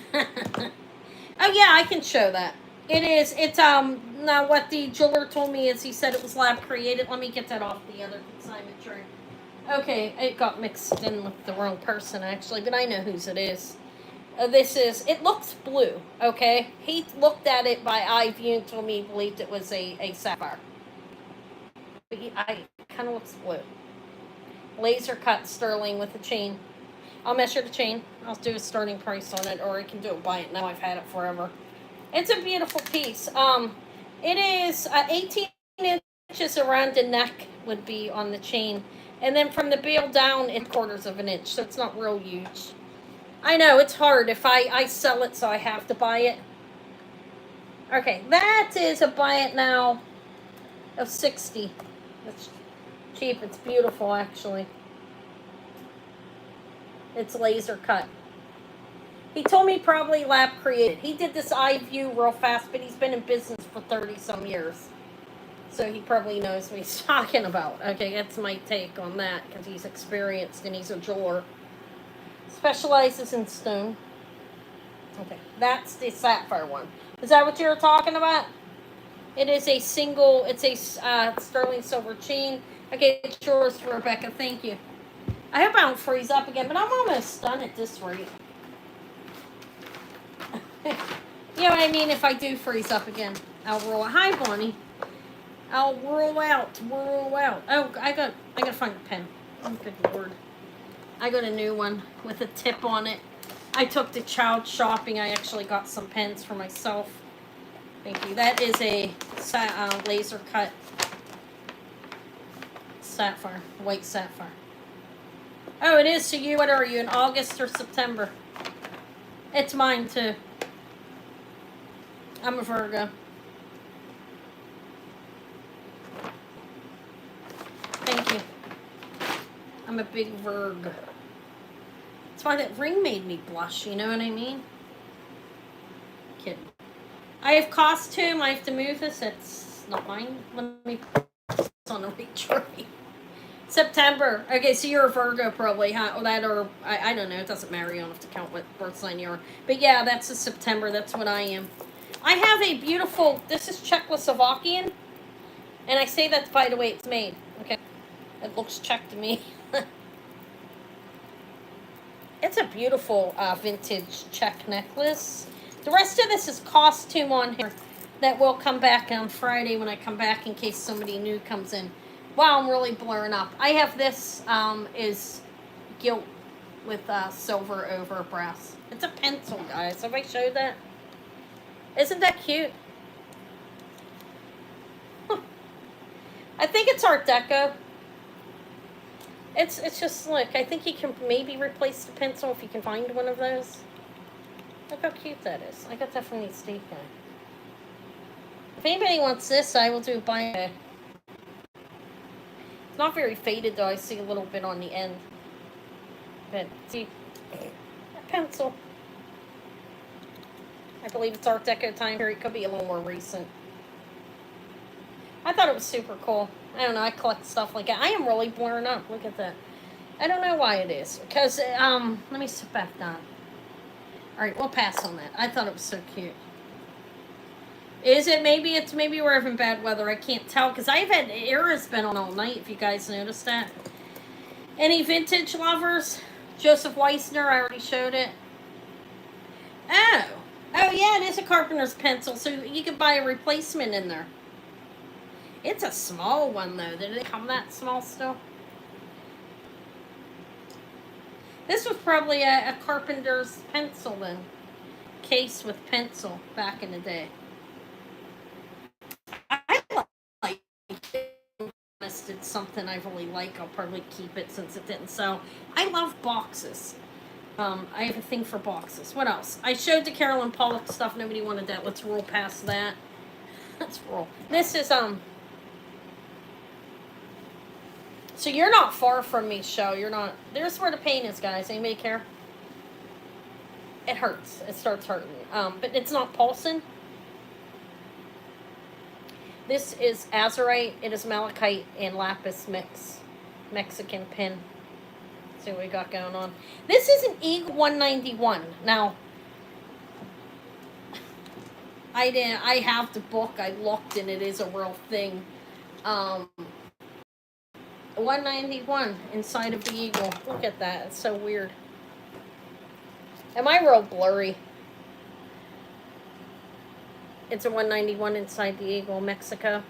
Oh yeah, I can show that. It's, now what the jeweler told me is he said it was lab created. Let me get that off the other consignment tray. Okay, it got mixed in with the wrong person actually, but I know whose it is. This is, it looks blue, okay? He looked at it by eye view and told me he believed it was a sapphire. But it kind of looks blue. Laser cut sterling with a chain. I'll measure the chain. I'll do a starting price on it, or I can do it by it now. I've had it forever. It's a beautiful piece. It is 18 inches around the neck would be on the chain. And then from the bail down, it's 1/4 of an inch, so it's not real huge. I know, it's hard. If I sell it, so I have to buy it. Okay, that is a buy it now of 60. That's cheap. It's beautiful, actually. It's laser cut. He told me probably lab created. He did this eye view real fast, but he's been in business for 30-some years. So he probably knows what he's talking about. Okay, that's my take on that, because he's experienced and he's a jeweler. Specializes in stone. Okay, that's the sapphire one. Is that what you were talking about? It is a single, it's a sterling silver chain. Okay, it's yours, Rebecca. Thank you. I hope I don't freeze up again, but I'm almost done at this rate. You know what I mean? If I do freeze up again, I'll roll out. Hi, Bonnie. I'll roll out. Oh, I gotta find a pen. Oh, good Lord. I got a new one with a tip on it. I took the child shopping. I actually got some pens for myself. Thank you. That is a laser cut sapphire, white sapphire. Oh, it is to you. What are you, in August or September? It's mine too. I'm a Virgo. Thank you. I'm a big Virgo. That's why that ring made me blush, you know what I mean? Kidding. I have costume. I have to move this. It's not mine. Let me put this on a retreat. September. Okay, so you're a Virgo probably, huh? Or that, or I don't know. It doesn't matter. You don't have to count what birth sign you are. But yeah, that's a September. That's what I am. I have a beautiful, this is Czechoslovakian. And I say that by the way it's made. Okay. It looks Czech to me. It's a beautiful vintage Czech necklace. The rest of this is costume on here that will come back on Friday when I come back in case somebody new comes in. Wow, I'm really blurring up. I have this is gilt with silver over brass. It's a pencil, guys. Have I showed that? Isn't that cute? I think it's Art Deco. It's just, look, I think you can maybe replace the pencil if you can find one of those. Look how cute that is. I got that from the estate guy. If anybody wants this, I will do buy it. It's not very faded though. I see a little bit on the end. But see, a pencil. I believe it's Art Deco time period. It could be a little more recent. I thought it was super cool. I don't know. I collect stuff like that. I am really blurring up. Look at that. I don't know why it is. Because, let me sit back down. Alright, we'll pass on that. I thought it was so cute. Is it? Maybe we're having bad weather. I can't tell. Because I've had, Era's been on all night, if you guys noticed that. Any vintage lovers? Joseph Weissner, I already showed it. Oh. Oh, yeah, it is a carpenter's pencil. So you could buy a replacement in there. It's a small one, though. Did it come that small still? This was probably a carpenter's pencil, then. Case with pencil back in the day. I like it. It's something I really like. I'll probably keep it since it didn't sell. I love boxes. I have a thing for boxes. What else? I showed the Carolyn Pollock stuff. Nobody wanted that. Let's roll past that. Let's roll. This is, so you're not far from me, show. You're not. There's where the pain is, guys. Anybody care? It hurts. It starts hurting. But it's not pulsing. This is azurite. It is malachite and lapis mix. Mexican pin. See what we got going on. This is an Eagle 191. Now, I have the book. I looked and it is a real thing. 191 inside of the Eagle. Look at that. It's so weird. Am I real blurry? It's a 191 inside the Eagle, Mexico.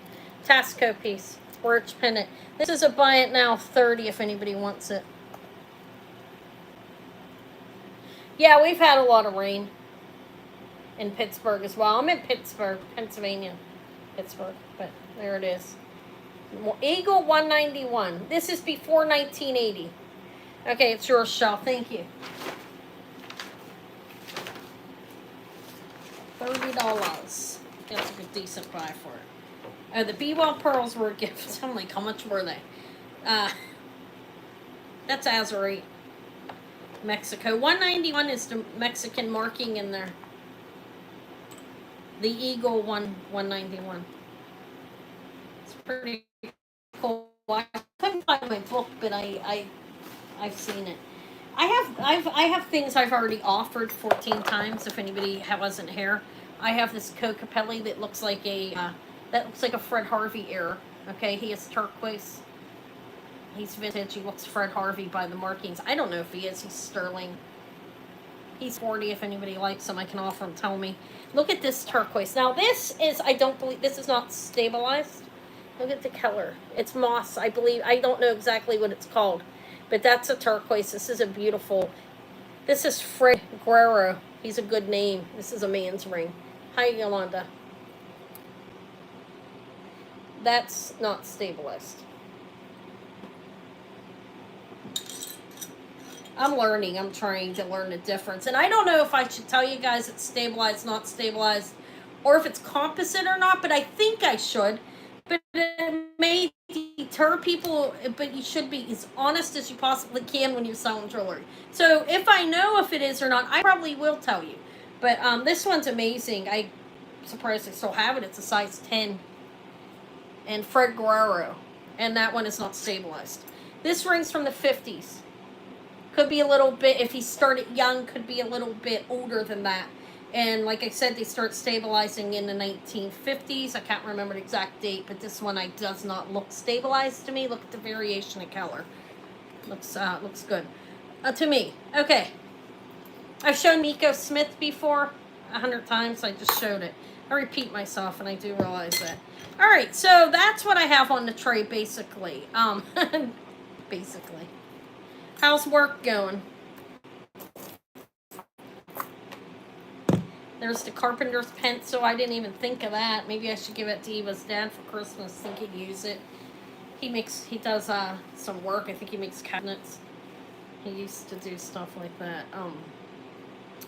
Tasco piece. Birch pennant. This is a buy it now 30 if anybody wants it. Yeah, we've had a lot of rain in Pittsburgh as well. I'm in Pittsburgh, Pennsylvania. Pittsburgh, but there it is. Eagle 191. This is before 1980. Okay, it's yours, Shell. Thank you. $30. That's a good, decent buy for it. Oh, the Be Well pearls were a gift. I'm like, how much were they? That's Azurite, Mexico. 191 is the Mexican marking in there. The Eagle 191. It's pretty cool. I couldn't find my book, but I've seen it. I have things I've already offered 14 times. If anybody wasn't here, I have this Cocapelli that looks like a Fred Harvey era. Okay, he is turquoise. He's vintage. He looks Fred Harvey by the markings. I don't know if he is. He's sterling. He's 40. If anybody likes him, I can offer him. Tell me. Look at this turquoise. Now this is, I don't believe, this is not stabilized. Look at the color. It's moss, I believe. I don't know exactly what it's called. But that's a turquoise. This is a beautiful, this is Fred Guerrero. He's a good name. This is a man's ring. Hi, Yolanda. That's not stabilized. I'm learning. I'm trying to learn the difference. And I don't know if I should tell you guys it's stabilized, not stabilized, or if it's composite or not, but I think I should. But it may deter people, but you should be as honest as you possibly can when you're selling jewelry. So if I know if it is or not, I probably will tell you. But this one's amazing. I'm surprised I still have it. It's a size 10. And Fred Guerrero. And that one is not stabilized. This ring's from the 50s. Could be a little bit, if he started young, could be a little bit older than that. And like I said, they start stabilizing in the 1950s. I can't remember the exact date, but this one does not look stabilized to me. Look at the variation of color. Looks good to me. Okay. I've shown Miko Smith before 100 times. I just showed it. I repeat myself, and I do realize that. All right, so that's what I have on the tray, basically. Basically. How's work going? There's the carpenter's pencil. I didn't even think of that. Maybe I should give it to Eva's dad for Christmas. I think he'd use it. He does some work. I think he makes cabinets. He used to do stuff like that. All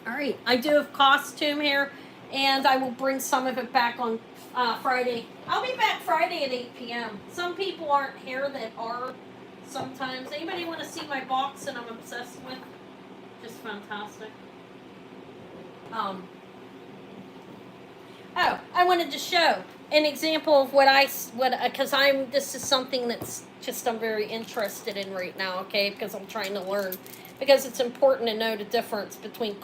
right, I do have costume here, and I will bring some of it back on Friday. I'll be back Friday at 8 p.m. Some people aren't here that are sometimes. Anybody want to see my box that I'm obsessed with? Just fantastic. Oh, I wanted to show an example of because this is something that's just I'm very interested in right now, okay? Because I'm trying to learn. Because it's important to know the difference between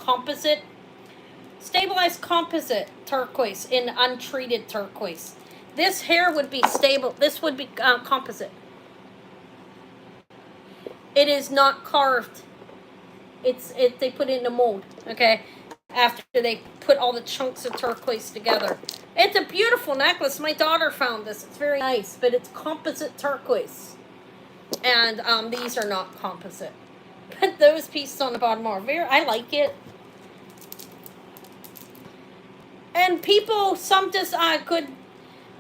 stabilized composite turquoise and untreated turquoise. This hair would be stable. This would be composite. It is not carved. They put it in a mold, okay? After they put all the chunks of turquoise together. It's a beautiful necklace. My daughter found this. It's very nice, but it's composite turquoise. And these are not composite. But those pieces on the bottom are I like it. And people, some just good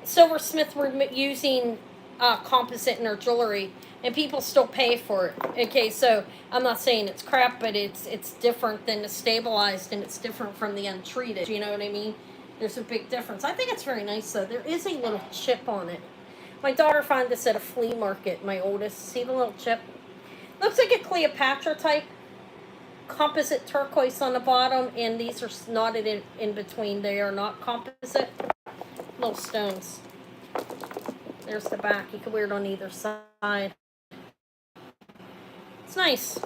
silversmiths were using composite in their jewelry. And people still pay for it. Okay, so I'm not saying it's crap, but it's different than the stabilized, and it's different from the untreated. You know what I mean? There's a big difference. I think it's very nice, though. There is a little chip on it. My daughter found this at a flea market, my oldest. See the little chip? Looks like a Cleopatra type. Composite turquoise on the bottom, and these are knotted in between. They are not composite. Little stones. There's the back. You can wear it on either side. It's nice.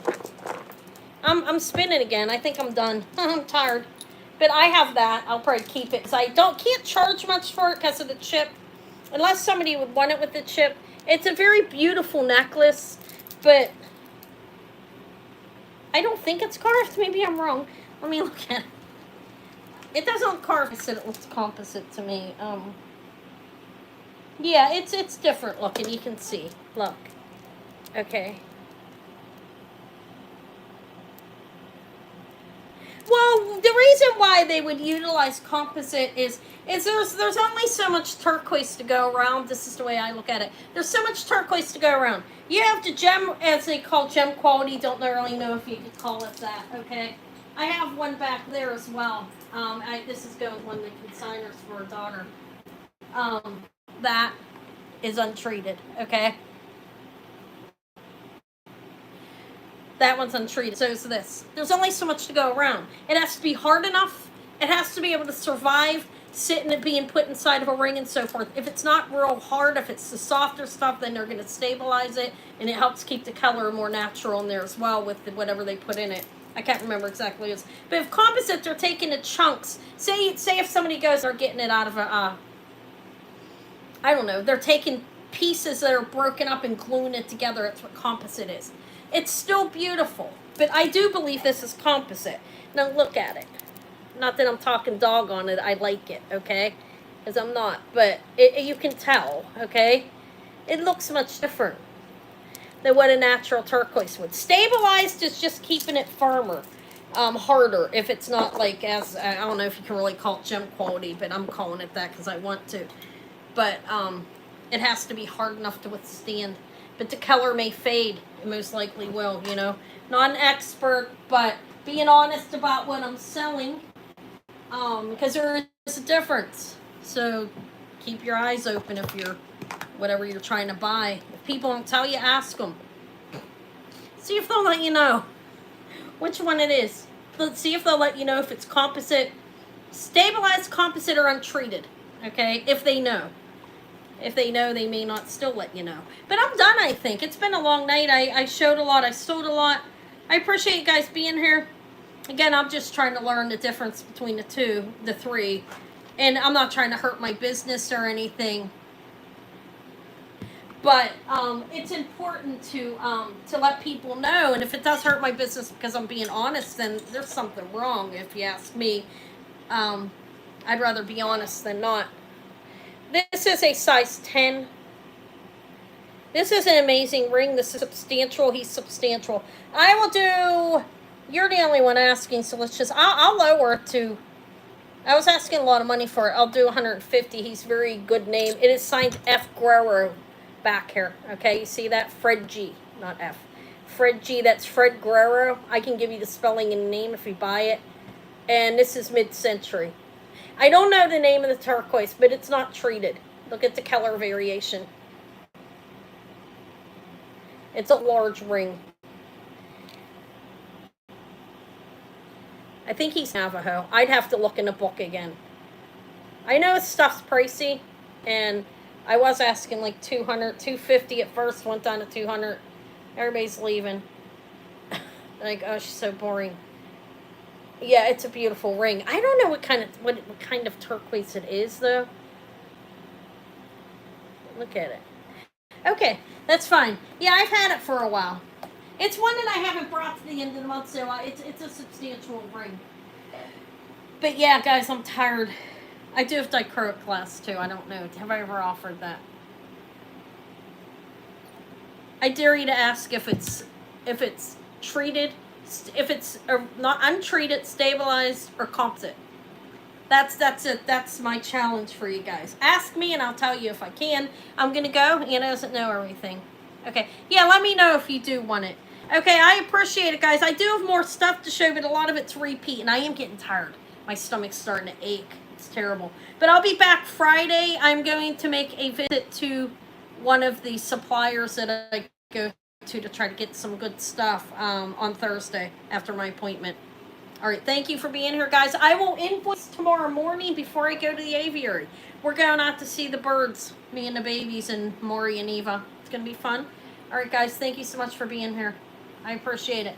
I'm spinning again. I think I'm done. I'm tired. But I have that. I'll probably keep it. Because I can't charge much for it because of the chip. Unless somebody would want it with the chip. It's a very beautiful necklace. But I don't think it's carved. Maybe I'm wrong. Let me look at it. It doesn't look carved. It looks composite to me. Yeah, it's different looking. You can see. Look. Okay. Well, the reason why they would utilize composite is there's only so much turquoise to go around. This is the way I look at it. There's so much turquoise to go around. You have the gem, as they call gem quality. Don't really know if you could call it that. Okay, I have one back there as well. This is going one of the consigners for a daughter. That is untreated. Okay. That one's untreated. So is this. There's only so much to go around. It has to be hard enough. It has to be able to survive sitting and being put inside of a ring and so forth. If it's not real hard, if it's the softer stuff, then they're going to stabilize it, and it helps keep the color more natural in there as well with whatever they put in it. I can't remember exactly what it is. But if composite, they're taking the chunks. Say if somebody goes, they're getting it out of a, I don't know, they're taking pieces that are broken up and gluing it together. That's what composite is. It's still beautiful, but I do believe this is composite. Now look at it. Not that I'm talking dog on it. I like it, okay? Because I'm not, but you can tell, okay? It looks much different than what a natural turquoise would. Stabilized is just keeping it firmer, harder. If it's not like I don't know if you can really call it gem quality, but I'm calling it that because I want to. But it has to be hard enough to withstand. But the color may fade. It most likely will, you know. Not an expert, but being honest about what I'm selling. Because there is a difference. So keep your eyes open if you're, whatever you're trying to buy. If people don't tell you, ask them. See if they'll let you know which one it is. Let's see if they'll let you know if it's composite, stabilized composite, or untreated. Okay, if they know. If they know, they may not still let you know. But I'm done, I think. It's been a long night. I showed a lot. I sold a lot. I appreciate you guys being here. Again, I'm just trying to learn the difference between the three. And I'm not trying to hurt my business or anything. But it's important to let people know. And if it does hurt my business because I'm being honest, then there's something wrong, if you ask me. I'd rather be honest than not. This is a size 10. This is an amazing ring. This is substantial. He's substantial. I will do... You're the only one asking, so let's just... I'll lower it to... I was asking a lot of money for it. I'll do 150. He's very good name. It is signed F. Guerrero back here. Okay, you see that? Fred G. Not F. Fred G. That's Fred Guerrero. I can give you the spelling and name if you buy it. And this is mid-century. I don't know the name of the turquoise, but it's not treated. Look at the color variation. It's a large ring. I think he's Navajo. I'd have to look in the book again. I know his stuff's pricey, and I was asking like 200, 250 at first, went down to 200. Everybody's leaving. Like, oh, she's so boring. Yeah, it's a beautiful ring. I don't know what kind of turquoise it is, though. Look at it. Okay, that's fine. Yeah, I've had it for a while. It's one that I haven't brought to the end of the month, so it's a substantial ring. But yeah, guys, I'm tired. I do have dichroic class, too. I don't know. Have I ever offered that? I dare you to ask if it's treated... If it's not untreated, stabilized, or composite. That's it. That's my challenge for you guys. Ask me and I'll tell you if I can. I'm going to go. Anna doesn't know everything. Okay. Yeah, let me know if you do want it. Okay, I appreciate it, guys. I do have more stuff to show, but a lot of it's repeat, and I am getting tired. My stomach's starting to ache. It's terrible. But I'll be back Friday. I'm going to make a visit to one of the suppliers that I go to try to get some good stuff on Thursday after my appointment. All right, thank you for being here, guys. I will invoice tomorrow morning before I go to the aviary. We're going out to see the birds, me and the babies and Maury and Eva. It's going to be fun. All right, guys, thank you so much for being here. I appreciate it.